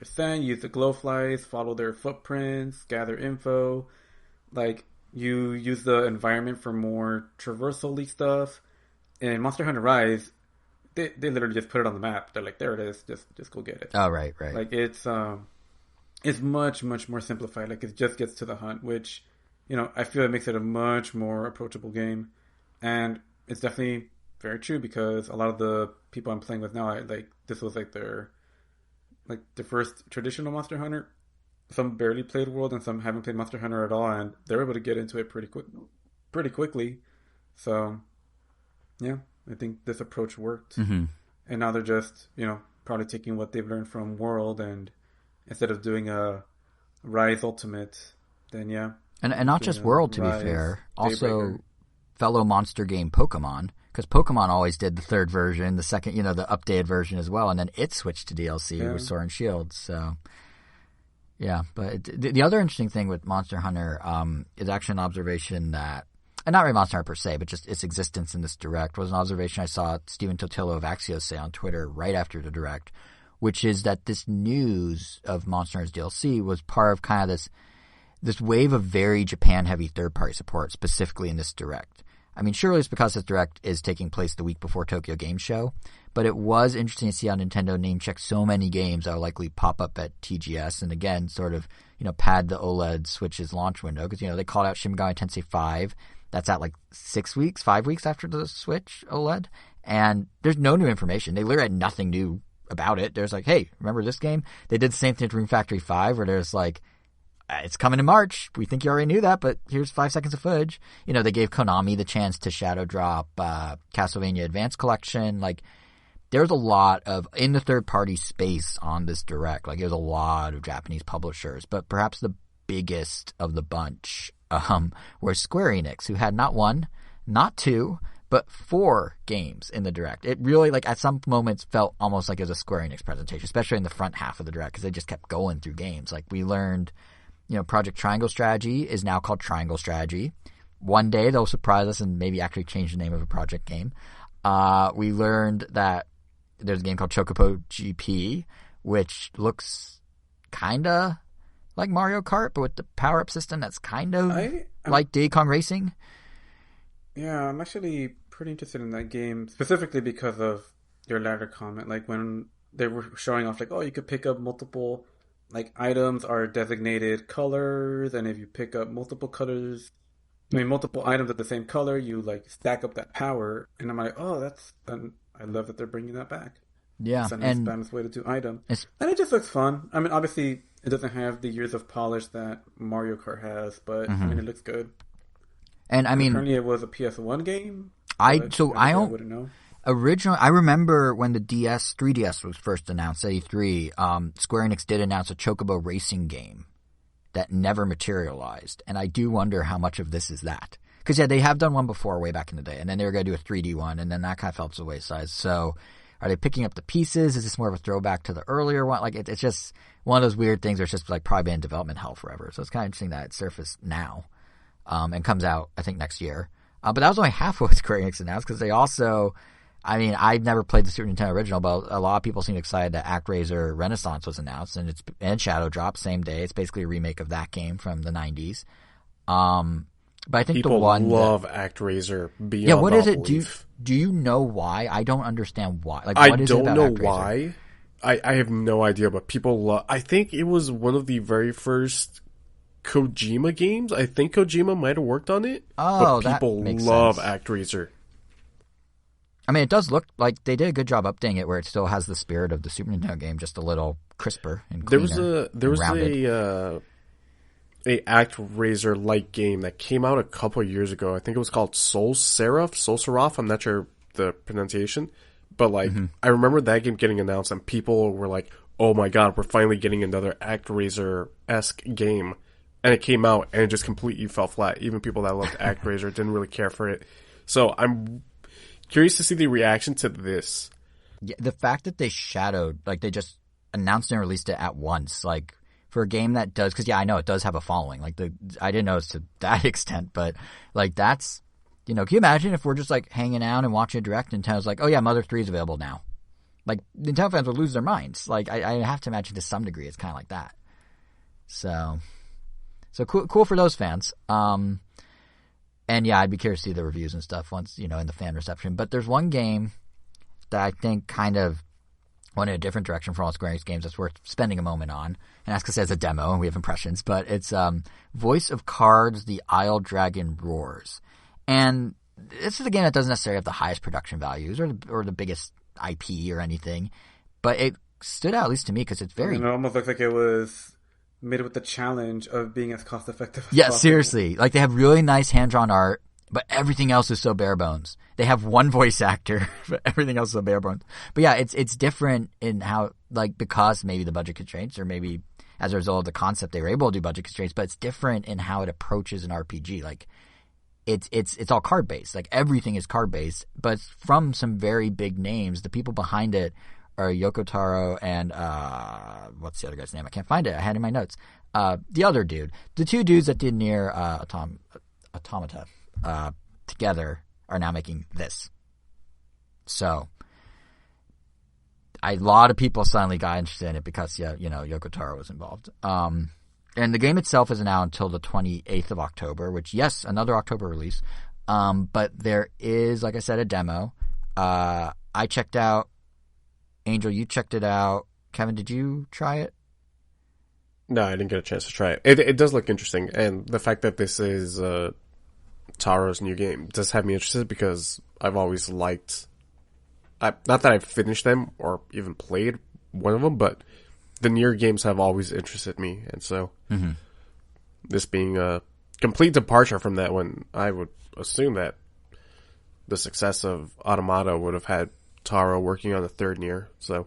[SPEAKER 2] scent, use the glowflies, follow their footprints, gather info. Like, you use the environment for more traversal-y stuff. In Monster Hunter Rise, they literally just put it on the map. They're like, there it is, just go get it.
[SPEAKER 1] Oh, right.
[SPEAKER 2] Like, it's much, much more simplified. Like, it just gets to the hunt, which, you know, I feel it makes it a much more approachable game. And it's definitely very true, because a lot of the people I'm playing with now, this was like their first traditional Monster Hunter. Some barely played World, and some haven't played Monster Hunter at all, and they're able to get into it pretty quickly. So, yeah, I think this approach worked.
[SPEAKER 1] Mm-hmm.
[SPEAKER 2] And now they're just, you know, probably taking what they've learned from World, and instead of doing a Rise Ultimate, then yeah.
[SPEAKER 1] And not just World, to be fair. Also,
[SPEAKER 2] Daybreaker.
[SPEAKER 1] fellow monster game Pokemon, because Pokemon always did the third version, the second, you know, the updated version as well, and then it switched to DLC with Sword and Shield. So, yeah. But the other interesting thing with Monster Hunter is actually an observation that, and not really Monster Hunter per se, but just its existence in this Direct, was an observation I saw Steven Totillo of Axios say on Twitter right after the Direct, which is that this news of Monster Hunter's DLC was part of kind of this wave of very Japan-heavy third-party support, specifically in this Direct. I mean, surely it's because this Direct is taking place the week before Tokyo Game Show, but it was interesting to see how Nintendo name-checked so many games that will likely pop up at TGS, and again, sort of, you know, pad the OLED Switch's launch window, because, you know, they called out Shin Megami Tensei 5. That's at, like, 5 weeks after the Switch OLED, and there's no new information. They literally had nothing new about it. There's like, hey, remember this game? They did the same thing to Rune Factory 5, where there's like, it's coming in March. We think you already knew that, but here's 5 seconds of footage. You know, they gave Konami the chance to shadow drop Castlevania Advance Collection. Like, there's a lot of, in the third-party space on this Direct, like, there's a lot of Japanese publishers, but perhaps the biggest of the bunch was Square Enix, who had not 1, not 2, but 4 games in the Direct. It really, like, at some moments felt almost like it was a Square Enix presentation, especially in the front half of the Direct, because they just kept going through games. Like, we learned, you know, Project Triangle Strategy is now called Triangle Strategy. One day they'll surprise us and maybe actually change the name of a project game. We learned that there's a game called Chocobo GP, which looks kind of like Mario Kart, but with the power-up system that's kind of like Diddy Kong Racing.
[SPEAKER 2] Yeah, I'm actually pretty interested in that game, specifically because of your latter comment. Like, when they were showing off, like, oh, you could pick up multiple, like, items are designated colors, and if you pick up multiple colors, I mean, multiple items of the same color, you, like, stack up that power. And I'm like, oh, I love that they're bringing that back.
[SPEAKER 1] Yeah.
[SPEAKER 2] It's a nice balanced way to do items. And it just looks fun. I mean, obviously, it doesn't have the years of polish that Mario Kart has, but, I mean, it looks good.
[SPEAKER 1] And I mean,
[SPEAKER 2] apparently it was a PS1 game.
[SPEAKER 1] I wouldn't know. Originally, I remember when the 3DS was first announced at E3, Square Enix did announce a Chocobo racing game that never materialized, and I do wonder how much of this is that. Because, yeah, they have done one before way back in the day, and then they were going to do a 3D one, and then that kind of fell to the wayside. So, are they picking up the pieces? Is this more of a throwback to the earlier one? Like, it's just one of those weird things where it's just, like, probably been in development hell forever. So it's kind of interesting that it surfaced now. And comes out, I think, next year. But that was only half of what Square Enix announced, because they also, I mean, I've never played the Super Nintendo original, but a lot of people seem excited that ActRaiser Renaissance was announced, and Shadow Drop, same day. It's basically a remake of that game from the 90s. But I think
[SPEAKER 3] people
[SPEAKER 1] the one
[SPEAKER 3] love ActRaiser beyond
[SPEAKER 1] what is it?
[SPEAKER 3] belief.
[SPEAKER 1] Do you know why? I don't understand why. Like,
[SPEAKER 3] I
[SPEAKER 1] what is it
[SPEAKER 3] don't
[SPEAKER 1] about
[SPEAKER 3] know
[SPEAKER 1] ActRaiser?
[SPEAKER 3] why. I have no idea, but people I think it was one of the very first Kojima games. I think Kojima might have worked on it.
[SPEAKER 1] Oh,
[SPEAKER 3] but people
[SPEAKER 1] that makes
[SPEAKER 3] love
[SPEAKER 1] sense.
[SPEAKER 3] ActRaiser.
[SPEAKER 1] I mean, it does look like they did a good job updating it, where it still has the spirit of the Super Nintendo game, just a little crisper and cleaner. There was
[SPEAKER 3] a ActRaiser like game that came out a couple of years ago. I think it was called Soul Seraph. I'm not sure the pronunciation, but like I remember that game getting announced, and people were like, "Oh my god, we're finally getting another ActRaiser-esque game." And it came out, and it just completely fell flat. Even people that loved ActRaiser didn't really care for it. So I'm curious to see the reaction to this.
[SPEAKER 1] Yeah, the fact that they shadowed, like they just announced and released it at once, like for a game that does, because I know it does have a following. Like I didn't know it's to that extent, but like that's, can you imagine if we're just like hanging out and watching a direct and Nintendo's like, oh yeah, Mother 3 is available now. Like Nintendo fans would lose their minds. Like I have to imagine to some degree it's kind of like that. So cool for those fans. And yeah, I'd be curious to see the reviews and stuff once, in the fan reception. But there's one game that I think kind of went in a different direction from all Square Enix games that's worth spending a moment on. And that's because it's a demo and we have impressions. But it's Voice of Cards, The Isle Dragon Roars. And this is a game that doesn't necessarily have the highest production values or the biggest IP or anything. But it stood out, at least to me, because it's very...
[SPEAKER 2] It almost looks like it was made with the challenge of being as cost effective as
[SPEAKER 1] yeah,
[SPEAKER 2] possible.
[SPEAKER 1] Seriously. Like, they have really nice hand-drawn art, but everything else is so bare bones. They have one voice actor, but everything else is so bare bones. But yeah, it's different in how, like, because maybe the budget constraints, or maybe as a result of the concept they were able to do budget constraints, but it's different in how it approaches an RPG. Like, it's all card-based. Like, everything is card-based, but from some very big names. The people behind it are Yoko Taro and what's the other guy's name? I can't find it. I had it in my notes. The other dude. The two dudes that did Nier Automata together are now making this. So a lot of people suddenly got interested in it because Yoko Taro was involved. And the game itself isn't out until the 28th of October, which, yes, another October release. But there is, like I said, a demo. I checked out. Angel, you checked it out. Kevin, did you try it?
[SPEAKER 3] No, I didn't get a chance to try it. It does look interesting, and the fact that this is Taro's new game does have me interested because I've always liked... not that I've finished them or even played one of them, but the Nier games have always interested me, and so this being a complete departure from that one, I would assume that the success of Automata would have had Taro working on the third Nier, so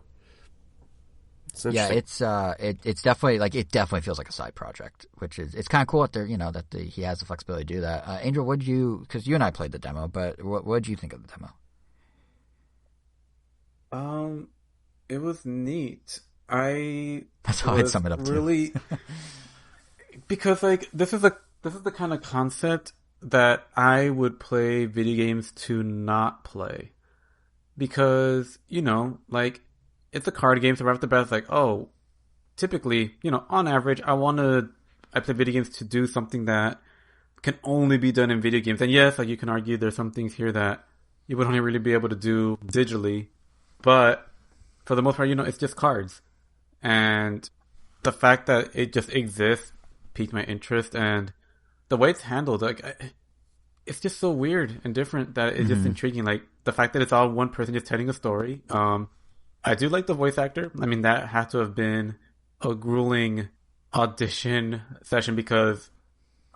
[SPEAKER 1] yeah, it's definitely it definitely feels like a side project, which is it's kind of cool that he has the flexibility to do that. Angel, because you and I played the demo, but what did you think of the
[SPEAKER 2] demo? It was neat. That's
[SPEAKER 1] how I'd sum it up
[SPEAKER 2] really, because this is the kind of concept that I would play video games to not play. Because, it's a card game, so right off the bat, it's typically, on average, I play video games to do something that can only be done in video games. And yes, you can argue there's some things here that you would only really be able to do digitally. But for the most part, it's just cards. And the fact that it just exists piqued my interest. And the way it's handled, it's just so weird and different that it's just intriguing. The fact that it's all one person just telling a story. I do like the voice actor. I mean, that had to have been a grueling audition session because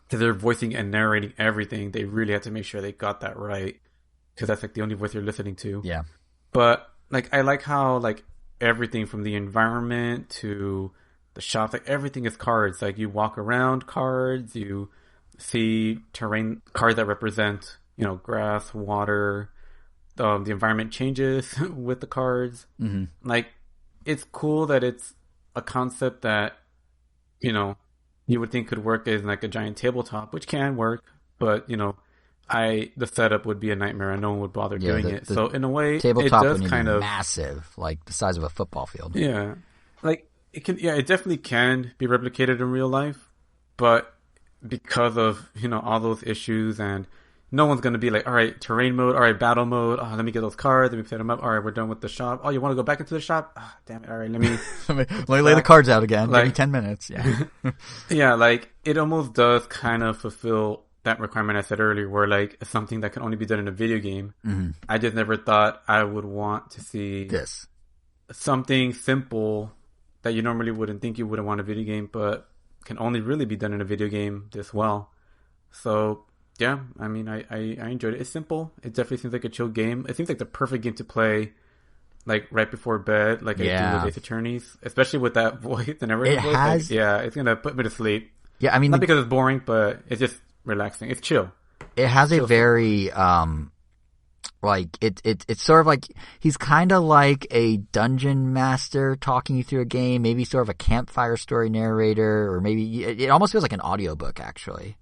[SPEAKER 2] they're voicing and narrating everything. They really had to make sure they got that right because that's the only voice you're listening to.
[SPEAKER 1] Yeah.
[SPEAKER 2] But I like how everything from the environment to the shops, everything is cards. You walk around cards, you see terrain cards that represent, grass, water. The environment changes with the cards. It's cool that it's a concept that, you would think could work as a giant tabletop, which can work, but, the setup would be a nightmare and no one would bother doing it. So in a way,
[SPEAKER 1] tabletop
[SPEAKER 2] it does
[SPEAKER 1] would
[SPEAKER 2] kind of
[SPEAKER 1] massive, the size of a football field.
[SPEAKER 2] Yeah. It definitely can be replicated in real life, but because of, all those issues and, no one's going to be like, all right, terrain mode, all right, battle mode. Oh, let me get those cards. Let me set them up. All right, we're done with the shop. Oh, you want to go back into the shop? Oh, damn it. All right, let me
[SPEAKER 1] let me lay the cards out again.
[SPEAKER 2] Like,
[SPEAKER 1] give me 10 minutes. Yeah.
[SPEAKER 2] Yeah, like it almost does kind of fulfill that requirement I said earlier, where like it's something that can only be done in a video game.
[SPEAKER 1] Mm-hmm.
[SPEAKER 2] I just never thought I would want to see
[SPEAKER 1] This.
[SPEAKER 2] something simple that you normally wouldn't think you wouldn't want a video game, but can only really be done in a video game this well. So yeah, I mean, I enjoyed it. It's simple. It definitely seems like a chill game. It seems like the perfect game to play, like right before bed, like I do with Ace Attorneys, especially with that voice and everything. It's gonna put me to sleep.
[SPEAKER 1] Yeah, I mean,
[SPEAKER 2] not because it's boring, but it's just relaxing. It's chill.
[SPEAKER 1] It has a very like it's sort of like he's kind of like a dungeon master talking you through a game, maybe sort of a campfire story narrator, or maybe it almost feels like an audiobook actually,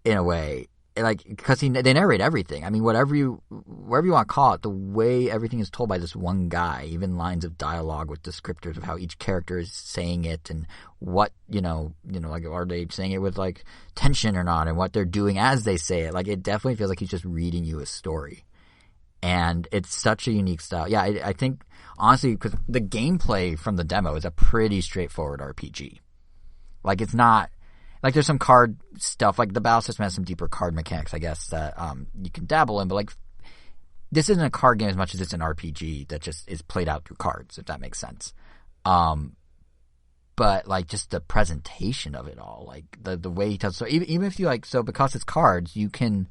[SPEAKER 1] in a way. Like, because they narrate everything. I mean, whatever you want to call it, the way everything is told by this one guy, even lines of dialogue with descriptors of how each character is saying it and what, like, are they saying it with, like, tension or not, and what they're doing as they say it. Like, it definitely feels like he's just reading you a story. And it's such a unique style. Yeah, I think, honestly, because the gameplay from the demo is a pretty straightforward RPG. Like, it's not... Like, there's some card stuff, like the battle system has some deeper card mechanics, I guess, that you can dabble in, but like, this isn't a card game as much as it's an RPG that just is played out through cards, if that makes sense. But like, just the presentation of it all, like the way he tells, so even if you like, so because it's cards, you can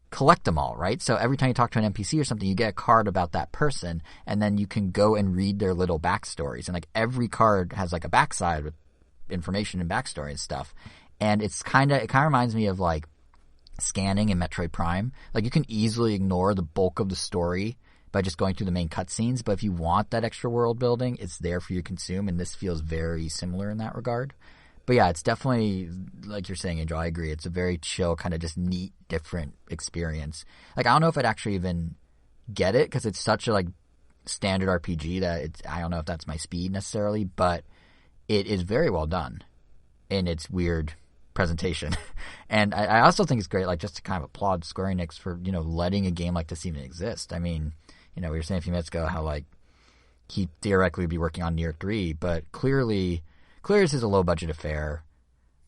[SPEAKER 1] collect them all, right? So every time you talk to an NPC or something, you get a card about that person, and then you can go and read their little backstories, and like every card has like a backside with information and backstory and stuff, and it kind of reminds me of like scanning in Metroid Prime. Like, you can easily ignore the bulk of the story by just going through the main cutscenes, but if you want that extra world building, it's there for you to consume, and this feels very similar in that regard. But yeah, it's definitely, like you're saying, Angel, I agree, it's a very chill, kind of just neat, different experience. Like, I don't know if I'd actually even get it, because it's such a like standard RPG that I don't know if that's my speed necessarily, but it is very well done in its weird presentation. And I also think it's great, like, just to kind of applaud Square Enix for, letting a game like this even exist. I mean, we were saying a few minutes ago how, like, he theoretically would be working on Nier 3, but clearly this is a low-budget affair.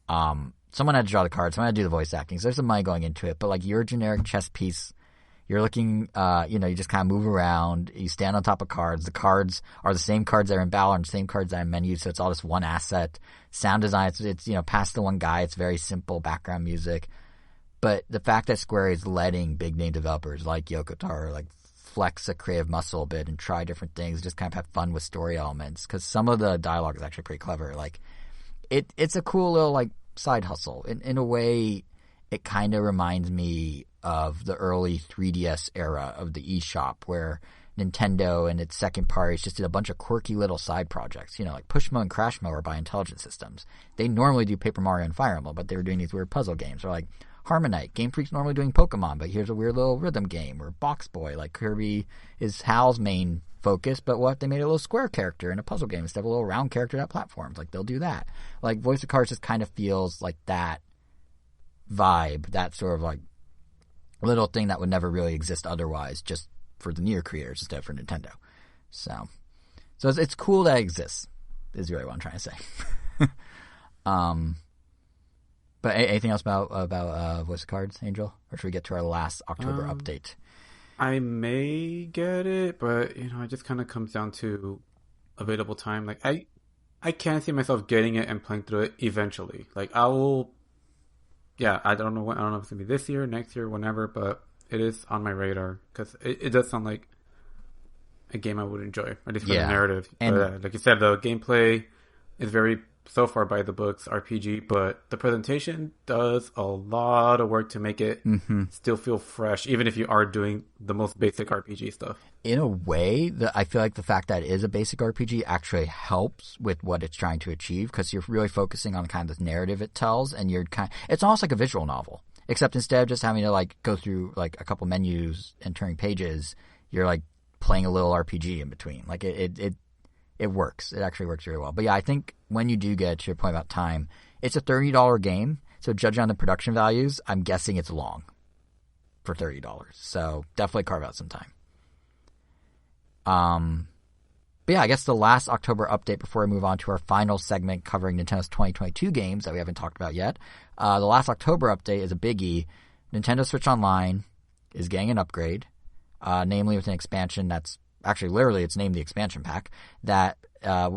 [SPEAKER 1] Someone had to draw the cards, someone had to do the voice acting, so there's some money going into it, but, like, you're a generic chess piece. You're looking, you just kind of move around. You stand on top of cards. The cards are the same cards that are in battle and the same cards that are in menus, so it's all just one asset. Sound design, it's past the one guy. It's very simple background music. But the fact that Square is letting big-name developers like Yoko Taro, like, flex a creative muscle a bit and try different things, just kind of have fun with story elements, because some of the dialogue is actually pretty clever. Like, it's a cool little, like, side hustle. In a way, it kind of reminds me of the early 3DS era of the eShop, where Nintendo and its second parties just did a bunch of quirky little side projects. Like Pushmo and Crashmo are by Intelligent Systems. They normally do Paper Mario and Fire Emblem, but they were doing these weird puzzle games. Or like Harmonite, Game Freak's normally doing Pokemon, but here's a weird little rhythm game. Or Box Boy, like Kirby is Hal's main focus, but what, they made a little square character in a puzzle game instead of a little round character that platforms. Like, they'll do that. Like, Voice of Cards just kind of feels like that vibe, that sort of like little thing that would never really exist otherwise, just for the Nier creators instead of for Nintendo. So it's cool that it exists, is really what I'm trying to say. But anything else about Voice of Cards, Angel? Or should we get to our last October update?
[SPEAKER 2] I may get it, but it just kind of comes down to available time. Like, I can't see myself getting it and playing through it eventually. Like, I will. Yeah, I don't know when. I don't know if it's gonna be this year, next year, whenever. But it is on my radar because it does sound like a game I would enjoy, at least for the narrative. And like you said, the gameplay is very so far by the books RPG, but the presentation does a lot of work to make it still feel fresh, even if you are doing the most basic RPG stuff. In
[SPEAKER 1] a way, I feel like the fact that it is a basic RPG actually helps with what it's trying to achieve, because you're really focusing on kind of the narrative it tells, and it's almost like a visual novel, except instead of just having to like go through like a couple menus and turning pages, you're like playing a little RPG in between. Like it works. It actually works very well. But yeah, I think when you do get to your point about time, it's a $30 game. So judging on the production values, I'm guessing it's long. for $30. So definitely carve out some time. But yeah, I guess the last October update before we move on to our final segment covering Nintendo's 2022 games that we haven't talked about yet. The last October update is a biggie. Nintendo Switch Online is getting an upgrade, namely with an expansion that's actually literally it's named the expansion pack that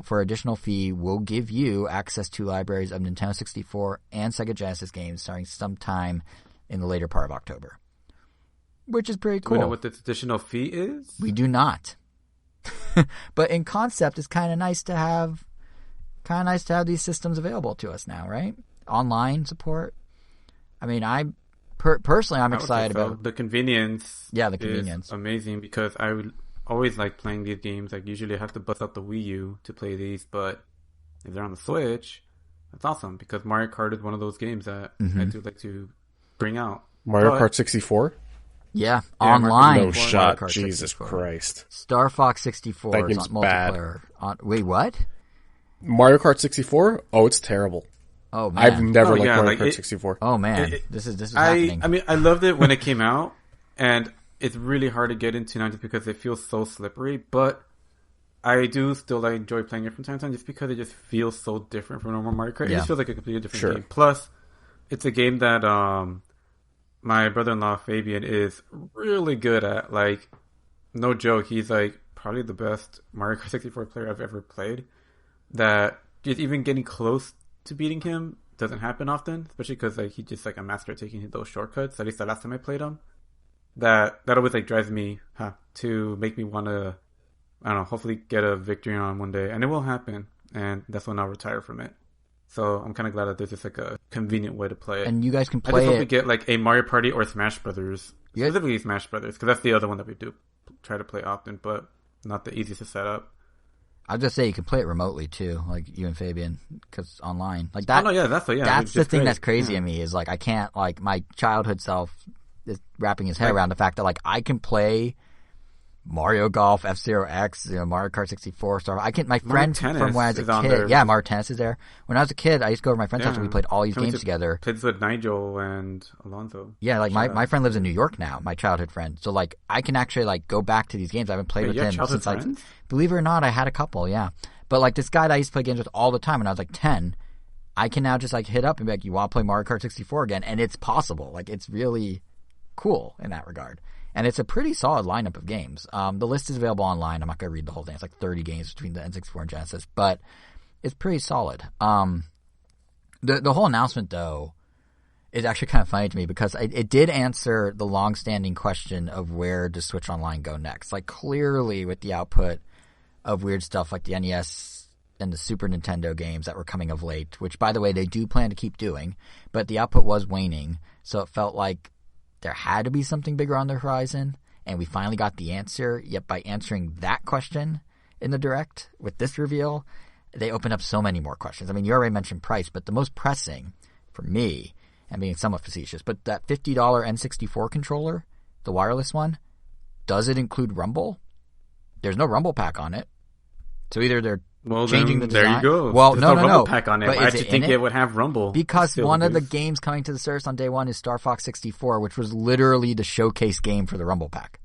[SPEAKER 1] for additional fee will give you access to libraries of Nintendo 64 and Sega Genesis games starting sometime in the later part of October, which is pretty cool.
[SPEAKER 2] Do we know what this additional fee is?
[SPEAKER 1] We do not. But in concept, it's kind of nice to have these systems available to us now, right? Online support. I mean, personally, I'm excited about
[SPEAKER 2] the convenience.
[SPEAKER 1] Yeah, the convenience
[SPEAKER 2] is amazing because I would always like playing these games. Like usually, I have to bust out the Wii U to play these, but if they're on the Switch, that's awesome because Mario Kart is one of those games that I do like to bring out.
[SPEAKER 3] Mario Kart 64.
[SPEAKER 1] Yeah, online.
[SPEAKER 3] No shot. Jesus 64. Christ.
[SPEAKER 1] Star Fox 64
[SPEAKER 3] that game's
[SPEAKER 1] is on multiplayer. Wait, what?
[SPEAKER 3] Mario Kart 64? Oh, it's terrible.
[SPEAKER 1] Oh man,
[SPEAKER 3] I've never liked Mario Kart 64.
[SPEAKER 1] Oh man, this is happening.
[SPEAKER 2] I mean, I loved it when it came out, and it's really hard to get into now just because it feels so slippery. But I do still enjoy playing it from time to time just because it just feels so different from normal Mario Kart. It just feels like a completely different game. Plus, it's a game that my brother-in-law Fabian is really good at. Like, no joke, he's like probably the best Mario Kart 64 player I've ever played. That just even getting close to beating him doesn't happen often, especially because like he's just like a master at taking those shortcuts. At least the last time I played him, that always like drives me to make me want to, I don't know, hopefully get a victory on one day, and it will happen. And that's when I'll retire from it. So I'm kind of glad that there's just like a convenient way to play it.
[SPEAKER 1] And you guys can play
[SPEAKER 2] I just hope we get like a Mario Party or Smash Brothers, specifically Smash Brothers, because that's the other one that we do try to play often, but not the easiest to set up.
[SPEAKER 1] I'll just say you can play it remotely too, like you and Fabian, because online, like that.
[SPEAKER 2] Oh no, yeah, that's
[SPEAKER 1] the thing that's crazy to me is like I can't like my childhood self is wrapping his head around the fact that like I can play Mario Golf, F-Zero X, Mario Kart 64, Star. I can. My friend from when I was a kid, Mario Tennis is there. When I was a kid, I used to go over to my friend's house and we played all these games together.
[SPEAKER 2] Played with Nigel and Alonso.
[SPEAKER 1] Yeah, like my friend lives in New York now, my childhood friend. So like I can actually like go back to these games. I haven't played with him since like, believe it or not, I had a couple. Yeah, but like this guy that I used to play games with all the time when I was like 10, I can now just like hit up and be like, "You want to play Mario Kart 64 again?" And it's possible. Like it's really cool in that regard. And it's a pretty solid lineup of games. The list is available online. I'm not going to read the whole thing. It's like 30 games between the N64 and Genesis, but it's pretty solid. The whole announcement, though, is actually kind of funny to me because it did answer the long-standing question of where does Switch Online go next. Like, clearly with the output of weird stuff like the NES and the Super Nintendo games that were coming of late, which, by the way, they do plan to keep doing, but the output was waning, so it felt like there had to be something bigger on the horizon, and we finally got the answer. Yet by answering that question in the Direct with this reveal, they open up so many more questions. I mean, you already mentioned price, but the most pressing for me, and being somewhat facetious, but that $50 N64 controller, the wireless one, does it include Rumble? There's no Rumble pack on it. So either they're changing the design.
[SPEAKER 2] There you go.
[SPEAKER 1] Well,
[SPEAKER 2] There's
[SPEAKER 1] no
[SPEAKER 2] Rumble pack on it.
[SPEAKER 1] But
[SPEAKER 2] I actually think it would have Rumble.
[SPEAKER 1] Because one of the games coming to the service on day one is Star Fox 64, which was literally the showcase game for the Rumble pack.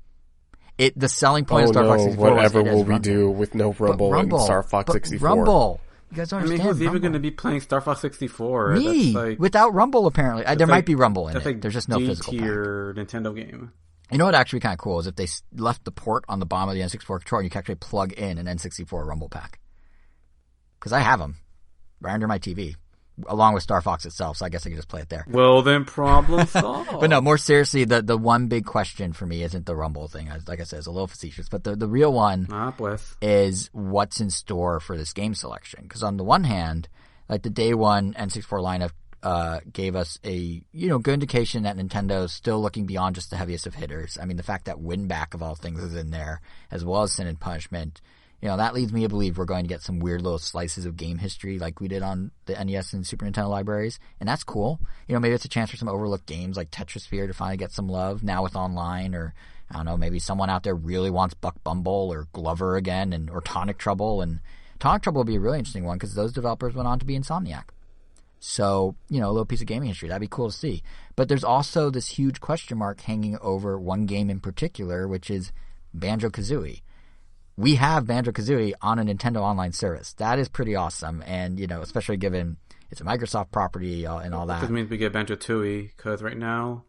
[SPEAKER 1] The selling point of Star Fox 64
[SPEAKER 3] whatever
[SPEAKER 1] was
[SPEAKER 3] will we do with no Rumble in Star Fox 64?
[SPEAKER 1] Rumble. You guys don't understand.
[SPEAKER 2] I mean, who's even going to be playing Star Fox 64?
[SPEAKER 1] Me.
[SPEAKER 2] That's
[SPEAKER 1] without Rumble, apparently. There might be Rumble in it.
[SPEAKER 2] Like
[SPEAKER 1] there's just no physical pack.
[SPEAKER 2] D-tier Nintendo game.
[SPEAKER 1] You know what actually kind of cool is if they left the port on the bottom of the N64 controller and you can actually plug in an N64 Rumble pack. Because I have them right under my TV, along with Star Fox itself, so I guess I could just play it there.
[SPEAKER 2] Well, then problem solved.
[SPEAKER 1] But no, more seriously, the one big question for me isn't the Rumble thing. Like I said, it's a little facetious. But the real one is what's in store for this game selection. Because on the one hand, like the day one N64 lineup gave us a good indication that Nintendo's still looking beyond just the heaviest of hitters. I mean, the fact that Winback of all things is in there, as well as Sin and Punishment. That leads me to believe we're going to get some weird little slices of game history like we did on the NES and Super Nintendo libraries. And that's cool. Maybe it's a chance for some overlooked games like Tetrisphere to finally get some love now with online, or I don't know, maybe someone out there really wants Buck Bumble or Glover again or Tonic Trouble. And Tonic Trouble would be a really interesting one because those developers went on to be Insomniac. So, a little piece of gaming history. That'd be cool to see. But there's also this huge question mark hanging over one game in particular, which is Banjo-Kazooie. We have Banjo-Kazooie on a Nintendo Online service. That is pretty awesome. And, especially given it's a Microsoft property and all that.
[SPEAKER 2] This means we get Banjo-Tooie, because right now,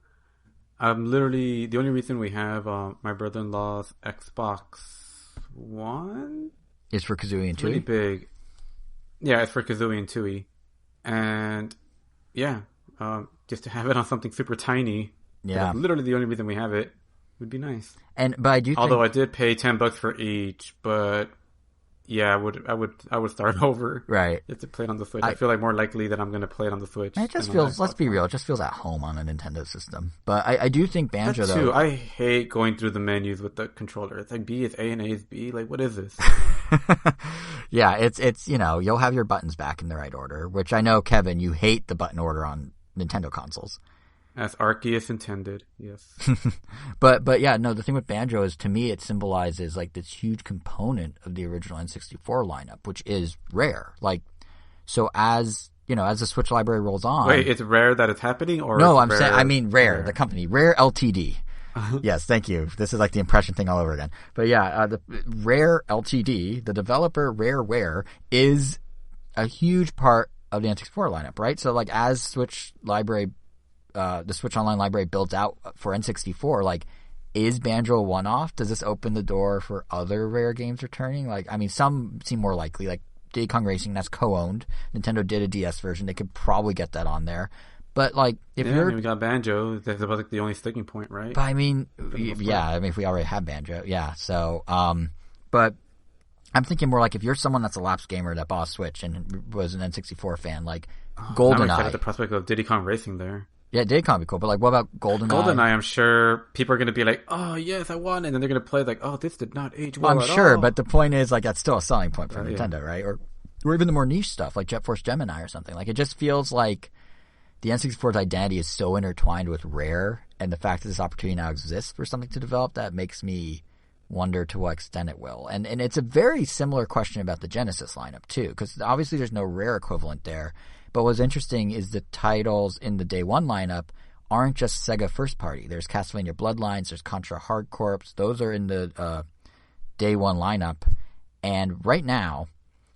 [SPEAKER 2] I'm literally, the only reason we have my brother-in-law's Xbox One
[SPEAKER 1] is for Kazooie and Tooie?
[SPEAKER 2] Really big. Yeah, it's for Kazooie and Tooie. And, yeah, just to have it on something super tiny.
[SPEAKER 1] Yeah.
[SPEAKER 2] Literally the only reason we have it would be nice.
[SPEAKER 1] But I do think...
[SPEAKER 2] Although I did pay $10 for each, but... Yeah, I would start over.
[SPEAKER 1] Right.
[SPEAKER 2] Just to play it on the Switch. I feel like more likely that I'm going to play it on the Switch.
[SPEAKER 1] It just feels, let's be real, it just feels at home on a Nintendo system. But I do think Banjo,
[SPEAKER 2] that too. I hate going through the menus with the controller. It's like B is A and A is B. Like, what is this?
[SPEAKER 1] Yeah, it's you'll have your buttons back in the right order, which I know, Kevin, you hate the button order on Nintendo consoles.
[SPEAKER 2] As Arceus intended, yes.
[SPEAKER 1] But yeah, no, the thing with Banjo is, to me, it symbolizes like this huge component of the original N64 lineup, which is Rare. Like, so as the Switch library rolls on.
[SPEAKER 2] Wait, it's Rare that it's happening, or
[SPEAKER 1] no? I mean Rare, the company, Rare Ltd. Yes, thank you. This is like the impression thing all over again. But yeah, the Rare Ltd, the developer RareWare, is a huge part of the N64 lineup, right? So like as Switch library. The Switch Online library builds out for N64, like, is Banjo a one-off? Does this open the door for other Rare games returning? Like, I mean, some seem more likely, like Diddy Kong Racing, that's co-owned. Nintendo did a DS version. They could probably get that on there. But, like, if you're...
[SPEAKER 2] we got Banjo. That's about like the only sticking point, right?
[SPEAKER 1] But, I mean, if we already have Banjo, yeah. So, but I'm thinking more like if you're someone that's a lapsed gamer that bought a Switch and was an N64 fan, like, GoldenEye.
[SPEAKER 2] I'm excited at the prospect of Diddy Kong Racing there.
[SPEAKER 1] Yeah, it did kind of be cool, but like, what about GoldenEye?
[SPEAKER 2] GoldenEye, I'm sure people are going to be like, "Oh yes, I won," and then they're going to play like, "Oh, this did not age well."
[SPEAKER 1] I'm sure, but the point is, like, that's still a selling point for Nintendo, right? Or even the more niche stuff, like Jet Force Gemini or something. Like, it just feels like the N64's identity is so intertwined with Rare, and the fact that this opportunity now exists for something to develop, that makes me wonder to what extent it will. And it's a very similar question about the Genesis lineup too, because obviously there's no Rare equivalent there. But what's interesting is the titles in the Day One lineup aren't just Sega first party. There's Castlevania Bloodlines, there's Contra Hard Corps. Those are in the Day One lineup. And right now,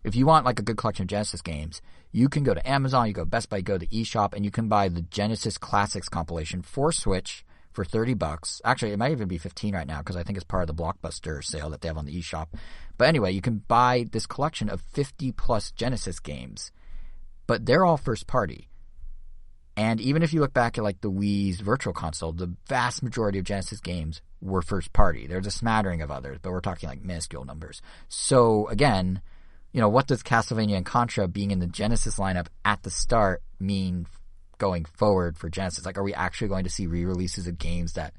[SPEAKER 1] if you want like a good collection of Genesis games, you can go to Amazon, you go to Best Buy, go to the eShop, and you can buy the Genesis Classics compilation for Switch for $30. Actually, it might even be $15 right now because I think it's part of the Blockbuster sale that they have on the eShop. But anyway, you can buy this collection of 50-plus Genesis games. But they're all first party. And even if you look back at like the Wii's Virtual Console, the vast majority of Genesis games were first party. There's a smattering of others, but we're talking like minuscule numbers. So again, what does Castlevania and Contra being in the Genesis lineup at the start mean going forward for Genesis? Like, are we actually going to see re-releases of games that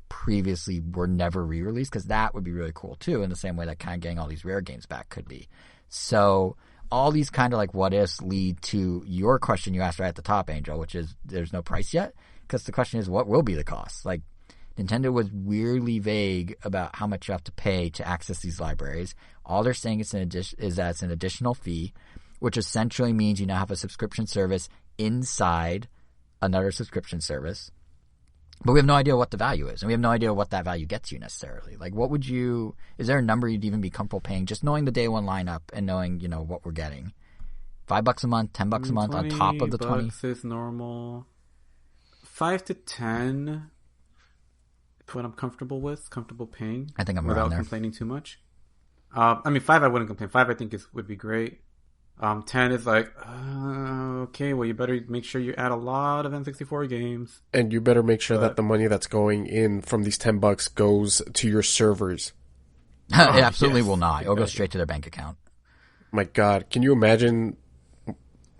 [SPEAKER 1] previously were never re-released? Because that would be really cool too, in the same way that kind of getting all these Rare games back could be. So all these kind of like what ifs lead to your question you asked right at the top, Angel, which is there's no price yet. Because the question is, what will be the cost? Like, Nintendo was weirdly vague about how much you have to pay to access these libraries. All they're saying is that it's an additional fee, which essentially means you now have a subscription service inside another subscription service. But we have no idea what the value is, and we have no idea what that value gets you necessarily. Like, is there a number you'd even be comfortable paying, just knowing the Day One lineup and knowing, what we're getting? $5 a month, $10 a month on top of the 20?
[SPEAKER 2] $20 is normal. 5 to 10 is what I'm comfortable paying.
[SPEAKER 1] I think I'm around there.
[SPEAKER 2] Without complaining too much. 5 I wouldn't complain. 5 I think would be great. 10 is like, okay, well, you better make sure you add a lot of N64 games.
[SPEAKER 3] And you better make sure that the money that's going in from these $10 goes to your servers.
[SPEAKER 1] It absolutely will not. It'll go straight to their bank account.
[SPEAKER 3] My God, can you imagine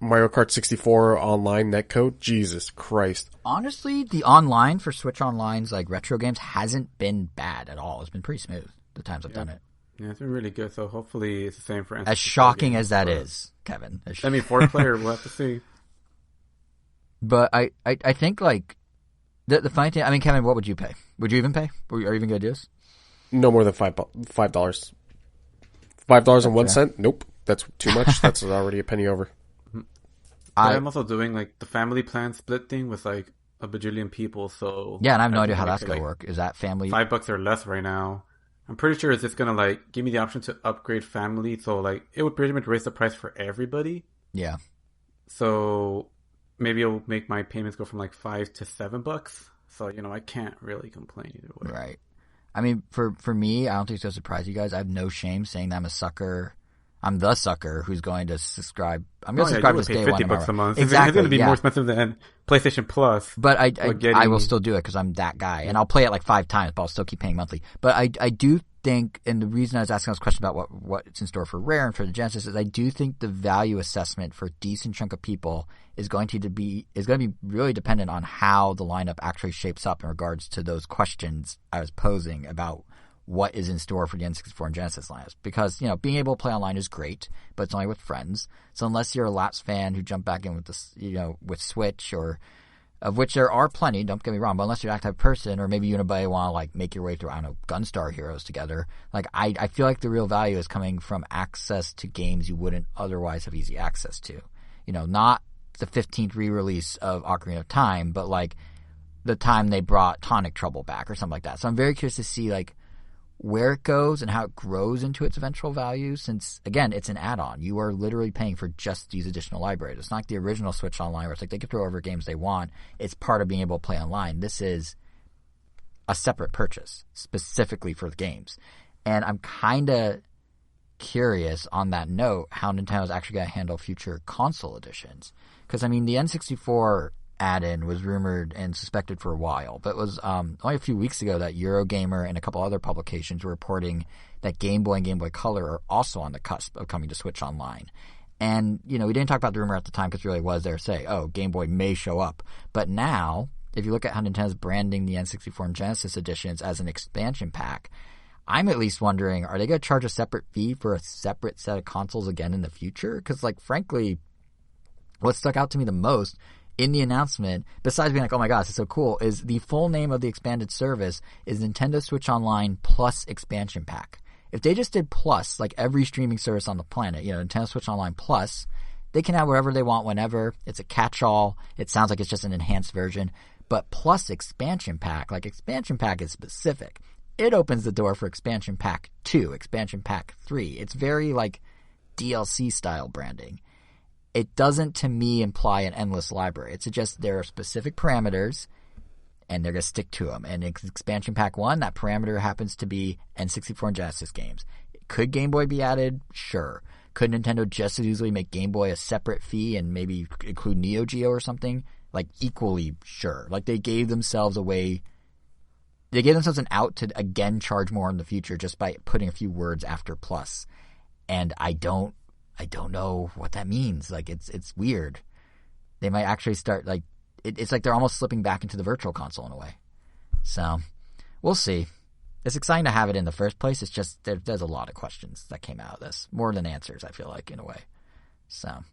[SPEAKER 3] Mario Kart 64 online netcode? Jesus Christ.
[SPEAKER 1] Honestly, the online for Switch Online's like retro games hasn't been bad at all. It's been pretty smooth the times I've done it.
[SPEAKER 2] Yeah, it's been really good, so hopefully it's the same for N64
[SPEAKER 1] as shocking
[SPEAKER 2] games,
[SPEAKER 1] as that is, Kevin.
[SPEAKER 2] Fourth player, we'll have to see.
[SPEAKER 1] But I think, like, the funny thing, Kevin, what would you pay? Would you even pay? Are you even going to do this?
[SPEAKER 3] No more than $5. $5.01? Nope. That's too much. That's already a penny over.
[SPEAKER 2] I'm also doing like the family plan split thing with like a bajillion people. So
[SPEAKER 1] yeah, and I have no idea how that's gonna work. Is that family
[SPEAKER 2] $5 or less right now? I'm pretty sure it's just gonna like give me the option to upgrade family. So like it would pretty much raise the price for everybody.
[SPEAKER 1] Yeah.
[SPEAKER 2] So maybe it'll make my payments go from like $5 to $7. So I can't really complain either way.
[SPEAKER 1] Right. I mean, for me, I don't think it's going to surprise you guys. I have no shame saying that I'm a sucker. I'm the sucker who's going to subscribe. I'm going to subscribe to day one.
[SPEAKER 2] $50 a month.
[SPEAKER 1] Exactly.
[SPEAKER 2] It's going to be more expensive than PlayStation Plus.
[SPEAKER 1] But I will still do it because I'm that guy, and I'll play it like 5 times, but I'll still keep paying monthly. But I do think, and the reason I was asking this question about what's in store for Rare and for the Genesis is I do think the value assessment for a decent chunk of people is going to be really dependent on how the lineup actually shapes up in regards to those questions I was posing about what is in store for the N64 and Genesis lineups. Because, being able to play online is great, but it's only with friends. So unless you're a Lapse fan who jumped back in with this, with Switch, or of which there are plenty, don't get me wrong, but unless you're that type of person, or maybe you and a buddy want to like make your way through, I don't know, Gunstar Heroes together, like I feel like the real value is coming from access to games you wouldn't otherwise have easy access to. Not the 15th re-release of Ocarina of Time, but like the time they brought Tonic Trouble back or something like that. So I'm very curious to see like where it goes and how it grows into its eventual value, since again it's an add-on. You are literally paying for just these additional libraries. It's not like the original Switch Online where it's like they can throw over games they want. It's part of being able to play online. This is a separate purchase specifically for the games. And I'm kind of curious on that note how Nintendo's actually going to handle future console editions. Because, I mean, the N64 add-in was rumored and suspected for a while, but it was only a few weeks ago that Eurogamer and a couple other publications were reporting that Game Boy and Game Boy Color are also on the cusp of coming to Switch Online. And, we didn't talk about the rumor at the time because it really was there to say, oh, Game Boy may show up. But now, if you look at how Nintendo's branding the N64 and Genesis editions as an expansion pack, I'm at least wondering, are they going to charge a separate fee for a separate set of consoles again in the future? Because, like, frankly, what stuck out to me the most in the announcement, besides being like, oh my gosh, it's so cool, is the full name of the expanded service is Nintendo Switch Online Plus Expansion Pack. If they just did Plus, like every streaming service on the planet, Nintendo Switch Online Plus, they can have whatever they want whenever. It's a catch-all. It sounds like it's just an enhanced version. But Plus Expansion Pack, like Expansion Pack is specific. It opens the door for Expansion Pack 2, Expansion Pack 3. It's very like DLC style branding. It doesn't, to me, imply an endless library. It's just there are specific parameters, and they're going to stick to them. And Expansion Pack 1, that parameter happens to be N64 and Genesis games. Could Game Boy be added? Sure. Could Nintendo just as easily make Game Boy a separate fee and maybe include Neo Geo or something? Like, equally sure. Like, they gave themselves a way... They gave themselves an out to, again, charge more in the future just by putting a few words after plus. And I don't know what that means. Like, it's weird. They might actually start, like, it's like they're almost slipping back into the virtual console in a way. So, we'll see. It's exciting to have it in the first place. It's just, there's a lot of questions that came out of this. More than answers, I feel like, in a way. So,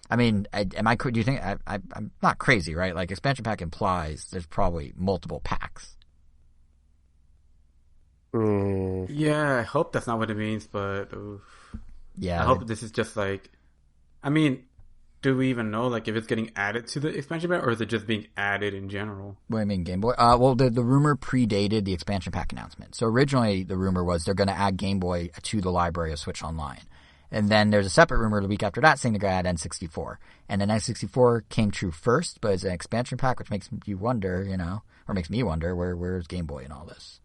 [SPEAKER 1] I mean, do you think, I'm not crazy, right? Like, expansion pack implies there's probably multiple packs.
[SPEAKER 2] Yeah, I hope that's not what it means, but oof.
[SPEAKER 1] Yeah,
[SPEAKER 2] I hope this is just like, I mean, do we even know like if it's getting added to the expansion pack or is it just being added in general?
[SPEAKER 1] What do you mean, Game Boy? Well, the rumor predated the expansion pack announcement. So originally the rumor was they're going to add Game Boy to the library of Switch Online. And then there's a separate rumor the week after that saying they're going to add N64. And then N64 came true first, but it's an expansion pack, which makes you wonder, or makes me wonder, where's Game Boy in all this?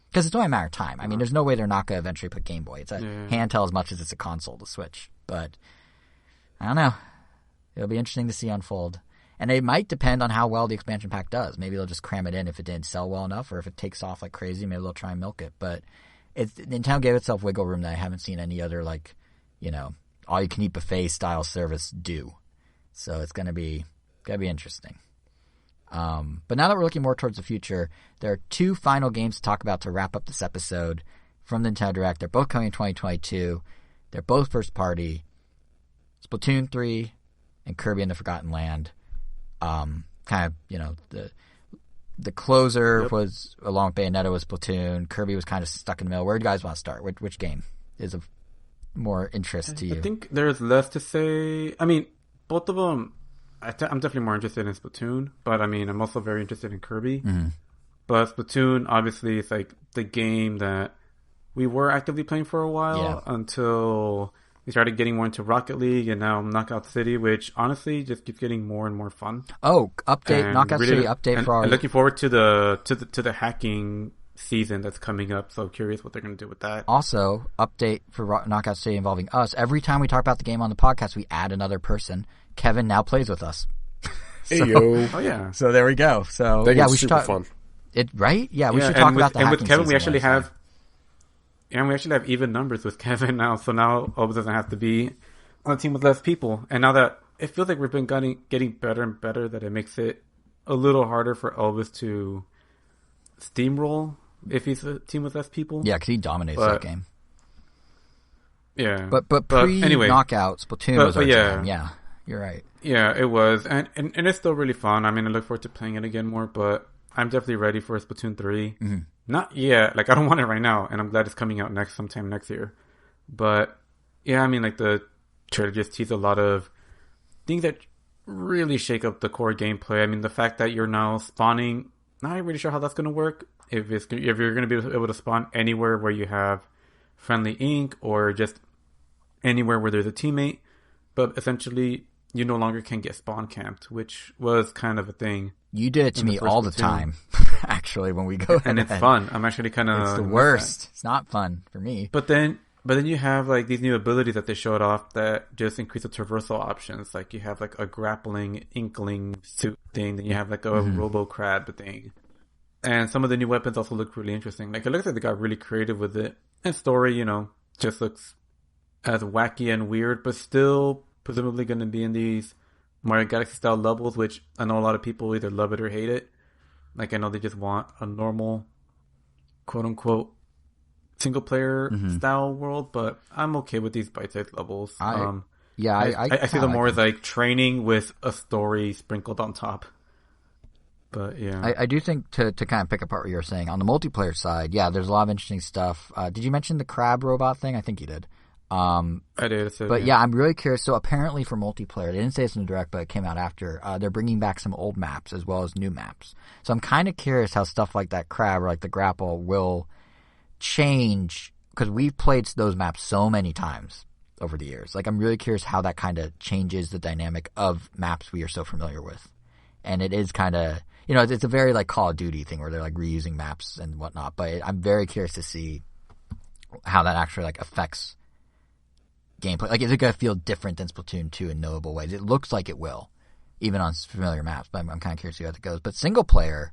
[SPEAKER 1] Because it's only a matter of time. I mean, there's no way they're not going to eventually put Game Boy. It's a handheld as much as it's a console to Switch. But, I don't know. It'll be interesting to see unfold. And it might depend on how well the expansion pack does. Maybe they'll just cram it in if it didn't sell well enough, or if it takes off like crazy, maybe they'll try and milk it. But Nintendo gave itself wiggle room that I haven't seen any other, like, all-you-can-eat buffet style service do. So it's going to be interesting. But now that we're looking more towards the future, there are 2 final games to talk about to wrap up this episode from the Nintendo Direct. They're both coming in 2022. They're both first party. Splatoon 3 and Kirby and the Forgotten Land. The closer was, along with Bayonetta, was Splatoon. Kirby was kind of stuck in the middle. Where do you guys want to start? Which game is of more interest to you?
[SPEAKER 2] I think there's less to say. I mean, both of them, I'm definitely more interested in Splatoon, but I mean, I'm also very interested in Kirby.
[SPEAKER 1] Mm-hmm.
[SPEAKER 2] But Splatoon, obviously, is like the game that we were actively playing for a while until we started getting more into Rocket League and now Knockout City, which honestly just keeps getting more and more fun.
[SPEAKER 1] Oh, update,
[SPEAKER 2] And
[SPEAKER 1] Knockout
[SPEAKER 2] really,
[SPEAKER 1] City update for our...
[SPEAKER 2] and looking forward to the hacking season that's coming up. So curious what they're going to do with that.
[SPEAKER 1] Also, update for Knockout City involving us. Every time we talk about the game on the podcast, we add another person. Kevin now plays with us.
[SPEAKER 3] Hey, yo.
[SPEAKER 2] Oh, yeah.
[SPEAKER 1] So there we go. So
[SPEAKER 3] That
[SPEAKER 1] yeah,
[SPEAKER 3] game's
[SPEAKER 1] we should
[SPEAKER 3] super
[SPEAKER 1] talk...
[SPEAKER 3] fun.
[SPEAKER 1] Right? Yeah, we should
[SPEAKER 2] and
[SPEAKER 1] talk
[SPEAKER 2] with,
[SPEAKER 1] about the
[SPEAKER 2] and
[SPEAKER 1] hacking
[SPEAKER 2] with Kevin, we
[SPEAKER 1] season
[SPEAKER 2] actually
[SPEAKER 1] later.
[SPEAKER 2] have... And we actually have even numbers with Kevin now, so now Obis doesn't have to be on a team with less people. And now that it feels like we've been getting better and better, that it makes it a little harder for Elvis to steamroll if he's a team with less people.
[SPEAKER 1] Yeah, because he dominates that game.
[SPEAKER 2] Yeah.
[SPEAKER 1] But
[SPEAKER 2] anyway,
[SPEAKER 1] pre-knockout, Splatoon was our jam. Yeah, you're right.
[SPEAKER 2] Yeah, it was. And it's still really fun. I mean, I look forward to playing it again more, but I'm definitely ready for Splatoon 3.
[SPEAKER 1] Mm-hmm.
[SPEAKER 2] Not yet. Like, I don't want it right now, and I'm glad it's coming out sometime next year. But, yeah, I mean, like, the trailer just teased a lot of things that really shake up the core gameplay. I mean, the fact that you're now spawning, not really sure how that's going to work. If you're going to be able to spawn anywhere where you have friendly ink or just anywhere where there's a teammate. But essentially, you no longer can get spawn camped, which was kind of a thing.
[SPEAKER 1] You did it to me all the time, actually, when we go
[SPEAKER 2] and it's fun. I'm actually kind of...
[SPEAKER 1] It's the worst. It's not fun for me.
[SPEAKER 2] But then you have like these new abilities that they showed off that just increase the traversal options. Like you have like a grappling inkling suit thing, then you have like a robo crab thing. And some of the new weapons also look really interesting. Like it looks like they got really creative with it. And story, just looks as wacky and weird, but still presumably going to be in these Mario Galaxy style levels, which I know a lot of people either love it or hate it. Like I know they just want a normal, quote unquote, single player style world, but I'm okay with these bite-sized levels.
[SPEAKER 1] I
[SPEAKER 2] see them more as like training with a story sprinkled on top. But yeah,
[SPEAKER 1] I do think to kind of pick apart what you were saying on the multiplayer side, yeah, there's a lot of interesting stuff. Did you mention the crab robot thing? I think you did.
[SPEAKER 2] I did.
[SPEAKER 1] But yeah, I'm really curious. So apparently for multiplayer, they didn't say this in the direct, but it came out after. They're bringing back some old maps as well as new maps. So I'm kind of curious how stuff like that crab or like the grapple will change, because we've played those maps so many times over the years. Like I'm really curious how that kind of changes the dynamic of maps we are so familiar with. And it is kind of, it's a very like Call of Duty thing where they're like reusing maps and whatnot. But I'm very curious to see how that actually like affects gameplay. Like, is it going to feel different than Splatoon 2 in notable ways? It looks like it will, even on familiar maps, but I'm kind of curious to see how that goes. But single player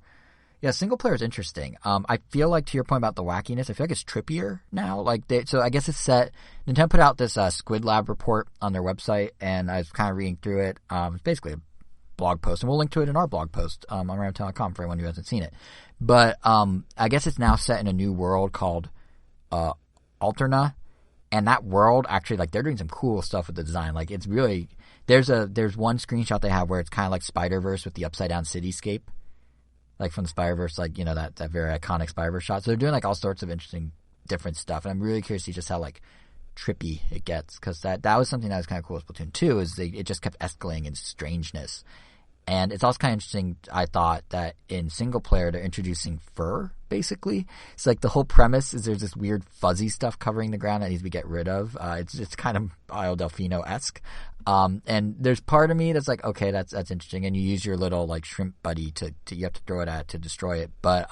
[SPEAKER 1] is interesting. I feel like, to your point about the wackiness, I feel like it's trippier now. So I guess it's set. Nintendo put out this Squid Lab report on their website, and I was kind of reading through it. It's basically a blog post, and we'll link to it in our blog post on RamTown.com for anyone who hasn't seen it. But I guess it's now set in a new world called Alterna. And that world, actually, like, they're doing some cool stuff with the design. Like, it's really... There's one screenshot they have where it's kind of like Spider-Verse with the upside-down cityscape. Like, from the Spider-Verse, like, that very iconic Spider-Verse shot. So they're doing, like, all sorts of interesting, different stuff. And I'm really curious to see just how, like, trippy it gets. Because that was something that was kind of cool with Splatoon 2, is it just kept escalating in strangeness. And it's also kind of interesting, I thought, that in single player, they're introducing fur, basically. It's like the whole premise is there's this weird fuzzy stuff covering the ground that needs to be get rid of. It's kind of Isle Delfino-esque. And there's part of me that's like, okay, that's interesting. And you use your little like shrimp buddy to you have to throw it at to destroy it. But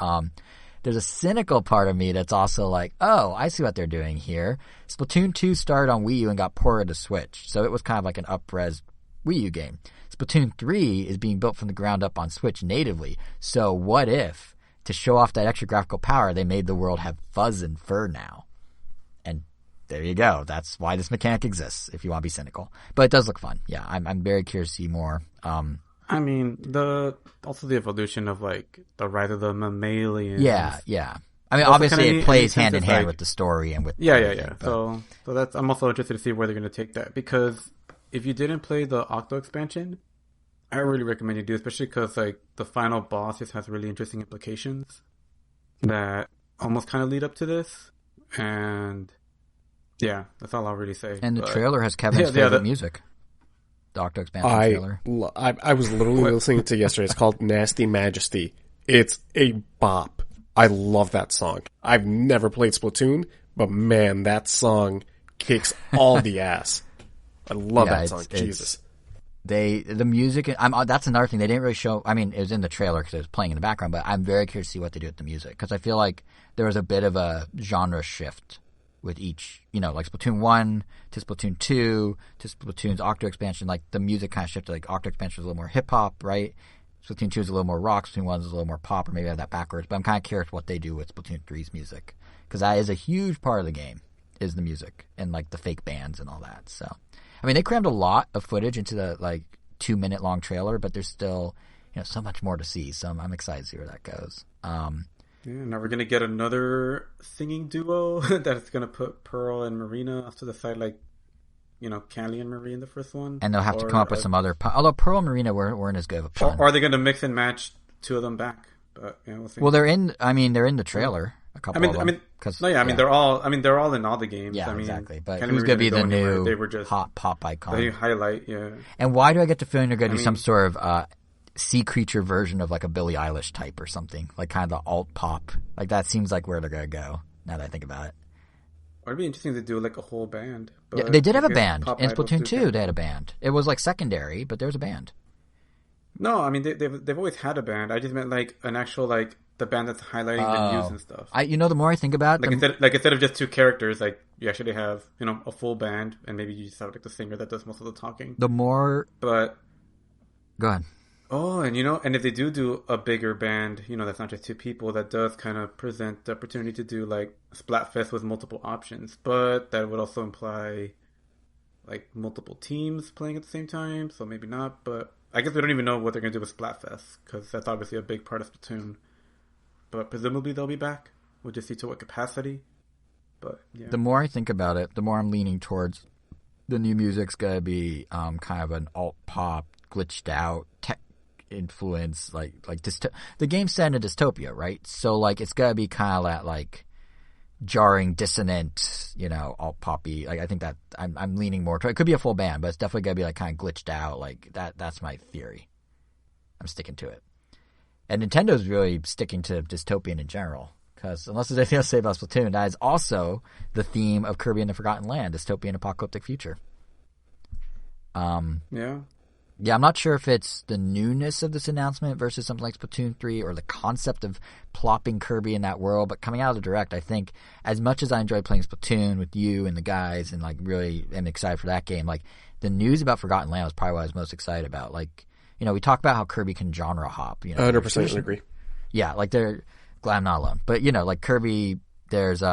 [SPEAKER 1] there's a cynical part of me that's also like, oh, I see what they're doing here. Splatoon 2 started on Wii U and got ported to Switch. So it was kind of like an up-res Wii U game. Splatoon 3 is being built from the ground up on Switch natively. So what if, to show off that extra graphical power, they made the world have fuzz and fur now? And there you go. That's why this mechanic exists, if you want to be cynical. But it does look fun. Yeah, I'm very curious to see more.
[SPEAKER 2] I mean, also the evolution of, like, the rise of the mammalians.
[SPEAKER 1] Yeah. I mean, obviously it plays hand in hand with the story and with...
[SPEAKER 2] Yeah. So that's... I'm also interested to see where they're going to take that, because if you didn't play the Octo expansion, I really recommend you do, especially because like the final boss just has really interesting implications that almost kind of lead up to this. And yeah, that's all I'll really say.
[SPEAKER 1] And the trailer has Kevin's favorite music. The Octo expansion trailer.
[SPEAKER 3] I was literally listening to it yesterday. It's called Nasty Majesty. It's a bop. I love that song. I've never played Splatoon, but man, that song kicks all the ass. I love that song. Jesus.
[SPEAKER 1] The music, that's another thing. They didn't really show, I mean, it was in the trailer because it was playing in the background, but I'm very curious to see what they do with the music because I feel like there was a bit of a genre shift with each, like Splatoon 1 to Splatoon 2 to Splatoon's Octo expansion. Like the music kind of shifted. Like Octo expansion was a little more hip hop, right? Splatoon 2 is a little more rock. Splatoon 1 is a little more pop, or maybe I have that backwards. But I'm kind of curious what they do with Splatoon 3's music because that is a huge part of the game, is the music and like the fake bands and all that. So, I mean, they crammed a lot of footage into the 2-minute long trailer, but there's still so much more to see. So I'm excited to see where that goes.
[SPEAKER 2] Now we're gonna get another singing duo that's gonna put Pearl and Marina off to the side, like Candy and Marie in the first one,
[SPEAKER 1] and they'll have to come up with some other. Although Pearl and Marina weren't as good of a pun.
[SPEAKER 2] Or are they gonna mix and match two of them back? But we'll see.
[SPEAKER 1] Well, they're in the trailer. A couple of them.
[SPEAKER 2] They're all in all the games.
[SPEAKER 1] Yeah, exactly. But
[SPEAKER 2] Candy
[SPEAKER 1] who's going to be the new
[SPEAKER 2] they were just
[SPEAKER 1] hot pop icon?
[SPEAKER 2] The highlight, yeah.
[SPEAKER 1] And why do I get the feeling they're going to do some sort of sea creature version of like a Billie Eilish type or something, like kind of the alt pop? Like that seems like where they're going to go. Now that I think about it,
[SPEAKER 2] it'd be interesting to do like a whole band.
[SPEAKER 1] But yeah, they did have a band in Splatoon 2. They had a band. It was like secondary, but there was a band.
[SPEAKER 2] No, I mean they've always had a band. I just meant like an actual the band that's highlighting the news and stuff.
[SPEAKER 1] The more I think about it,
[SPEAKER 2] instead of just two characters, like you actually have a full band, and maybe you just have like the singer that does most of the talking.
[SPEAKER 1] Go ahead.
[SPEAKER 2] Oh, and if they do a bigger band, that's not just two people, that does kind of present the opportunity to do like Splatfest with multiple options, but that would also imply like multiple teams playing at the same time. So maybe not, but I guess we don't even know what they're going to do with Splatfest because that's obviously a big part of Splatoon. But presumably they'll be back. We'll just see to what capacity. But yeah.
[SPEAKER 1] The more I think about it, the more I'm leaning towards the new music's gonna be kind of an alt pop, glitched out tech influence, like the game's set in a dystopia, right? So like it's gonna be kind of that like jarring, dissonant, alt poppy. Like I think that I'm leaning more toward. It could be a full band, but it's definitely gonna be like kind of glitched out, like that. That's my theory. I'm sticking to it. And Nintendo's really sticking to dystopian in general, because unless there's anything else to say about Splatoon, that is also the theme of Kirby and the Forgotten Land, dystopian apocalyptic future.
[SPEAKER 2] Yeah,
[SPEAKER 1] I'm not sure if it's the newness of this announcement versus something like Splatoon 3 or the concept of plopping Kirby in that world, but coming out of the Direct, I think, as much as I enjoyed playing Splatoon with you and the guys and like really am excited for that game, like the news about Forgotten Land was probably what I was most excited about. Like, we talk about how Kirby can genre hop.
[SPEAKER 3] 100% agree.
[SPEAKER 1] Yeah, like glad I'm not alone. But, like Kirby, there's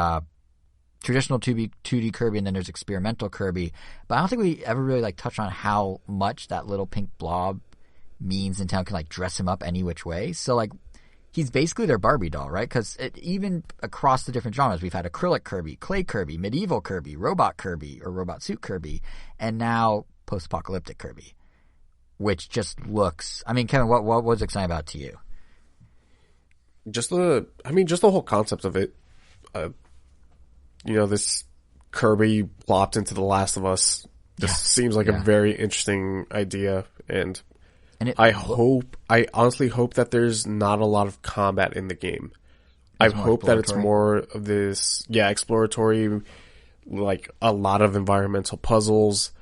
[SPEAKER 1] traditional 2D Kirby and then there's experimental Kirby. But I don't think we ever really like touch on how much that little pink blob means in town can like dress him up any which way. So like he's basically their Barbie doll, right? Because even across the different genres, we've had acrylic Kirby, clay Kirby, medieval Kirby, robot Kirby or robot suit Kirby, and now post-apocalyptic Kirby. Which just looks... I mean, Kevin, what was exciting about it to you?
[SPEAKER 3] Just the whole concept of it. This Kirby plopped into The Last of Us. This seems like a very interesting idea, and I honestly hope that there's not a lot of combat in the game. I hope that it's more of this, exploratory, like a lot of environmental puzzles.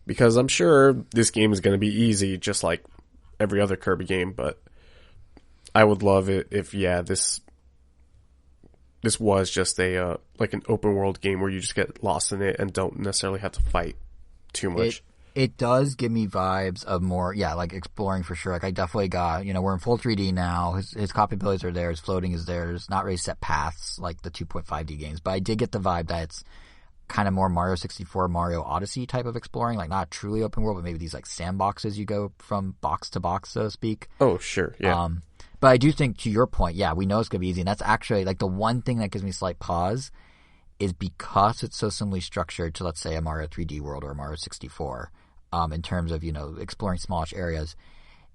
[SPEAKER 3] Because I'm sure this game is going to be easy, just like every other Kirby game. But I would love it if, this was just a like an open world game where you just get lost in it and don't necessarily have to fight too much.
[SPEAKER 1] It does give me vibes of more, like exploring for sure. Like I definitely got, we're in full 3D now. His copy abilities are there. His floating is there. There's not really set paths like the 2.5D games. But I did get the vibe that it's kind of more Mario 64, Mario Odyssey type of exploring, like not truly open world, but maybe these like sandboxes you go from box to box, so to speak.
[SPEAKER 3] Oh, sure, yeah.
[SPEAKER 1] But I do think, to your point, we know it's going to be easy, and that's actually like the one thing that gives me a slight pause is because it's so similarly structured to, let's say, a Mario 3D World or a Mario 64, in terms of, exploring smallish areas,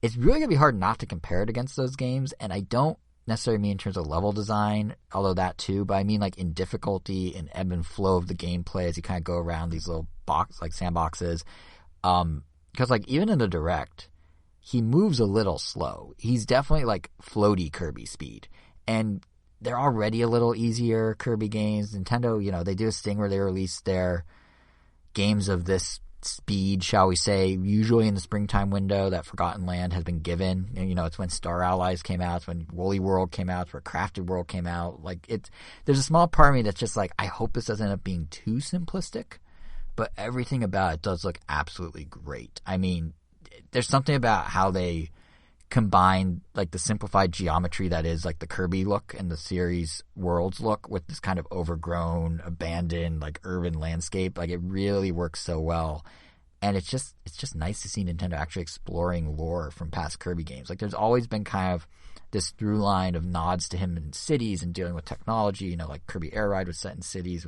[SPEAKER 1] it's really going to be hard not to compare it against those games, and I don't necessarily mean in terms of level design, although that too, but I mean like in difficulty and ebb and flow of the gameplay as you kind of go around these little sandboxes. because like even in the Direct, he moves a little slow. He's definitely like floaty Kirby speed, and they're already a little easier Kirby games. Nintendo, you know, they do this thing where they release their games of this speed, shall we say, usually in the springtime window that Forgotten Land has been given. And, you know, it's when Star Allies came out, it's when Woolly World came out, it's where Crafted World came out. Like, there's a small part of me that's just like, I hope this doesn't end up being too simplistic, but everything about it does look absolutely great. I mean, there's something about how they combine like the simplified geometry that is like the Kirby look and the series worlds look with this kind of overgrown, abandoned, like urban landscape. Like it really works so well. And it's just nice to see Nintendo actually exploring lore from past Kirby games. Like there's always been kind of this through line of nods to him in cities and dealing with technology. You know, like Kirby Air Ride was set in cities.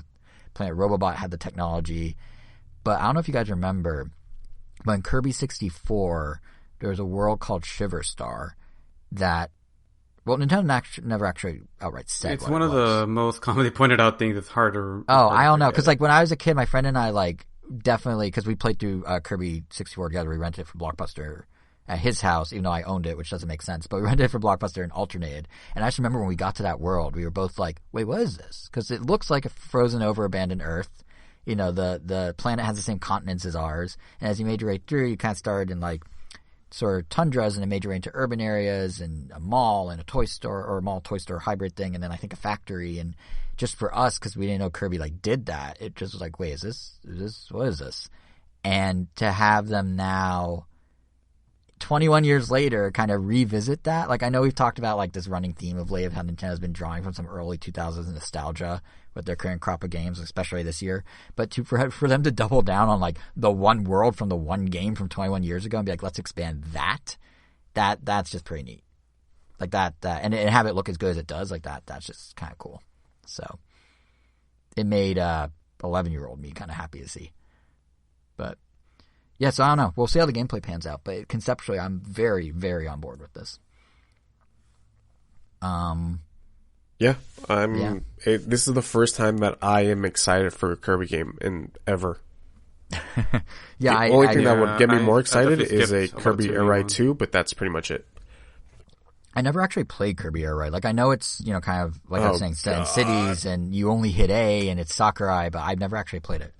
[SPEAKER 1] Planet Robobot had the technology. But I don't know if you guys remember, but in Kirby 64, there was a world called Shiver Star that, well, Nintendo never actually outright said
[SPEAKER 2] it's
[SPEAKER 1] what
[SPEAKER 2] one
[SPEAKER 1] it
[SPEAKER 2] of
[SPEAKER 1] was.
[SPEAKER 2] the most commonly pointed out things. It's harder.
[SPEAKER 1] Oh, I don't know. Because like when I was a kid, my friend and I like definitely, because we played through Kirby 64 together. We rented it from Blockbuster at his house, even though I owned it, which doesn't make sense. But we rented it from Blockbuster and alternated. And I just remember when we got to that world, we were both like, wait, what is this? Because it looks like a frozen over abandoned Earth. You know, the planet has the same continents as ours. And as you made your way through, you kind of started in like sort of tundras, and it made your way into urban areas and a mall and a toy store, or a mall toy store hybrid thing, and then I think a factory. And just for us, because we didn't know Kirby like did that, it just was like, wait, what is this? And to have them now 21 years later kind of revisit that, like I know we've talked about like this running theme of late of how Nintendo's been drawing from some early 2000s nostalgia with their current crop of games, especially this year, but for them to double down on like the one world from the one game from 21 years ago and be like, let's expand that's just pretty neat. Like that and have it look as good as it does, like that's just kind of cool. So it made 11-year-old me kind of happy to see. But yeah, so I don't know. We'll see how the gameplay pans out, but conceptually, I'm very, very on board with this.
[SPEAKER 3] Yeah, this is the first time that I am excited for a Kirby game in ever.
[SPEAKER 1] Yeah,
[SPEAKER 3] the only thing that would get me more excited is a Kirby Air Ride 2, but that's pretty much it.
[SPEAKER 1] I never actually played Kirby Air Ride. Like, I know it's, you know, kind of, like I was saying, set in cities, and you only hit A, and it's Sakurai, but I've never actually played it.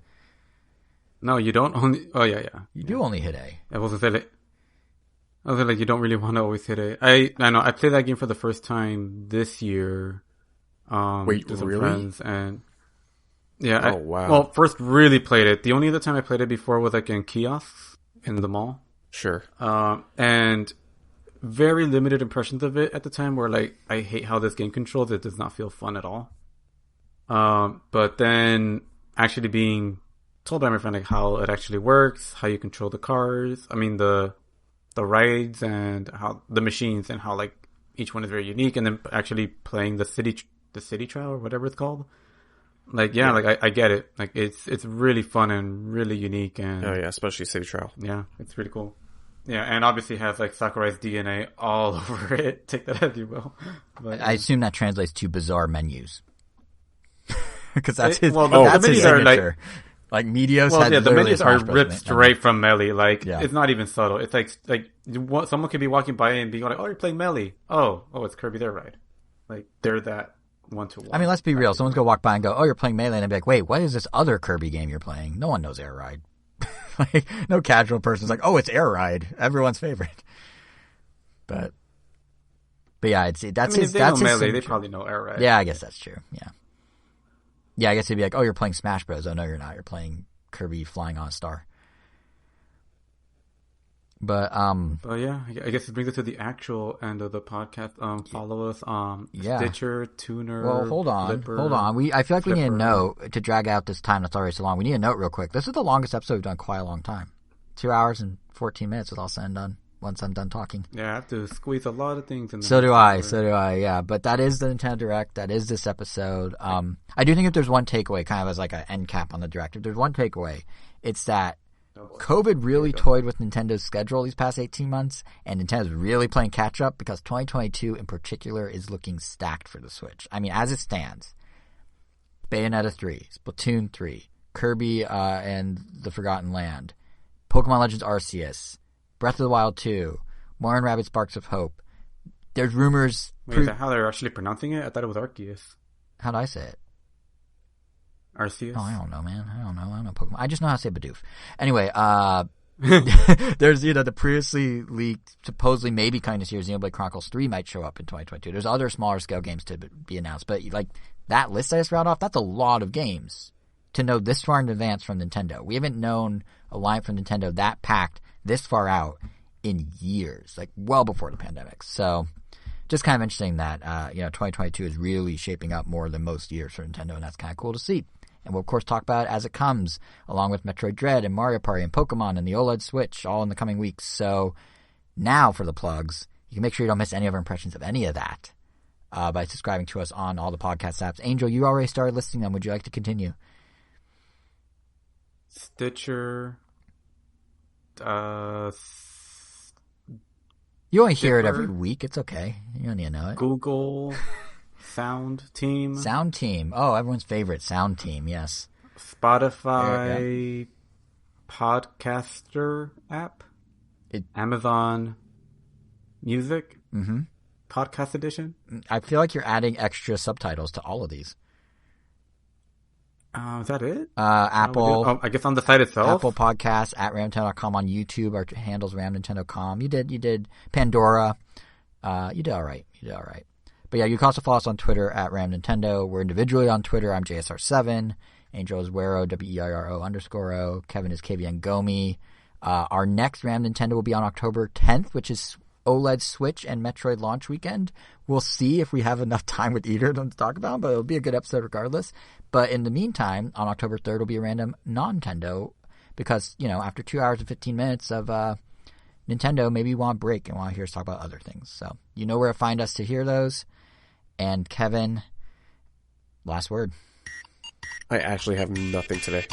[SPEAKER 2] No, you don't only... Oh, yeah.
[SPEAKER 1] You do only hit A.
[SPEAKER 2] I was like, you don't really want to always hit A. I know, I played that game for the first time this year.
[SPEAKER 3] Wait,
[SPEAKER 2] with some
[SPEAKER 3] really?
[SPEAKER 2] friends, and... Yeah.
[SPEAKER 3] Oh, wow.
[SPEAKER 2] Well, first really played it. The only other time I played it before was like in kiosks in the mall.
[SPEAKER 3] Sure.
[SPEAKER 2] And very limited impressions of it at the time, where like, I hate how this game controls. It does not feel fun at all. But then actually being told by my friend like how it actually works, how you control the cars, I mean the rides, and how the machines, and how like each one is very unique, and then actually playing the city trial or whatever it's called. Like, yeah. Like I get it. Like it's really fun and really unique, and
[SPEAKER 3] Oh yeah, especially City Trial.
[SPEAKER 2] yeah, it's really cool. Yeah, and obviously has like Sakurai's DNA all over it. Take that as you will. But,
[SPEAKER 1] I assume that translates to bizarre menus. Because that's
[SPEAKER 2] the
[SPEAKER 1] that's his
[SPEAKER 2] menus are
[SPEAKER 1] signature. Like Meteos had
[SPEAKER 2] the
[SPEAKER 1] literally
[SPEAKER 2] menus
[SPEAKER 1] a
[SPEAKER 2] are
[SPEAKER 1] Smash Bros.
[SPEAKER 2] ripped straight from Melee. Like,
[SPEAKER 1] Yeah.
[SPEAKER 2] it's not even subtle. It's like someone could be walking by and be like, "Oh, you're playing Melee. Oh, it's Kirby Air Ride." Like, they're that one-to-one.
[SPEAKER 1] I mean, let's be real. Someone's going to walk by and go, oh, you're playing Melee. And I'd be like, wait, what is this other Kirby game you're playing? No one knows Air Ride. Like, no casual person's like, oh, it's Air Ride. Everyone's favorite. But yeah, that's
[SPEAKER 2] if
[SPEAKER 1] his,
[SPEAKER 2] they
[SPEAKER 1] that's
[SPEAKER 2] know
[SPEAKER 1] his
[SPEAKER 2] Melee, they
[SPEAKER 1] signature.
[SPEAKER 2] probably know Air Ride.
[SPEAKER 1] Yeah, I guess that's true. Yeah. Yeah, I guess he'd be like, oh, you're playing Smash Bros. Oh, no, you're not. You're playing Kirby flying on a star. But
[SPEAKER 2] yeah, I guess it brings us to the actual end of the podcast. Follow us on Stitcher, Tuner.
[SPEAKER 1] Well, hold on. I feel like we need a note to drag out this time that's already so long. We need a note real quick. This is the longest episode we've done in quite a long time. 2 hours and 14 minutes with all said and done. Once I'm done talking.
[SPEAKER 2] Yeah, I have to squeeze a lot of things in there.
[SPEAKER 1] So do I, yeah. But that is the Nintendo Direct. That is this episode. I do think if there's one takeaway, kind of as like an end cap on the Direct, if there's one takeaway, it's that COVID really toyed with Nintendo's schedule these past 18 months, and Nintendo's really playing catch up, because 2022 in particular is looking stacked for the Switch. I mean, as it stands, Bayonetta 3, Splatoon 3, Kirby and the Forgotten Land, Pokemon Legends Arceus, Breath of the Wild 2, Mario & Rabbids Sparks of Hope. There's rumors...
[SPEAKER 2] Wait, is that how they're actually pronouncing it? I thought it was Arceus.
[SPEAKER 1] How'd I say it?
[SPEAKER 2] Arceus?
[SPEAKER 1] Oh, I don't know, man. I don't know Pokemon. I just know how to say Bidoof. Anyway, there's, the previously leaked, supposedly maybe kind of serious Xenoblade Chronicles 3 might show up in 2022. There's other smaller scale games to be announced, but like that list I just read off, that's a lot of games to know this far in advance from Nintendo. We haven't known a line from Nintendo that packed this far out in years, like well before the pandemic. So just kind of interesting that, 2022 is really shaping up more than most years for Nintendo, and that's kind of cool to see. And we'll, of course, talk about it as it comes, along with Metroid Dread and Mario Party and Pokemon and the OLED Switch, all in the coming weeks. So now for the plugs. You can make sure you don't miss any of our impressions of any of that by subscribing to us on all the podcast apps. Angel, you already started listing them. Would you like to continue?
[SPEAKER 2] Stitcher.
[SPEAKER 1] You only hear it every week. It's okay. You don't need to know it.
[SPEAKER 2] Google. Sound Team.
[SPEAKER 1] Sound Team. Oh, everyone's favorite. Sound Team, yes.
[SPEAKER 2] Spotify Podcaster app. Amazon Music.
[SPEAKER 1] Mm-hmm.
[SPEAKER 2] Podcast Edition.
[SPEAKER 1] I feel like you're adding extra subtitles to all of these.
[SPEAKER 2] Is that it?
[SPEAKER 1] Apple.
[SPEAKER 2] I guess on the site itself.
[SPEAKER 1] Apple Podcasts, at RamNintendo.com on YouTube. Our handle's RamNintendo.com. You did. Pandora. You did all right. But yeah, you can also follow us on Twitter at RamNintendo. We're individually on Twitter. I'm JSR7. Angel is Wero, WEIRO_O. Kevin is KVN Gomi. Our next Ram Nintendo will be on October 10th, which is OLED Switch and Metroid launch weekend. We'll see if we have enough time with either of them to talk about, but it'll be a good episode regardless. But in the meantime, on October 3rd will be a random non-Nintendo because, after 2 hours and 15 minutes of Nintendo, maybe you want a break and want to hear us talk about other things. So you know where to find us to hear those. And Kevin, last word.
[SPEAKER 3] I actually have nothing today.